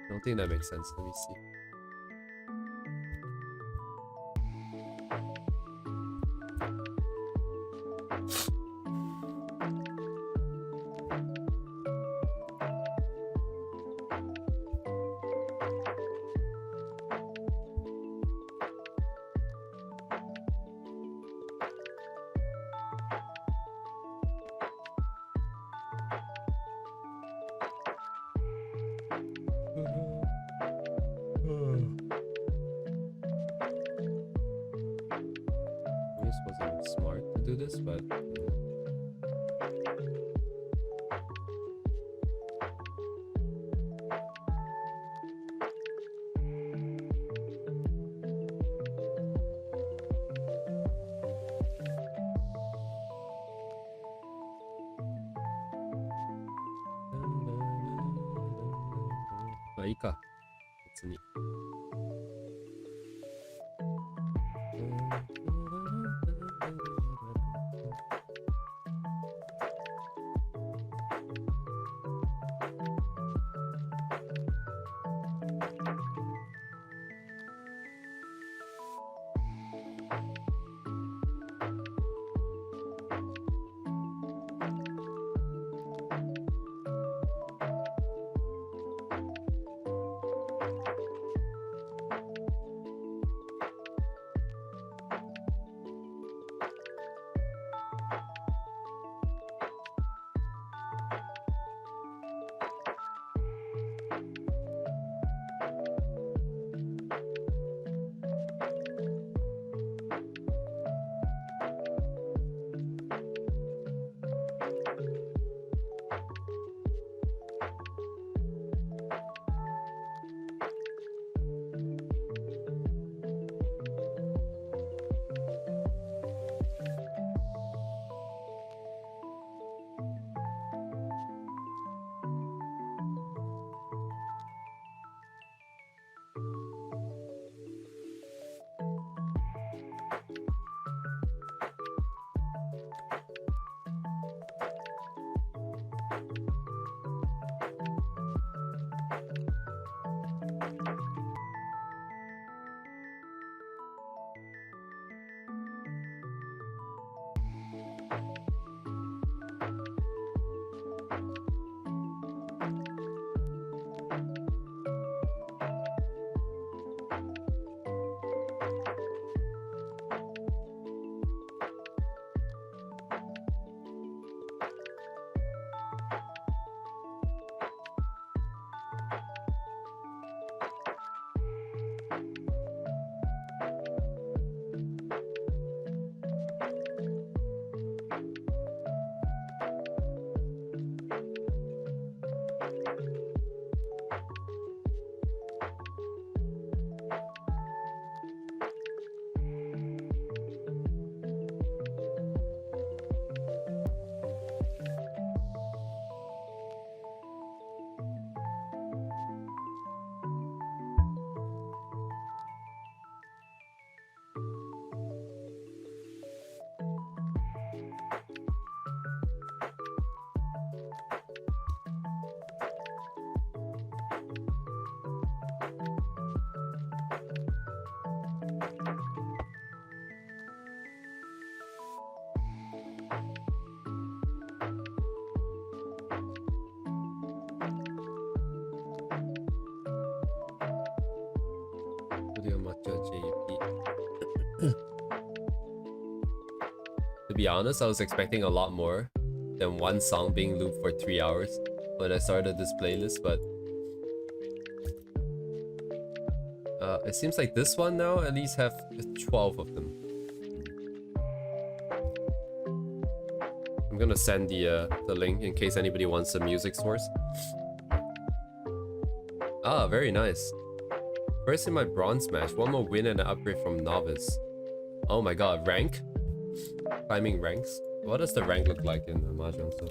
I don't think that makes sense. Let me see. いいか。別に。Audio Matcha JP. To be honest, I was expecting a lot more than one song being looped for 3 hours when I started this playlist, but it seems like this one now at least have 12 of them. I'm gonna send the link in case anybody wants a music source. Ah, very nice. First in my bronze match, one more win and an upgrade from novice. Oh my god, rank? Climbing ranks? What does the rank look like in the Mahjong stuff?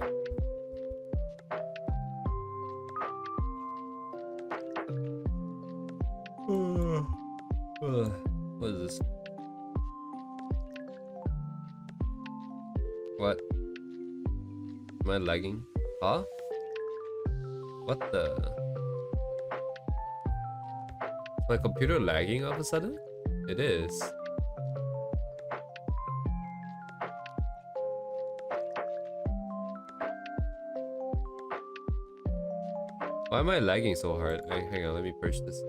What is this? What? Am I lagging? Huh? What the? Is my computer lagging all of a sudden? It is. Why am I lagging so hard? Hang on, let me push this.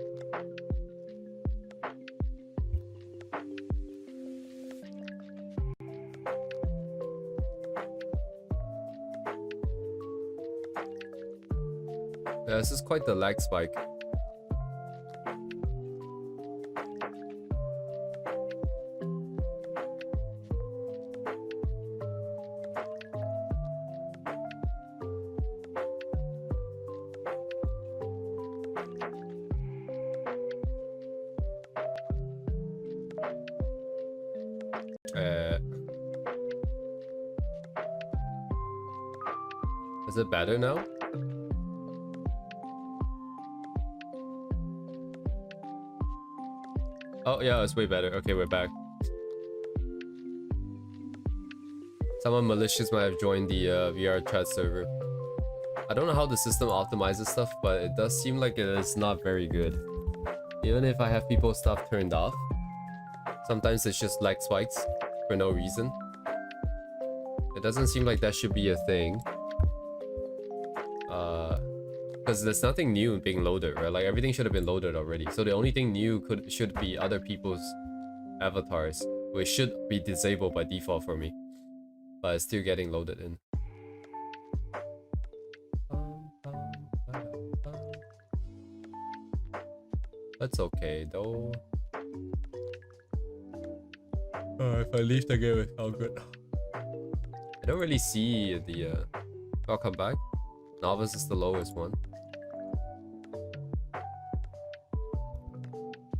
Yeah, this is quite the lag spike. Is it better now? Oh yeah, it's way better. Okay, we're back. Someone malicious might have joined the VR chat server. I don't know how the system optimizes stuff, but it does seem like it is not very good. Even if I have people's stuff turned off, sometimes it's just lag spikes for no reason. It doesn't seem like that should be a thing. Because there's nothing new being loaded, right? Like everything should have been loaded already. So the only thing new should be other people's avatars, which should be disabled by default for me. But it's still getting loaded in. That's okay though. If I leave the game, it's all good. I don't really see the welcome back. Novice is the lowest one.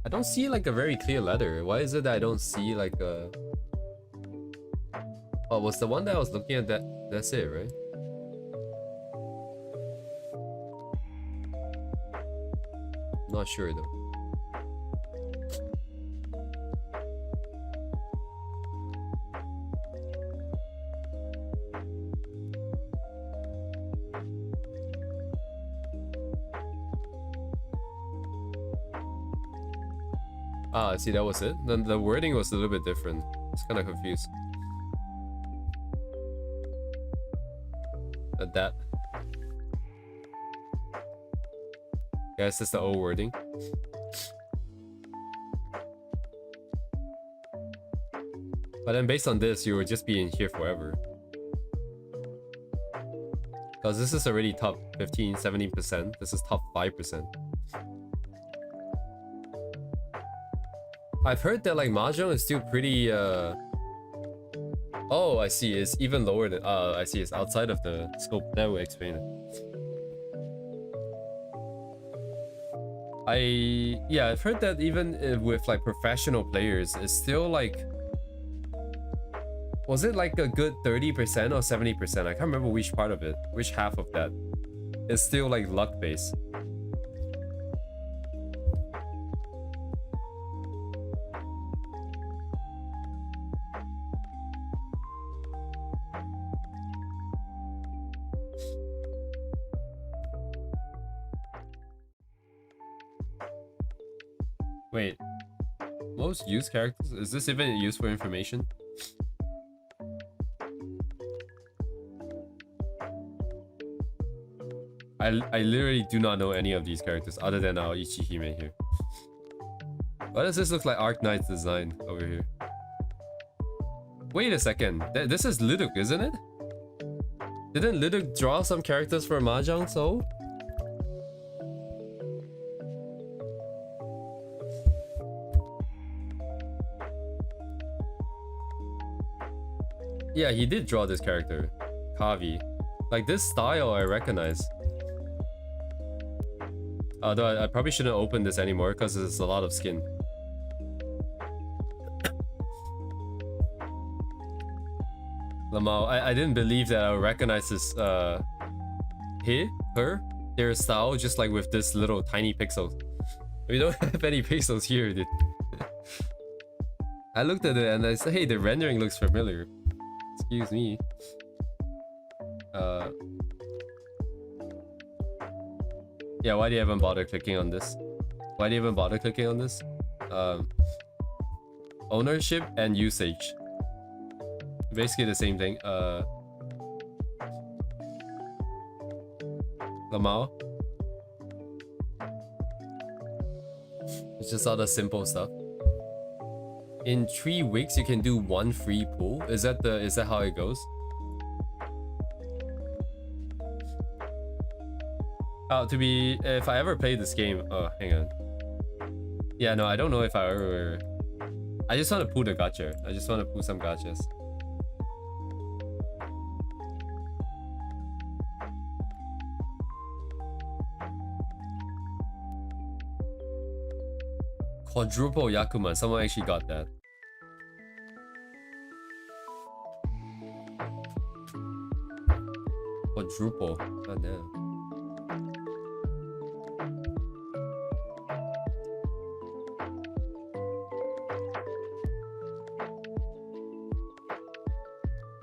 I don't see like a very clear letter. Why is it that I don't see like a... Oh, was the one that I was looking at that's it, right? Not sure though. Ah, see, that was it. Then the wording was a little bit different. It's kind of confused. That. Guess that's the old wording. But then based on this, you would just be in here forever. Because this is already top 15, 17%. This is top 5%. I've heard that like Mahjong is still pretty Oh, I see. It's even lower than I see, it's outside of the scope. That would explain it. Yeah, I've heard that even with like professional players, it's still like, was it like a good 30% or 70%? I can't remember which part of it, which half of that. It's still like luck based. Wait, most used characters? Is this even used for information? I literally do not know any of these characters other than our Ichihime here. Why does this look like Arknight's design over here? Wait a second, this is Liduk, isn't it? Didn't Liduk draw some characters for Mahjong So? Yeah, he did draw this character, Kavi. Like this style I recognize. Although I probably shouldn't open this anymore because there's a lot of skin. Lamau, I didn't believe that I would recognize this her, their style, just like with this little tiny pixels. We don't have any pixels here, dude. I looked at it and I said, hey, the rendering looks familiar. Excuse me. Yeah, why do you even bother clicking on this? Why do you even bother clicking on this? Ownership and usage. Basically the same thing. Lamau. It's just all the simple stuff. In 3 weeks you can do 1 free pool. Is that how it goes? If I ever play this game, oh, hang on. Yeah, no, I don't know if I ever. I just want to pull the gacha. I just want to pull some gachas. Quadruple Yakuman. Someone actually got that. Quadruple. God damn.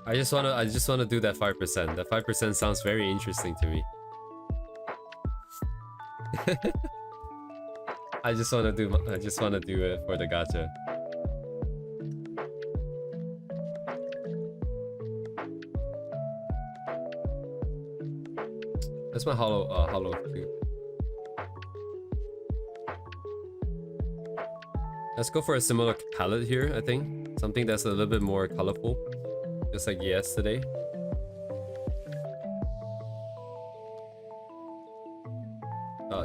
I just wanna do that 5%. That 5% sounds very interesting to me. I just wanna do it for the gacha. That's my hollow too. Let's go for a similar palette here, I think. Something that's a little bit more colorful. Just like yesterday.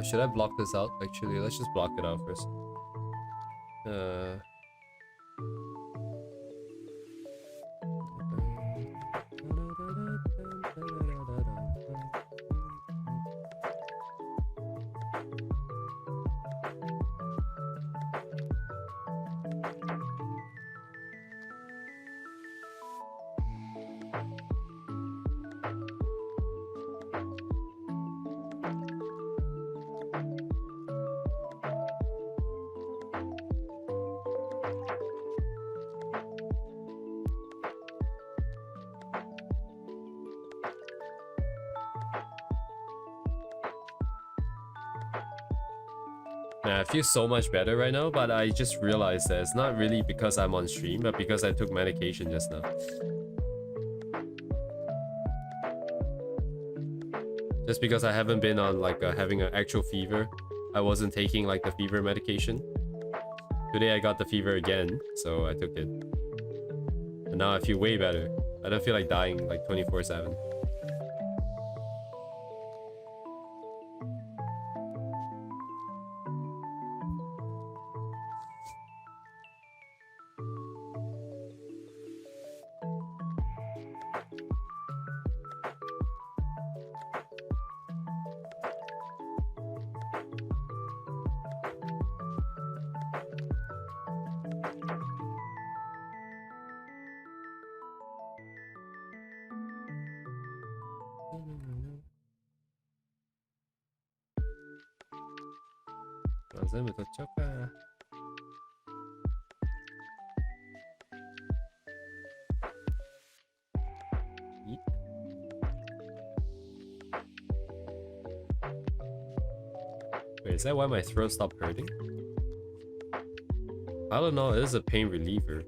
Should I block this out? Actually, let's just block it out first. I feel so much better right now, but I just realized that it's not really because I'm on stream, but because I took medication just now. Just because I haven't been on like having an actual fever, I wasn't taking like the fever medication. Today I got the fever again, so I took it. And now I feel way better. I don't feel like dying like 24/7.全部取っちゃおうか。Wait, is that why my throat stopped hurting? I don't know, it is a pain reliever.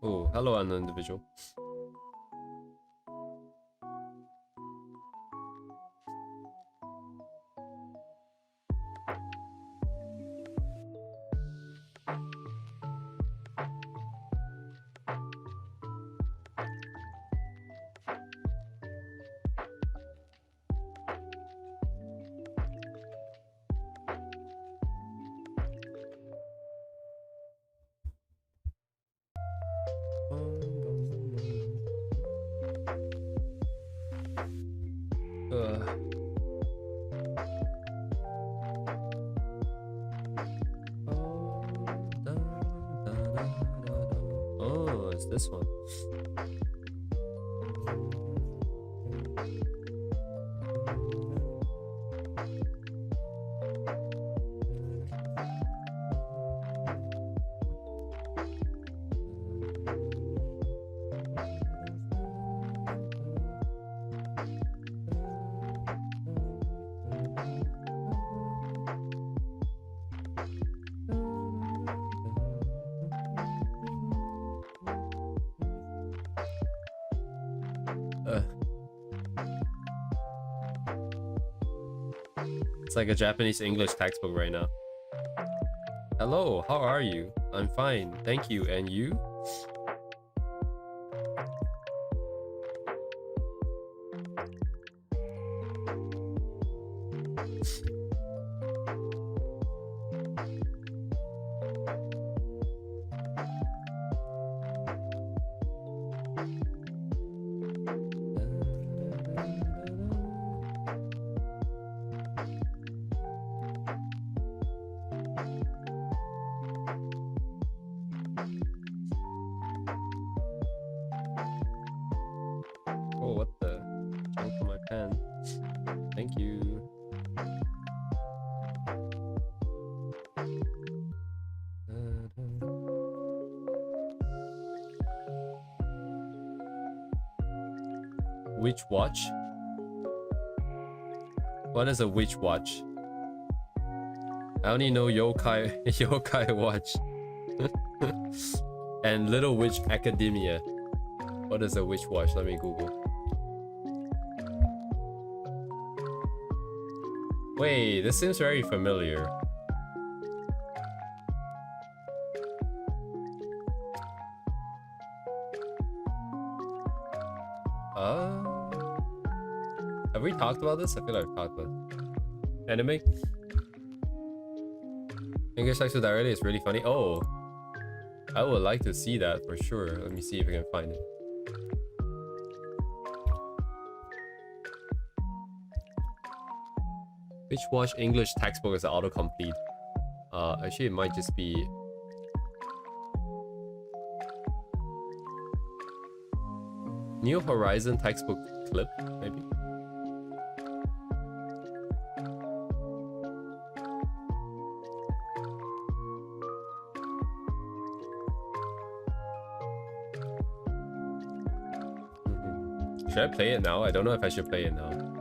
Oh, hello, unknown individual. this one? It's like a Japanese English textbook right now. Hello, how are you? I'm fine, thank you. And you? Oh, what the? Junk on my pen. Thank you. Witch watch? What is a witch watch? I only know yokai yokai watch. And Little Witch Academia. What is a witch watch? Let me Google. Wait, this seems very familiar. Have we talked about this? I feel like I've talked about it. Anime? English Textbook Directly is really funny. Oh, I would like to see that for sure. Let me see if I can find it. Which watch English textbook is autocomplete? Actually, it might just be. New Horizon textbook clip, maybe. Should I play it now? I don't know if I should play it now.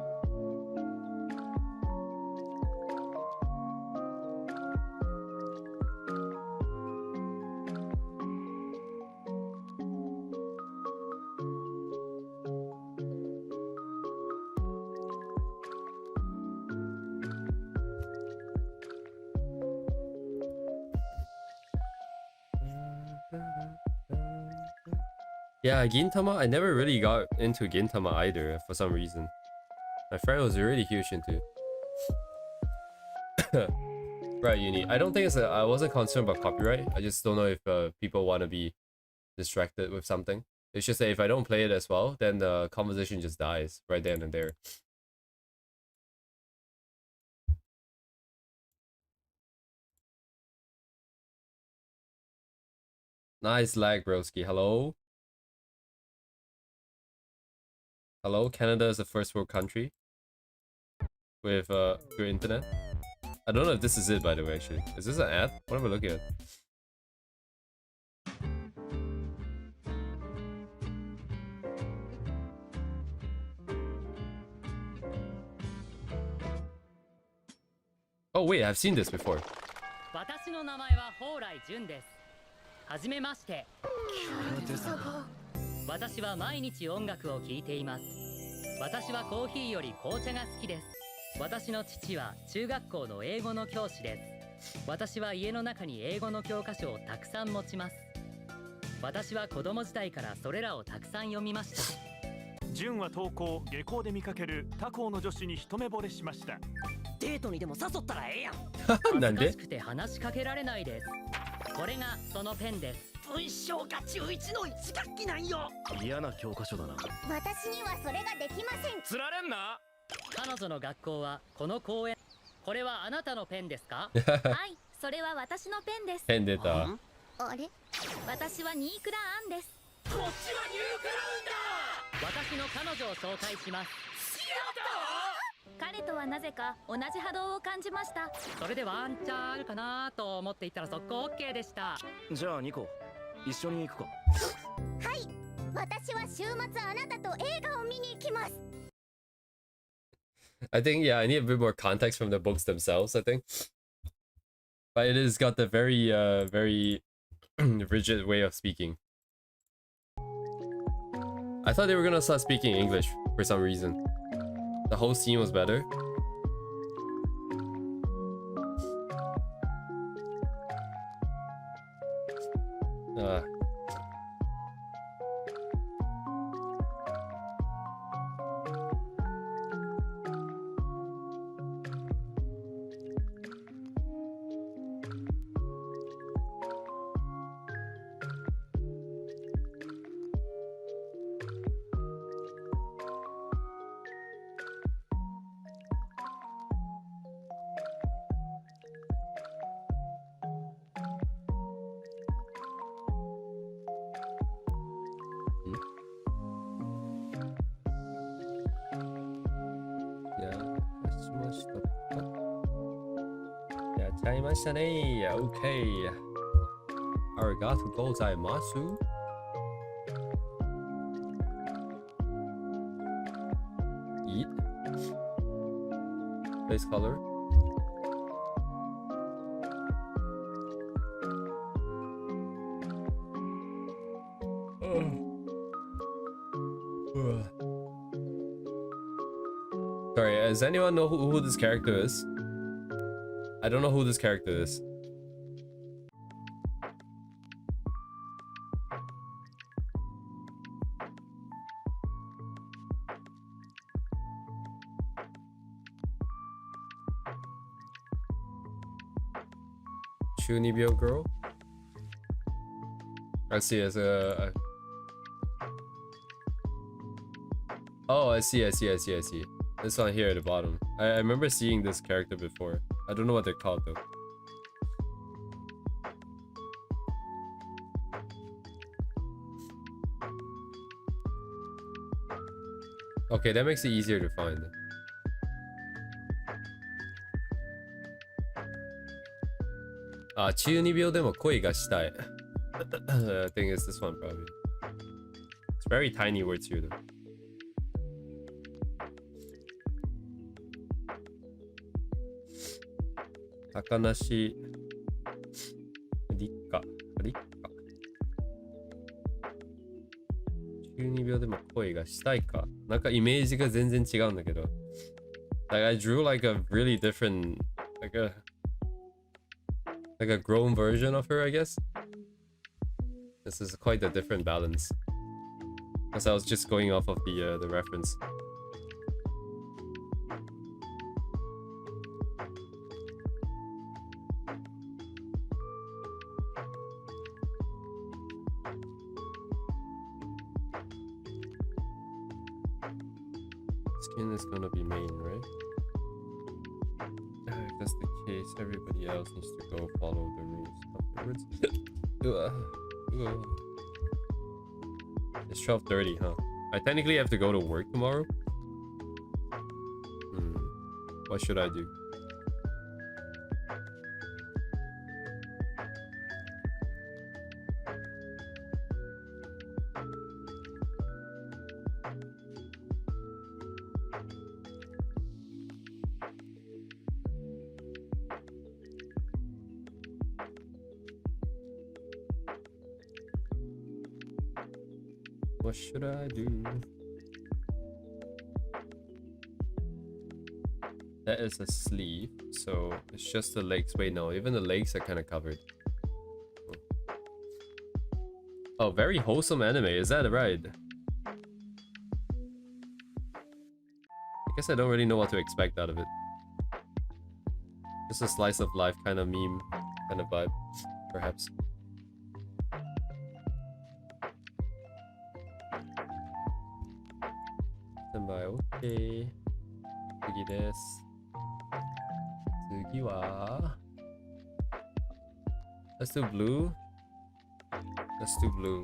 Yeah, Gintama, I never really got into Gintama either for some reason. My friend was really huge into. Right, Uni. I don't think it's I wasn't concerned about copyright. I just don't know if people want to be distracted with something. It's just that if I don't play it as well, then the conversation just dies right then and there. Nice lag, broski. Hello? Hello? Canada is a first world country with your internet. I don't know if this is it, by the way, actually. Is this an ad? What am I looking at? Oh wait, I've seen this before. 私の名前は蓬莱純です。はじめまして。私は毎日音楽を聴いています。私はコーヒーより紅茶が好きです。私の父は中学校の英語の教師です。私は家の中に英語の教科書をたくさん持ちます。私は子供時代からそれらをたくさん読みました。純は登校下校で見かける他校の女子に一目惚れしました。デートにでも誘ったらええやん。なんで？恥ずかしくて話しかけられないです。これがそのペンです。文章が中1の1学期なんよ。嫌な教科書だな。私にはそれができません。つられんな。彼女の学校はこの公園。これはあなたのペンですか？はい、それは私のペンです。ペン出た。あれ？私は新倉杏です。私の彼女を紹介します。彼とはなぜか同じ波動を感じました。それでワンチャンあるかなと思っていたら速攻 OK でした。じゃあニコ、一緒に行くか。はい、私は週末あなたと映画を見に行きます。 I think, yeah, I need a bit more context from the books themselves, I think. But it has got the very, very rigid way of speaking. I thought they were gonna start speaking English for some reason. The whole scene was better. Uh. Okay. Arigatou gozaimasu. Eat. Face color. Sorry, does anyone know who this character is? I don't know who this character is. Chunibyo girl? I see as a... Oh, I see. This one here at the bottom. I remember seeing this character before. I don't know what they're called though. Okay, that makes it easier to find. Ah, 中二病でも恋がしたい. I think it's this one probably. It's very tiny words here though. Takanashi Rikka. 12秒でも恋がしたいか。なんかイメージが全然違うんだけど。Like I drew like a really different, like a grown version of her, I guess. This is quite a different balance. Because I was just going off of the reference. Skin is gonna be main, right? If that's the case, everybody else needs to go follow the rules afterwards. It's 12:30, huh? I technically have to go to work tomorrow. What should I do? What should I do? That is a sleeve, so it's just the legs. Wait, no, even the legs are kind of covered. Oh, very wholesome anime, is that right? I guess I don't really know what to expect out of it. Just a slice of life kind of meme, kind of vibe, perhaps. Okay. 次です。次は Let's do blue. Let's do blue.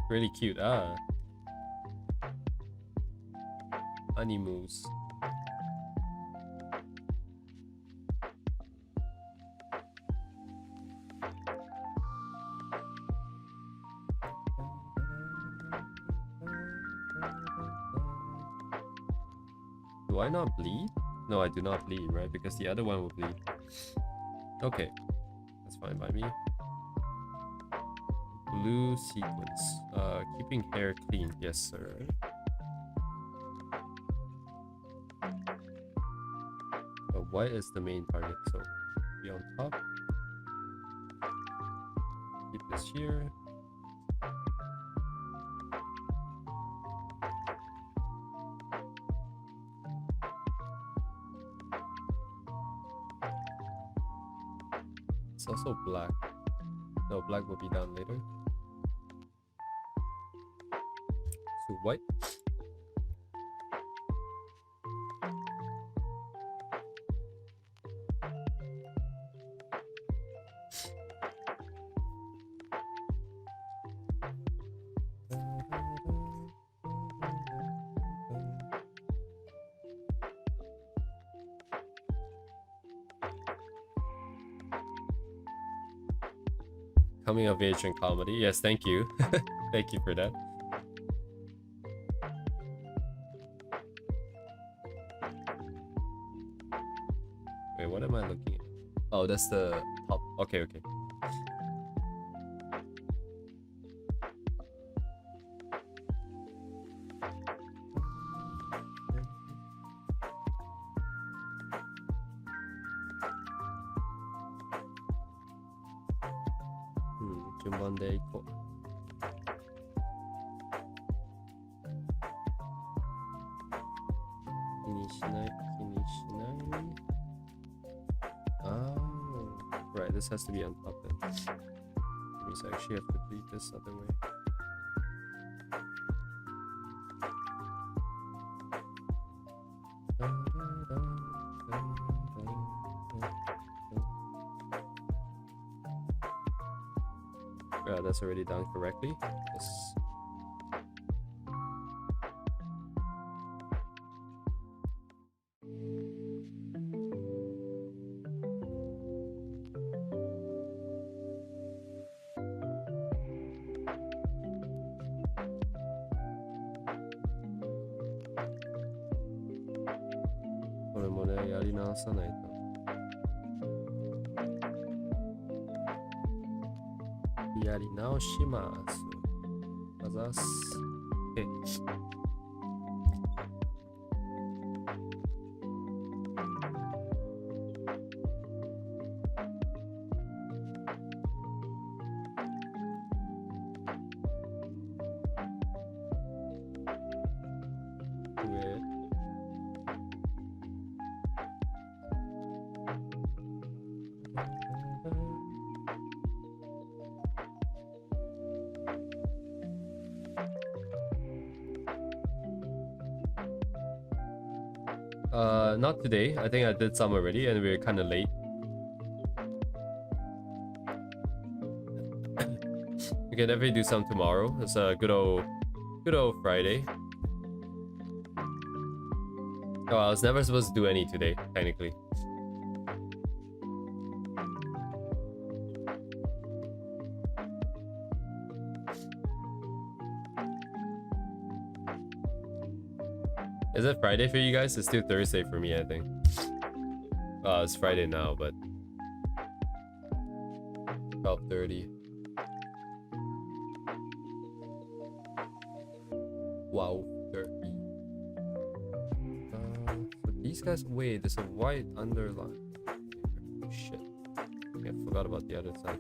Really cute. Ah. Animals. Do I not bleed? No, I do not bleed, right? Because the other one will bleed. Okay. That's fine by me. Blue sequence. Keeping hair clean. Yes, sir. But white is the main target, so be on top. Keep this here. It's also black. No, black will be done later. So white. Coming of age and comedy. Yes, thank you. Thank you for that. Wait, what am I looking at? Oh, that's the top. Okay, okay. Oh, right, this has to be on top then. Means I actually have to bleed this other way. Yeah, that's already done correctly. Yes. Not today. I think I did some already and we're kind of late. We can definitely do some tomorrow. It's a good old Friday. Oh, I was never supposed to do any today, technically. Is it Friday for you guys? It's still Thursday for me, I think. It's Friday now, but 12:30. Wow, 30. So these guys. Wait, there's a white underline. Oh, shit. Okay, I forgot about the other side.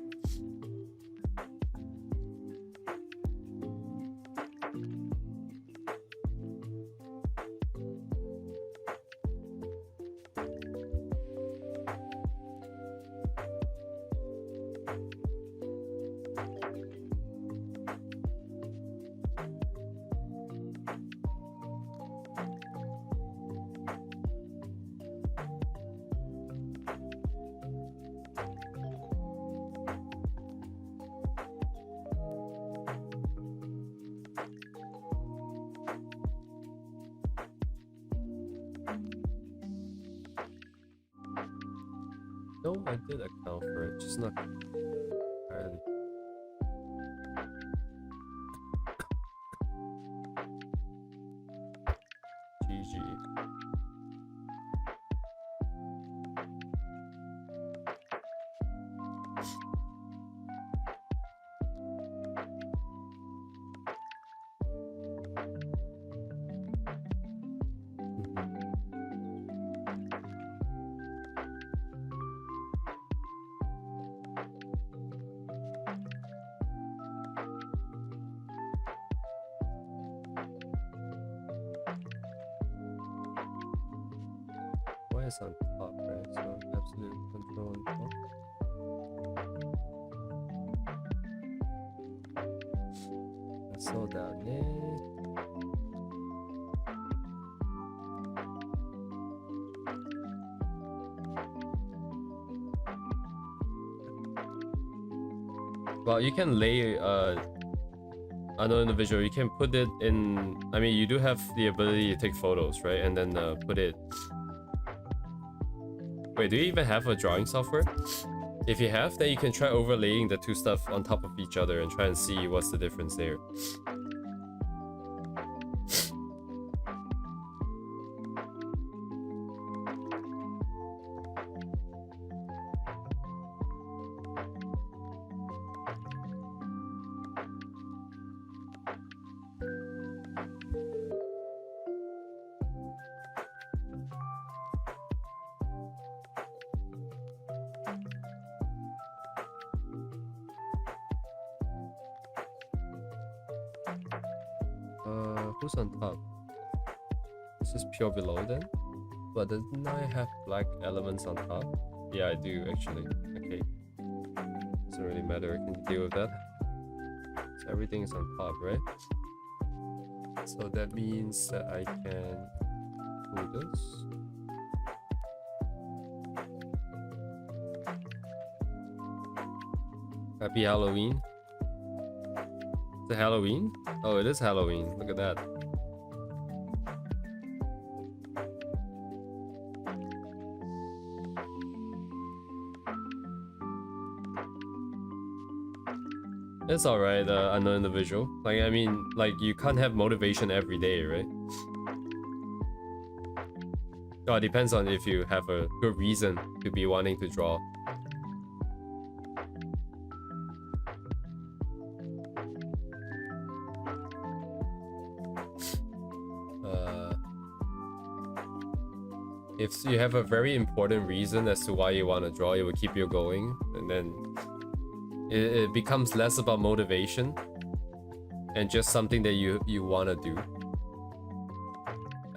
No, I did account for it, just not entirely. GG. Why is on top, right? So absolute control on top. So down there. Well, you can lay another individual. You can put it in. I mean, you do have the ability to take photos, right? And then put it. Wait, do you even have a drawing software? If you have, then you can try overlaying the two stuff on top of each other and try and see what's the difference there. Who's on top? This is pure below then? But doesn't I have black elements on top? Yeah, I do actually. Okay. Doesn't really matter, I can deal with that. So everything is on top, right? So that means that I can do this. Happy Halloween. Is it Halloween? Oh, it is Halloween. Look at that. It's alright, unknown individual. Like, I mean, like, you can't have motivation every day, right? Oh, it depends on if you have a good reason to be wanting to draw. If you have a very important reason as to why you want to draw, it will keep you going, and then it becomes less about motivation and just something that you want to do.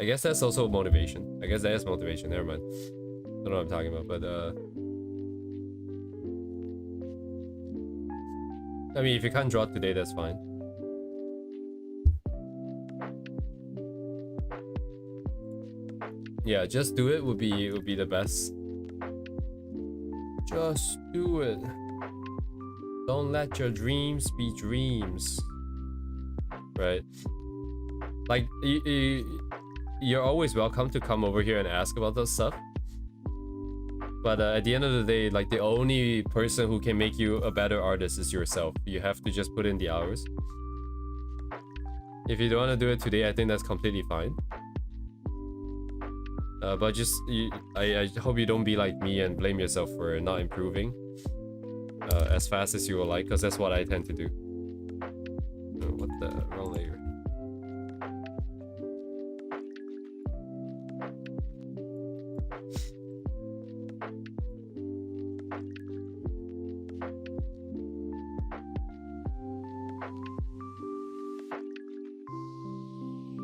I guess that's also motivation. I guess that is motivation. Never mind. I don't know what I'm talking about, but I mean, if you can't draw today, that's fine. Yeah, just do it would be the best. Just do it. Don't let your dreams be dreams. Right? Like you're always welcome to come over here and ask about that stuff. But at the end of the day, like, the only person who can make you a better artist is yourself. You have to just put in the hours. If you don't want to do it today, I think that's completely fine. But just, I hope you don't be like me and blame yourself for not improving as fast as you would like, because that's what I tend to do. What the wrong layer?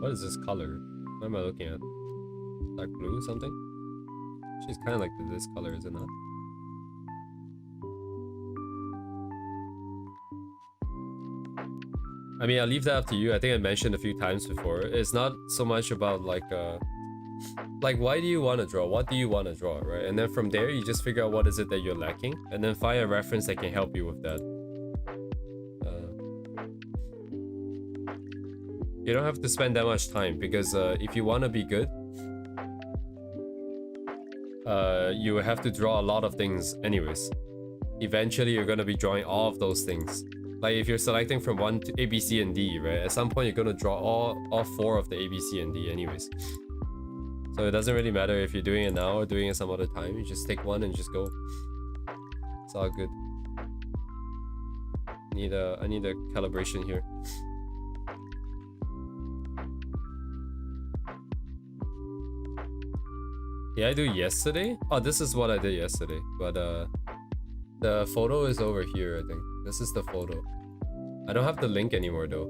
What is this color? What am I looking at? Dark blue something? She's kind of like this color, is it not? I mean, I'll leave that up to you. I think I mentioned a few times before. It's not so much about like why do you want to draw? What do you want to draw, right? And then from there, you just figure out what is it that you're lacking, and then find a reference that can help you with that. You don't have to spend that much time, because if you want to be good, you have to draw a lot of things anyways. Eventually, you're gonna be drawing all of those things. Like if you're selecting from 1 to A, B, C, and D, right? At some point, you're gonna draw all 4 of the A, B, C, and D anyways. So it doesn't really matter if you're doing it now or doing it some other time. You just take one and just go. It's all good. I need a calibration here. Yeah, I do yesterday. Oh, this is what I did yesterday. But the photo is over here, I think. This is the photo. I don't have the link anymore though.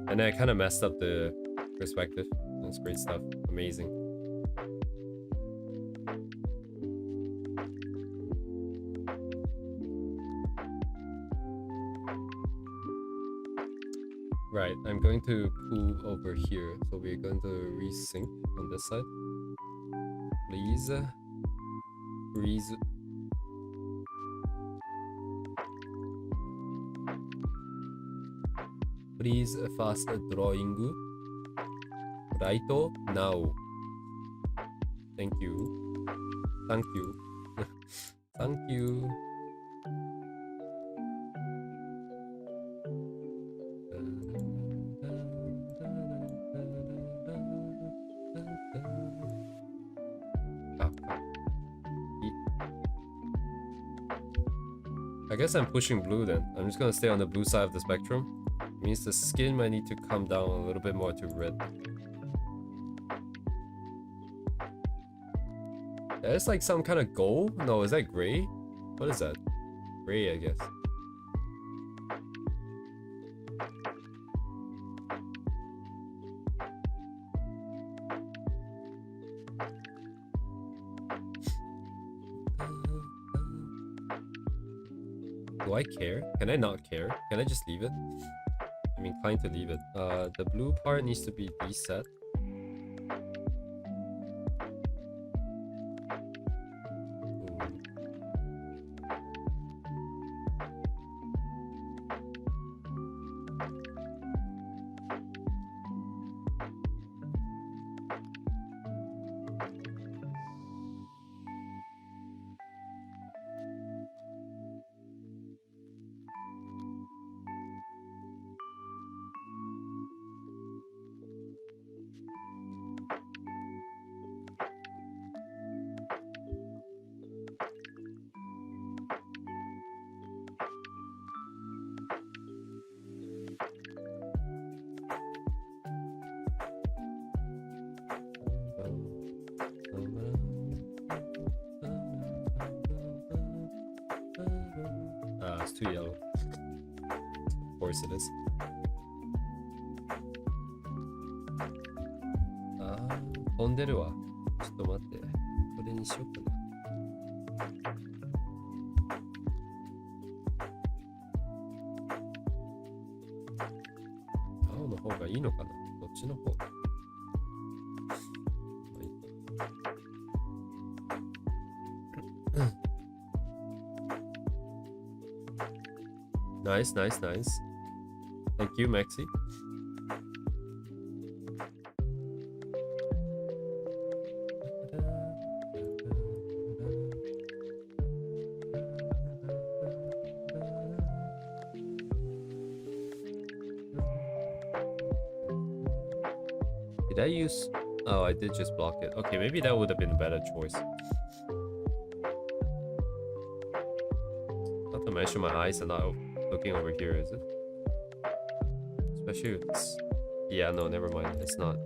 And I kind of messed up the perspective. That's great stuff. Amazing. Right, I'm going to pull over here. So we're going to resync on this side. Please. Freeze. Please fast drawing. Right now. Thank you. Thank you. Thank you. I guess I'm pushing blue then. I'm just gonna stay on the blue side of the spectrum. It means the skin might need to come down a little bit more to red. There's like some kind of gold? No, is that gray? What is that? Gray, I guess. Do I care? Can I not care? Can I just leave it? I'm inclined to leave it. The blue part needs to be reset. It's too yellow. Of course it is. Ah, 飛んでるわ。ちょっと待って。これにしようかな。青の方がいいのかな。どっちの方が。Nice, nice, nice. Thank you, Maxi. Did I use... Oh, I did just block it. Okay, maybe that would have been a better choice. Not to mention my eyes are not looking over here, is it? Especially if it's... Yeah, no, never mind. It's not.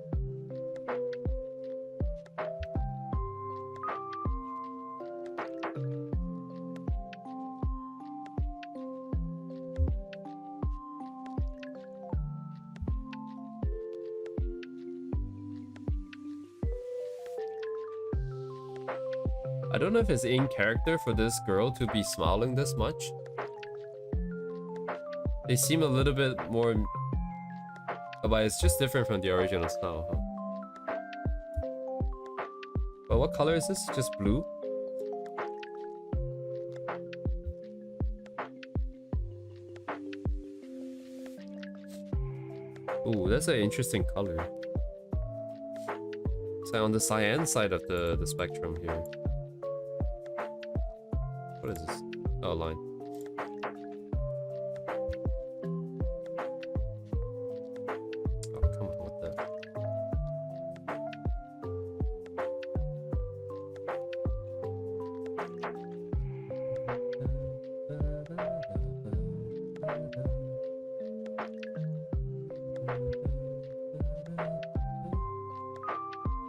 I don't know if it's in character for this girl to be smiling this much. They seem a little bit more... But it's just different from the original style, huh? But what color is this? Just blue? Oh, that's an interesting color. So on the cyan side of the spectrum here. What is this? Oh, line. Oh, come on with that.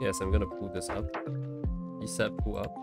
Yes, I'm gonna pull this up. He said pull up.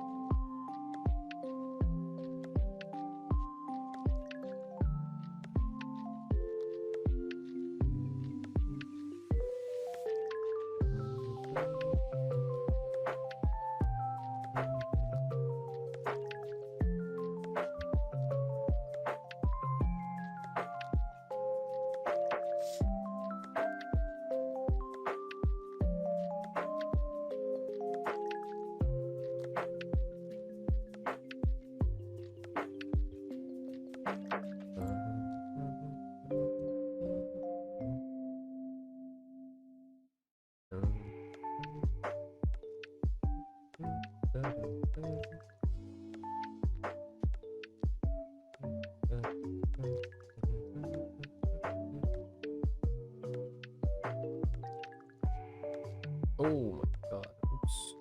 Oh my god. Oops.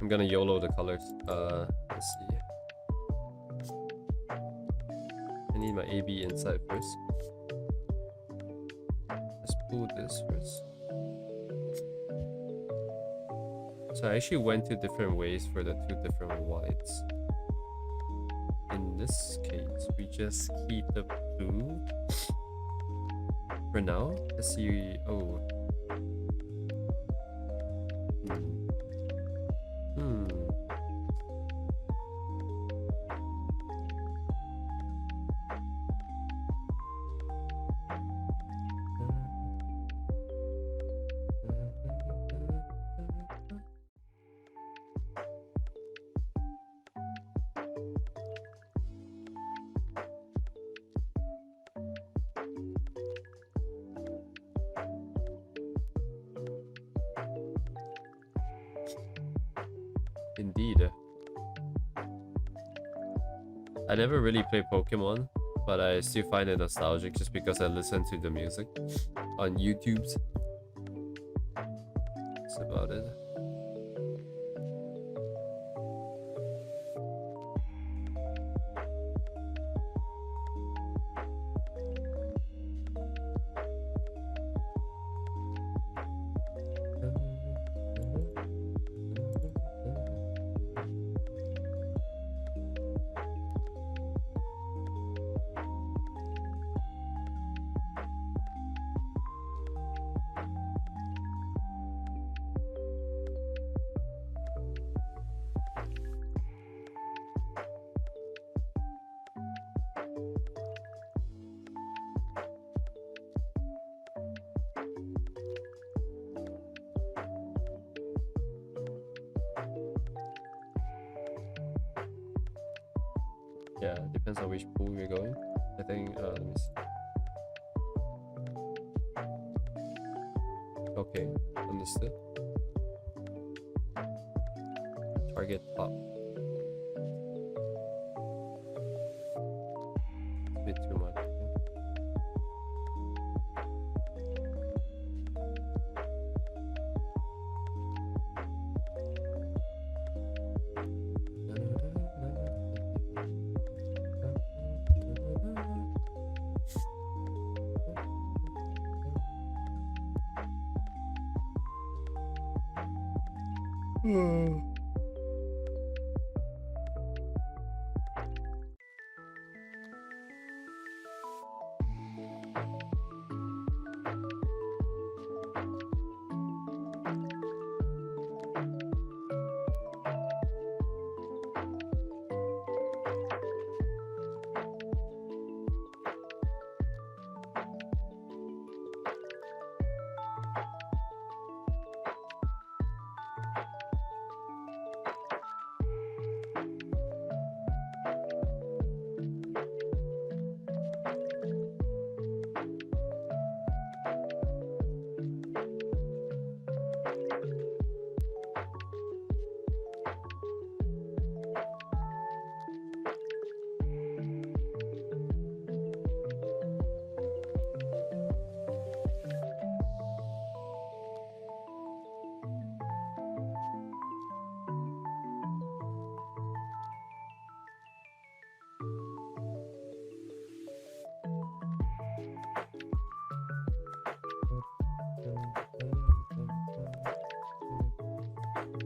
I'm gonna YOLO the colors. Let's see. I need my AB inside first. Let's pull this first. So I actually went two different ways for the two different whites. In this case, we just keep the blue for now. Let's see. Oh. Indeed. I never really played Pokemon, but I still find it nostalgic just because I listen to the music on YouTube. That's about it. Yeah, depends on which pool you're going. I think, let me see. Okay, understood. Target top. A bit too much. Okay.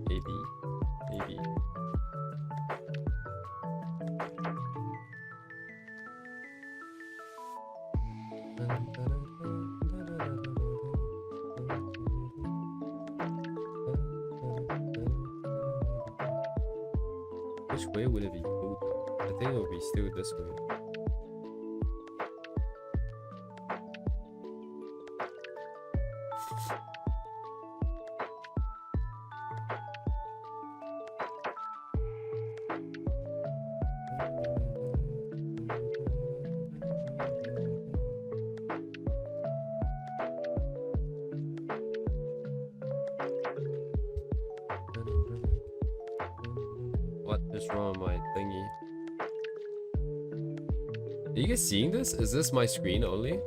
Maybe. Maybe. Which way would it be moved? I think it would be still this way. What is wrong with my thingy? Are you guys seeing this? Is this my screen only?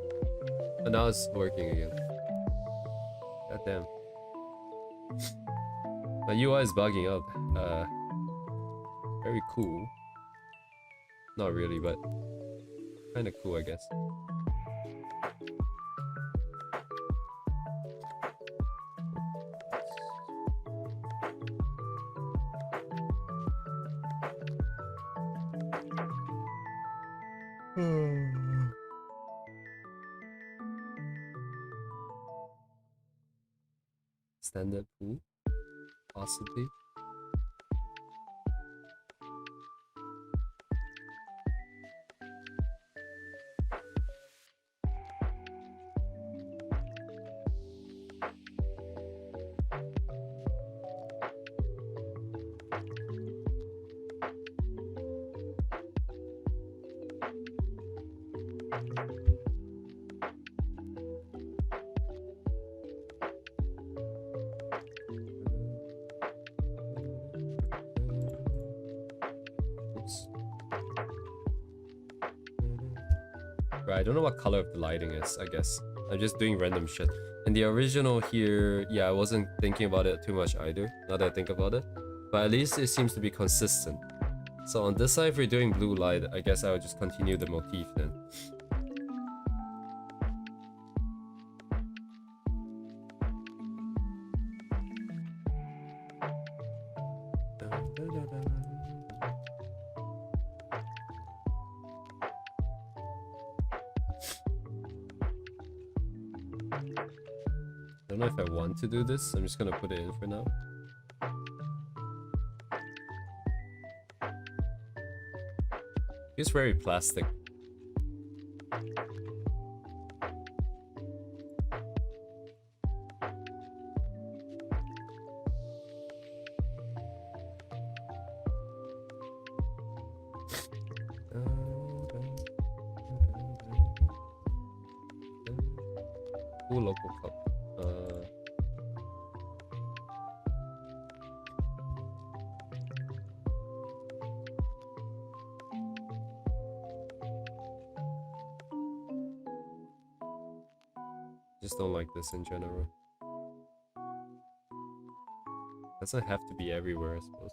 Oh, now it's working again. God damn. My UI is bugging out. Very cool. Not really, but kind of cool, I guess. Stand-up pool, possibly. I don't know what color of the lighting is, I guess. I'm just doing random shit. And the original here, yeah, I wasn't thinking about it too much either, now that I think about it. But at least it seems to be consistent. So on this side, if we're doing blue light, I guess I would just continue the motif then. I don't know if I want to do this. I'm just gonna put it in for now. It's very plastic. Cool local cup. Just don't like this in general. Doesn't have to be everywhere, I suppose.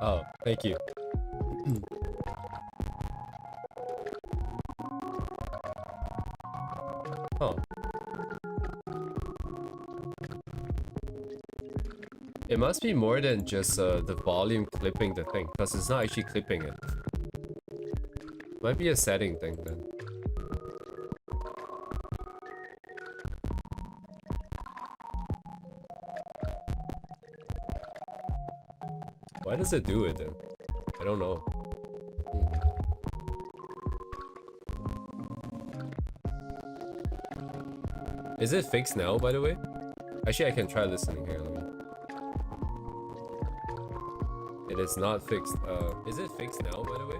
Oh, thank you. Oh. It must be more than just the volume clipping the thing, because it's not actually clipping it. Might be a setting thing then. Why does it do it then? I don't know. Is it fixed now, by the way? Actually, I can try listening here. Let me. It is not fixed. Is it fixed now, by the way?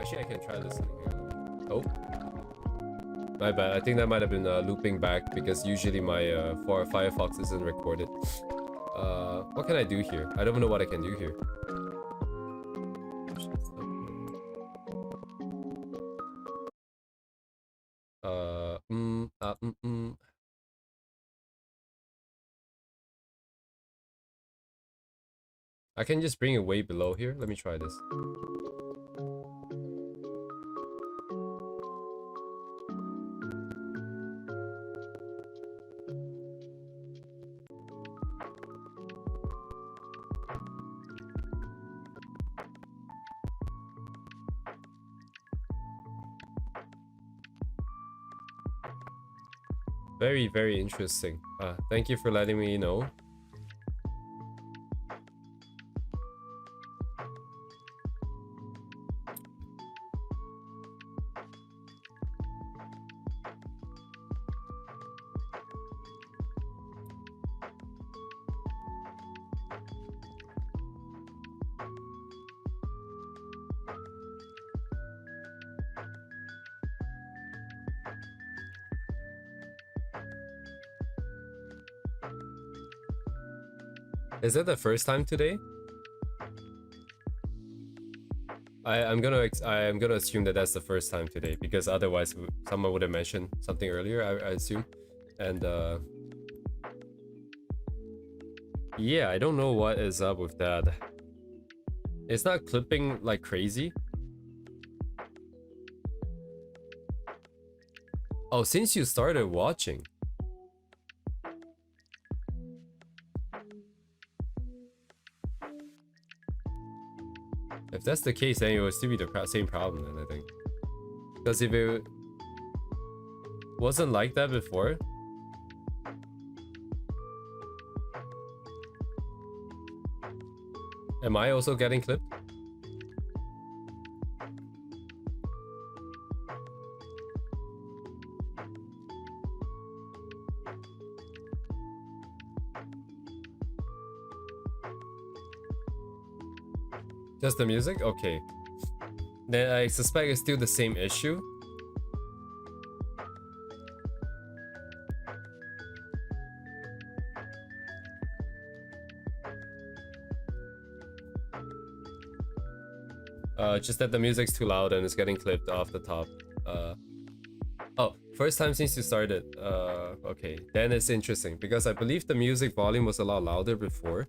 Actually, I can try listening here. Oh. My bad. I think that might have been looping back because usually my Firefox isn't recorded. What can I do here? I don't know what I can do here. I can just bring it way below here. Let me try this. Very, very interesting. Thank you for letting me know. Is that the first time today? I'm gonna assume that that's the first time today because otherwise someone would have mentioned something earlier. I assume, and yeah, I don't know what is up with that. It's not clipping like crazy. Oh, since you started watching. If that's the case, then it would still be the same problem then, I think. Because if it wasn't like that before... Am I also getting clipped? Just the music? Okay. Then I suspect it's still the same issue. Just that the music's too loud and it's getting clipped off the top. Oh, first time since you started. Okay, then it's interesting because I believe the music volume was a lot louder before.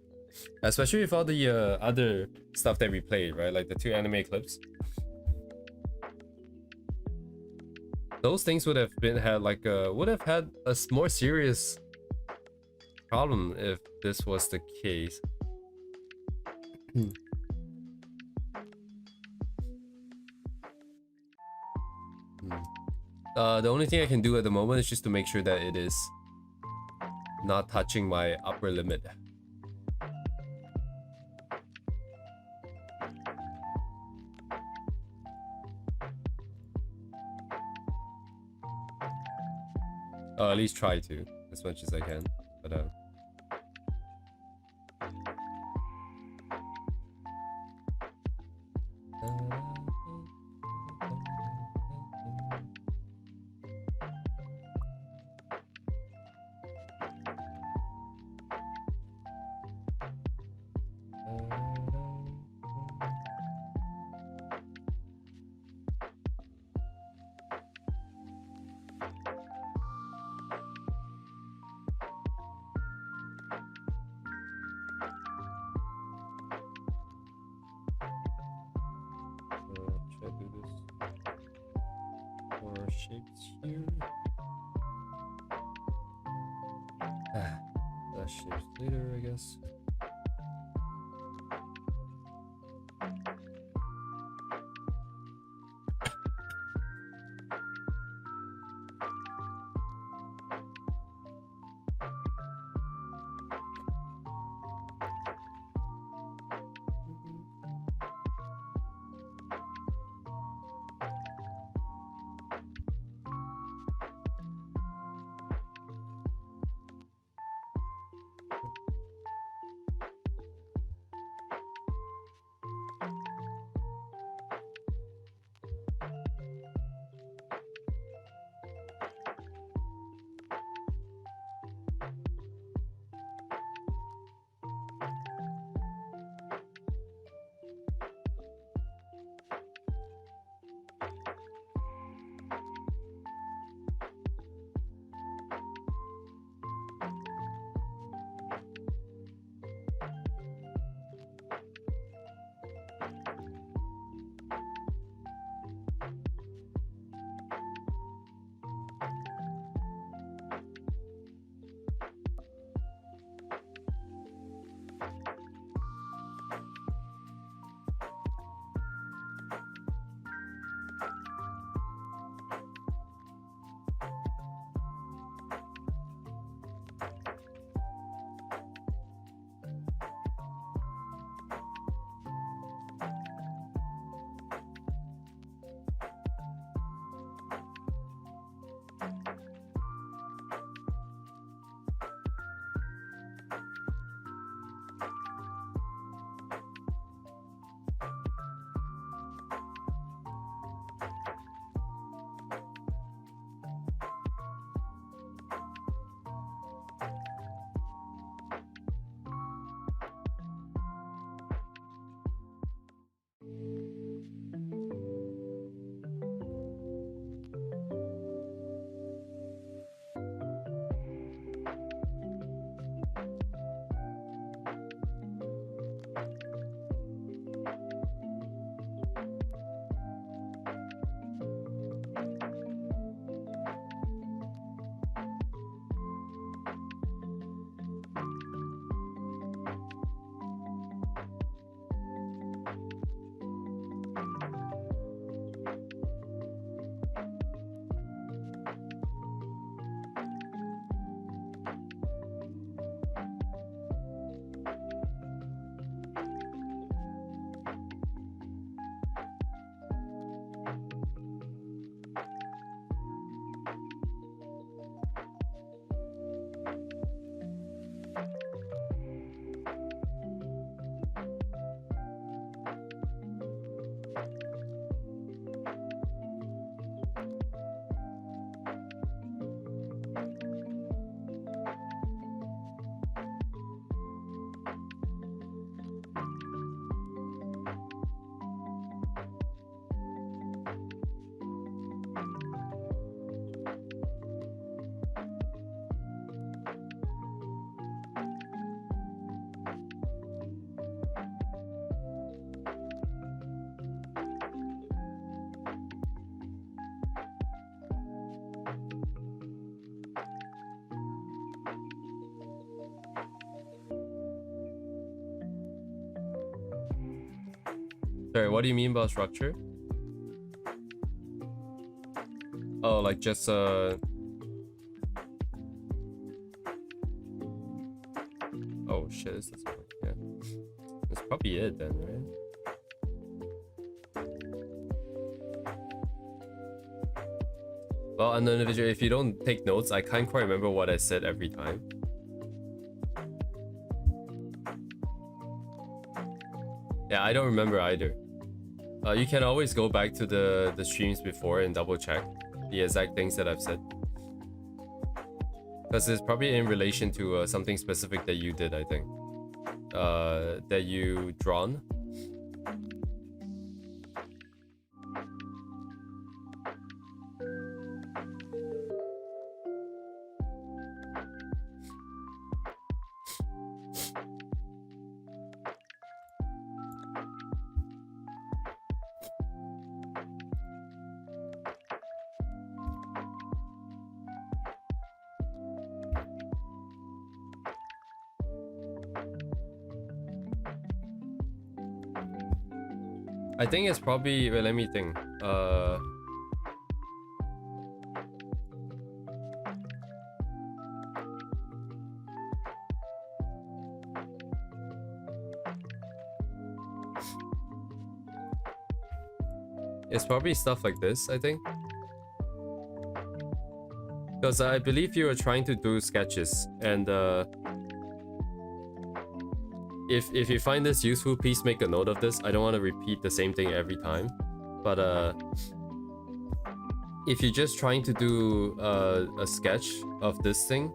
Especially with all the other stuff that we played, right? Like the 2 anime clips. Those things would have had a more serious problem if this was the case. The only thing I can do at the moment is just to make sure that it is not touching my upper limit. At least try to, as much as I can. But shapes here. Less shapes later, I guess. Sorry, what do you mean about structure? Oh, like just oh shit, this doesn't work. Yeah, that's probably it then, right? Well, on the individual, if you don't take notes, I can't quite remember what I said every time. Yeah, I don't remember either. You can always go back to the streams before and double check the exact things that I've said. Because it's probably in relation to something specific that you did, I think. That you drawn. I think it's probably, wait, let me think. It's probably stuff like this, I think. Because I believe you were trying to do sketches, and if you find this useful, please make a note of this. I don't want to repeat the same thing every time, but if you're just trying to do a sketch of this thing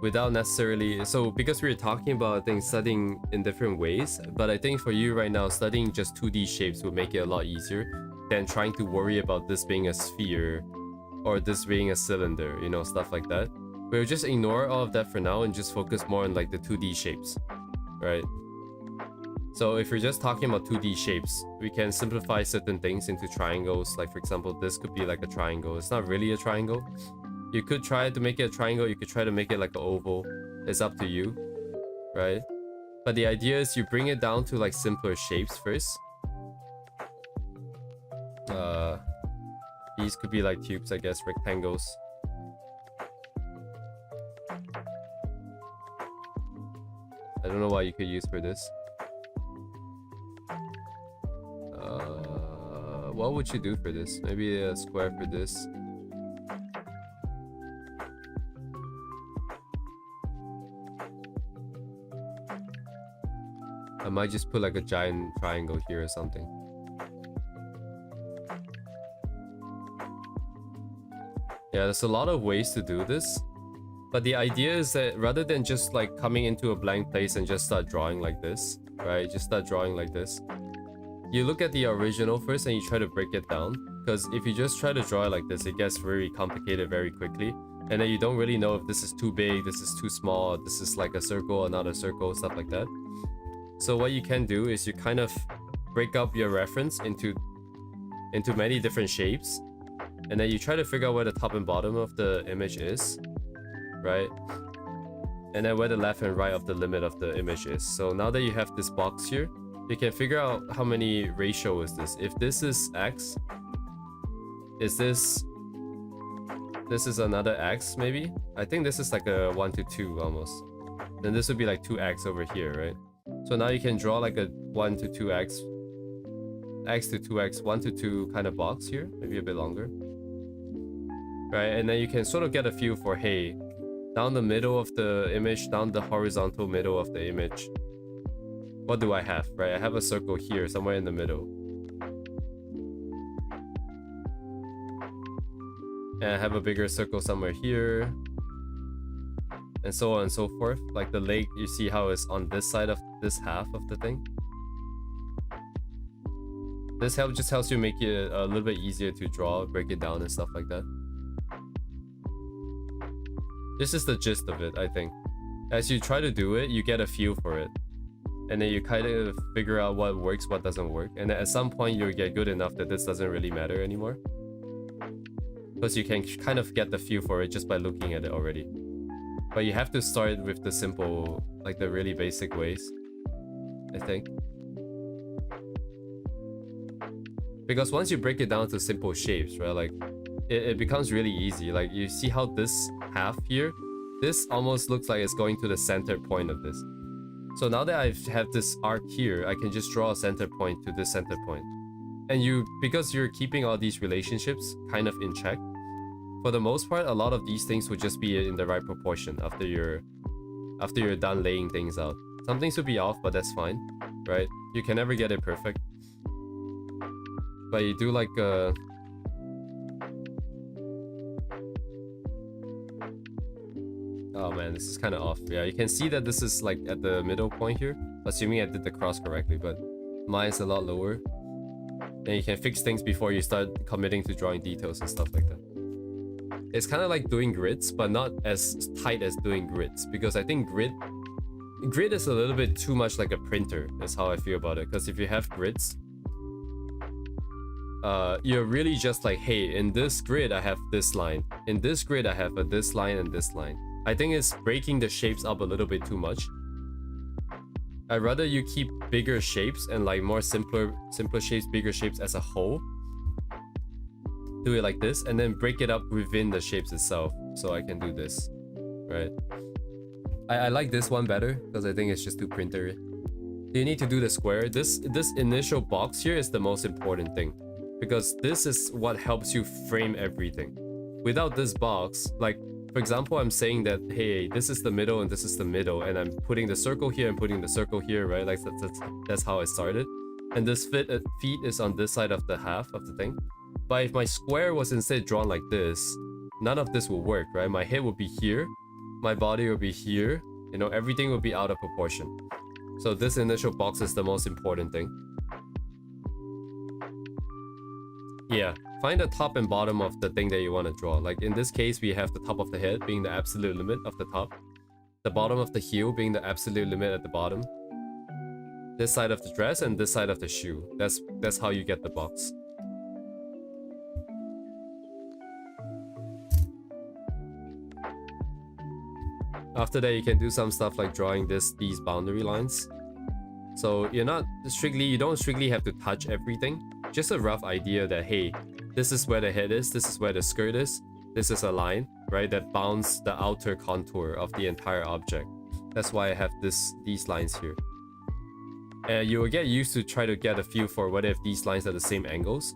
without necessarily, so because we were talking about things studying in different ways, but I think for you right now, studying just 2D shapes would make it a lot easier than trying to worry about this being a sphere or this being a cylinder, you know, stuff like that. We'll just ignore all of that for now and just focus more on like the 2D shapes, right? So if we're just talking about 2D shapes, we can simplify certain things into triangles. Like for example, this could be like a triangle. It's not really a triangle. You could try to make it a triangle. You could try to make it like an oval. It's up to you, right? But the idea is you bring it down to like simpler shapes first. These could be like tubes, I guess, rectangles. I don't know what you could use for this. What would you do for this? Maybe a square for this. I might just put like a giant triangle here or something. Yeah, there's a lot of ways to do this. But the idea is that rather than just like coming into a blank place and just start drawing like this, right? Just start drawing like this. You look at the original first and you try to break it down. Because if you just try to draw it like this, it gets very complicated very quickly. And then you don't really know if this is too big, this is too small, this is like a circle, another circle, stuff like that. So what you can do is you kind of break up your reference into many different shapes. And then you try to figure out where the top and bottom of the image is, right? And then where the left and right of the limit of the image is. So now that you have this box here, you can figure out how many ratio is this. If this is x, is this is another x maybe? I think this is like a 1 to 2 almost. Then this would be like 2x over here, right? So now you can draw like a 1 to 2x, x to 2x, 1 to 2 kind of box here, maybe a bit longer. Right, and then you can sort of get a feel for, hey, down the middle of the image, down the horizontal middle of the image, what do I have, right? I have a circle here, somewhere in the middle. And I have a bigger circle somewhere here. And so on and so forth. Like the lake, you see how it's on this side of this half of the thing. This just helps you make it a little bit easier to draw, break it down and stuff like that. This is the gist of it, I think. As you try to do it, you get a feel for it. And then you kind of figure out what works, what doesn't work. And then at some point, you'll get good enough that this doesn't really matter anymore. Because you can kind of get the feel for it just by looking at it already. But you have to start with the simple, like the really basic ways, I think. Because once you break it down to simple shapes, right, like it becomes really easy. Like you see how this half here, this almost looks like it's going to the center point of this. So now that I have this arc here, I can just draw a center point to this center point. And because you're keeping all these relationships kind of in check, for the most part, a lot of these things would just be in the right proportion after you're done laying things out. Some things will be off, but that's fine, right? You can never get it perfect. But you do like oh man, this is kind of off. Yeah, you can see that this is like at the middle point here, assuming I did the cross correctly, but mine's a lot lower. And you can fix things before you start committing to drawing details and stuff like that. It's kind of like doing grids, but not as tight as doing grids, because I think grid is a little bit too much like a printer. That's how I feel about it. Because if you have grids, you're really just like, hey, in this grid I have this line, in this grid I have this line and this line. I think it's breaking the shapes up a little bit too much. I'd rather you keep bigger shapes and like more simpler shapes, bigger shapes as a whole. Do it like this and then break it up within the shapes itself. So I can do this, right? I like this one better because I think it's just too printer. You need to do the square. This initial box here is the most important thing because this is what helps you frame everything. Without this box, like for example, I'm saying that hey, this is the middle and this is the middle, and I'm putting the circle here and putting the circle here, right? Like that's how I started. And this feet is on this side of the half of the thing. But if my square was instead drawn like this, none of this will work, right? My head would be here, my body will be here, you know, everything will be out of proportion. So this initial box is the most important thing. Yeah, find the top and bottom of the thing that you want to draw. Like in this case, we have the top of the head being the absolute limit of the top, the bottom of the heel being the absolute limit at the bottom, this side of the dress and this side of the shoe. That's how you get the box. After that, you can do some stuff like drawing these boundary lines. So you don't strictly have to touch everything. Just a rough idea that hey, this is where the head is, this is where the skirt is, this is a line, right, that bounds the outer contour of the entire object. That's why I have these lines here. And you will get used to try to get a feel for whether if these lines are the same angles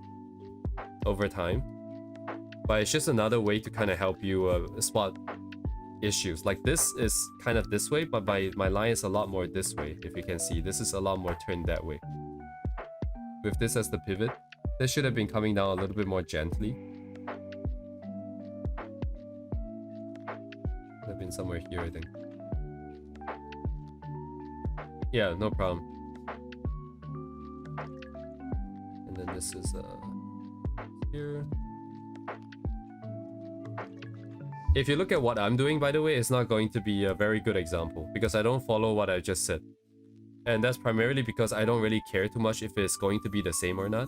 over time. But it's just another way to kind of help you spot issues. Like this is kind of this way, but my line is a lot more this way. If you can see, this is a lot more turned that way. With this as the pivot, this should have been coming down a little bit more gently. Could have been somewhere here, I think. Yeah, no problem. And then this is here. If you look at what I'm doing, by the way, it's not going to be a very good example because I don't follow what I just said. And that's primarily because I don't really care too much if it's going to be the same or not.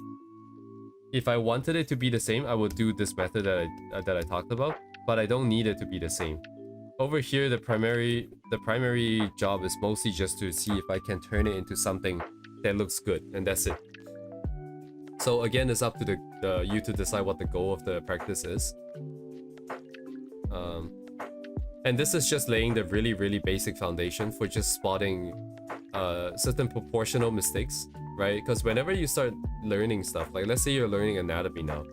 If I wanted it to be the same, I would do this method that I talked about, but I don't need it to be the same. Over here, the primary job is mostly just to see if I can turn it into something that looks good, and that's it. So again, it's up to you to decide what the goal of the practice is. And this is just laying the really basic foundation for just spotting certain proportional mistakes, right? Because whenever you start learning stuff, like let's say you're learning anatomy now,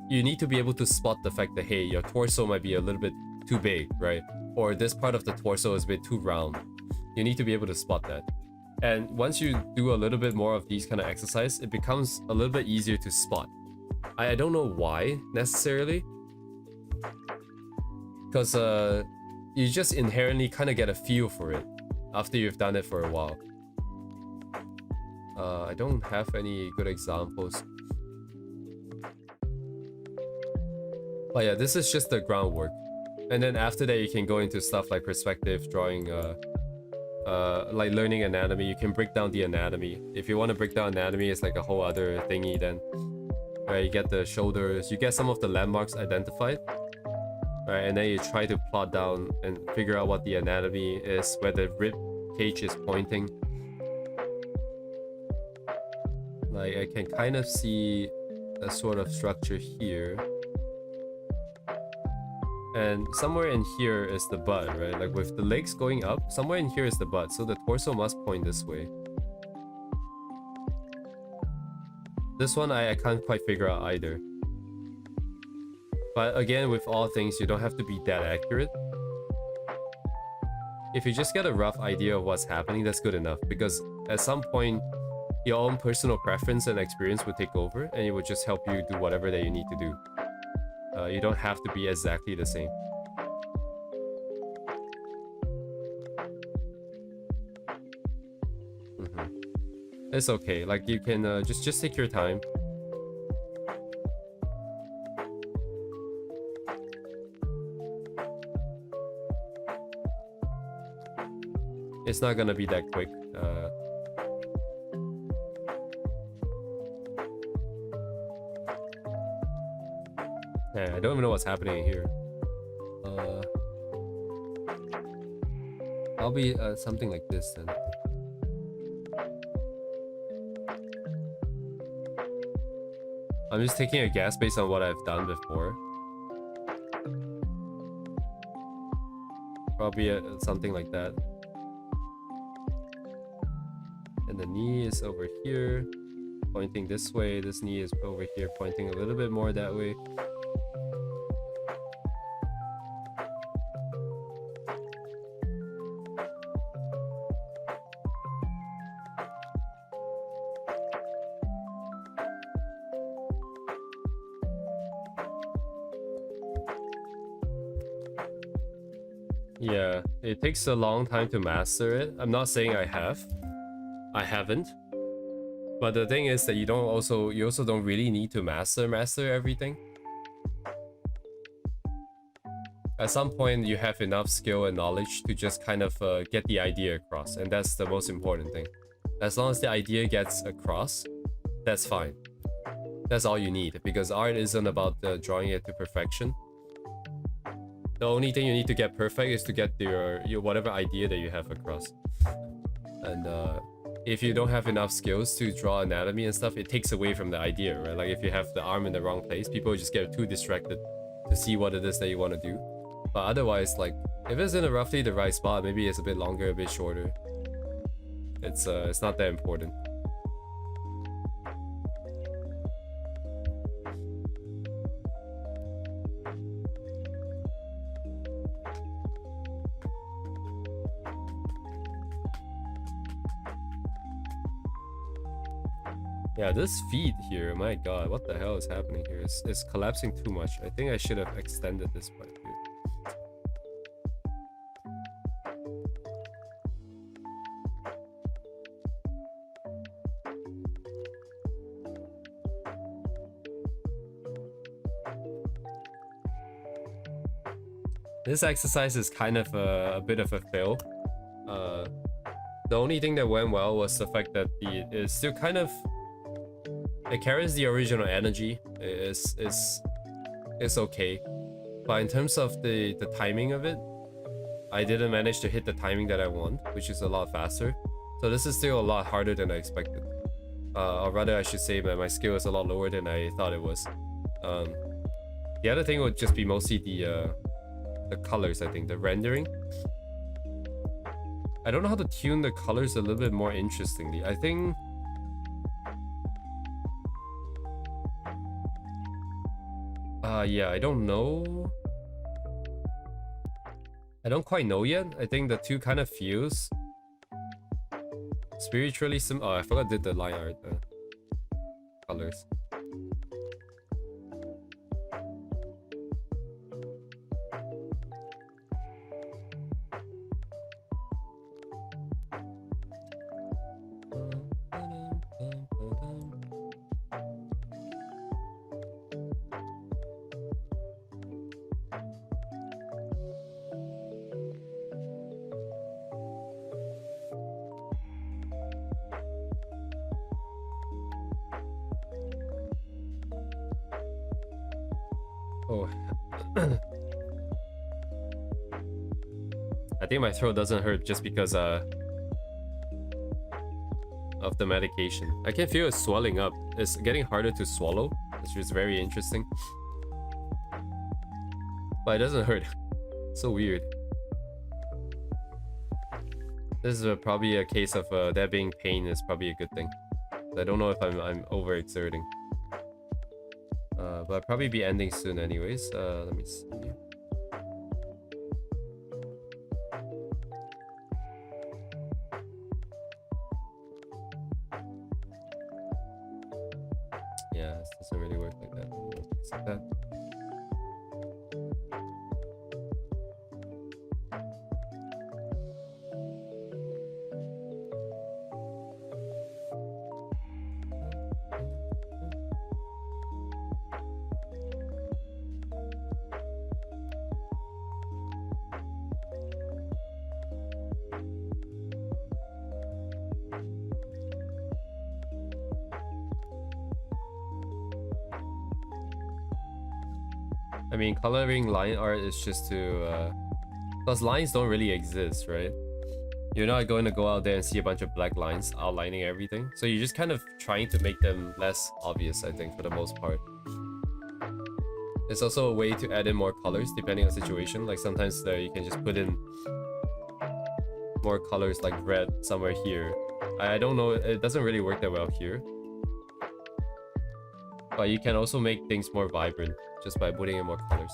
you need to be able to spot the fact that hey, your torso might be a little bit too big, right? Or this part of the torso is a bit too round. You need to be able to spot that. And once you do a little bit more of these kind of exercise, it becomes a little bit easier to spot. I don't know why necessarily, because you just inherently kind of get a feel for it after you've done it for a while. I don't have any good examples. But yeah, this is just the groundwork. And then after that, you can go into stuff like perspective, drawing, like learning anatomy. You can break down the anatomy. If you want to break down anatomy, it's like a whole other thingy then. Right, you get the shoulders, you get some of the landmarks identified. Right, and then you try to plot down and figure out what the anatomy is, where the rib cage is pointing. Like I can kind of see a sort of structure here. And somewhere in here is the butt, right? Like with the legs going up, somewhere in here is the butt, so the torso must point this way. This one I can't quite figure out either. But again, with all things, you don't have to be that accurate. If you just get a rough idea of what's happening, that's good enough. Because at some point, your own personal preference and experience will take over, and it will just help you do whatever that you need to do. You don't have to be exactly the same. It's okay. Like you can just take your time. It's not gonna be that quick. Yeah, I don't even know what's happening here. I'll be something like this then. I'm just taking a guess based on what I've done before. Probably something like that. And the knee is over here, pointing this way. This knee is over here, pointing a little bit more that way. Yeah, it takes a long time to master it. I'm not saying I have. I haven't. But the thing is that you also don't really need to master everything. At some point you have enough skill and knowledge to just kind of get the idea across, and that's the most important thing. As long as the idea gets across, that's fine. That's all you need, because art isn't about drawing it to perfection. The only thing you need to get perfect is to get your whatever idea that you have across. And if you don't have enough skills to draw anatomy and stuff, it takes away from the idea, right? Like if you have the arm in the wrong place, people just get too distracted to see what it is that you want to do. But otherwise, like if it's in a roughly the right spot, maybe it's a bit longer, a bit shorter. It's not that important. Yeah, this feed here, my god, what the hell is happening here? It's collapsing too much. I think I should have extended this part here. This exercise is kind of a bit of a fail. The only thing that went well was the fact that it's still kind of... It carries the original energy. It's okay, but in terms of the timing of it, I didn't manage to hit the timing that I want, which is a lot faster. So this is still a lot harder than I expected. Or rather, I should say that my skill is a lot lower than I thought it was. The other thing would just be mostly the colors. I think the rendering. I don't know how to tune the colors a little bit more interestingly. I think. Yeah, I don't know. I don't quite know yet. I think the two kind of feels spiritually sim. Oh, I forgot did the line art colors. I think my throat doesn't hurt just because of the medication. I can feel it swelling up. It's getting harder to swallow, which is very interesting. But it doesn't hurt. So weird. This is probably a case of that being pain is probably a good thing. I don't know if I'm overexerting. But I'll probably be ending soon anyways. Let me see. Yeah, this doesn't really work like that. Fix that. I mean, coloring line art is just to because lines don't really exist, right? You're not going to go out there and see a bunch of black lines outlining everything. So you're just kind of trying to make them less obvious, I think, for the most part. It's also a way to add in more colors depending on the situation. Like sometimes there you can just put in more colors like red somewhere here. I don't know, it doesn't really work that well here. But you can also make things more vibrant just by putting in more colors.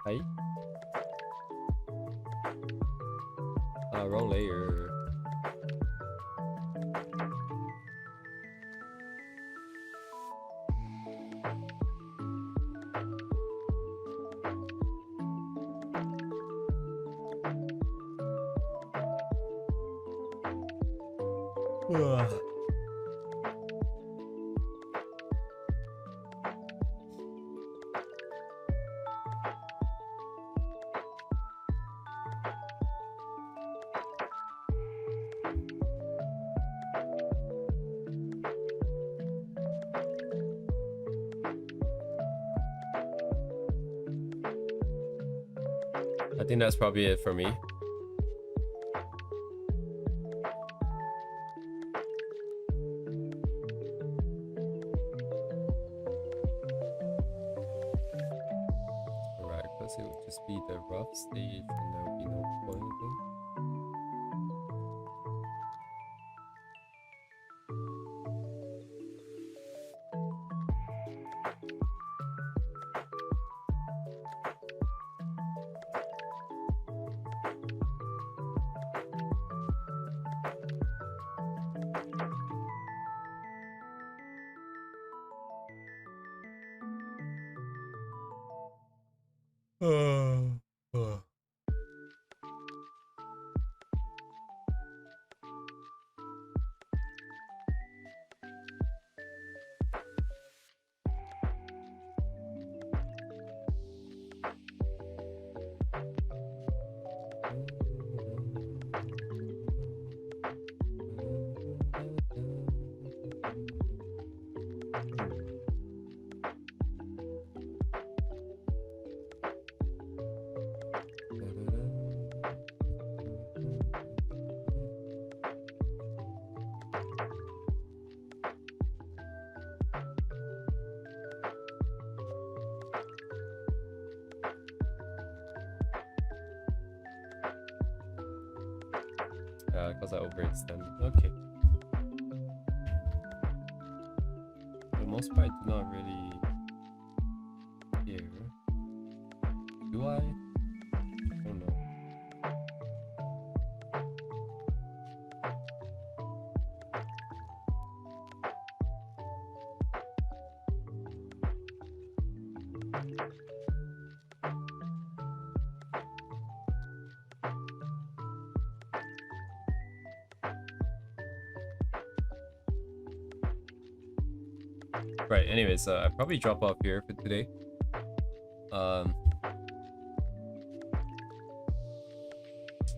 Hi. Wrong layer. Ugh. I think that's probably it for me. Alright, because it would just be the rough stage and there would be no point in it. Because I overextended. Okay. For the most part, I do not really care. Do I? I don't know. Right, anyways, I probably drop off here for today.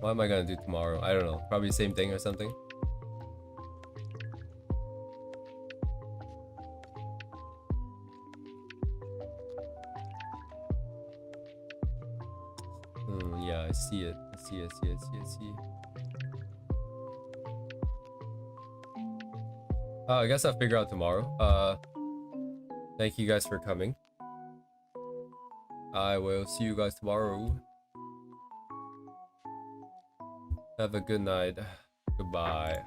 What am I gonna do tomorrow? I don't know. Probably same thing or something. Yeah, I see it. I see it. I guess I'll figure out tomorrow. Thank you guys for coming. I will see you guys tomorrow. Have a good night. Goodbye.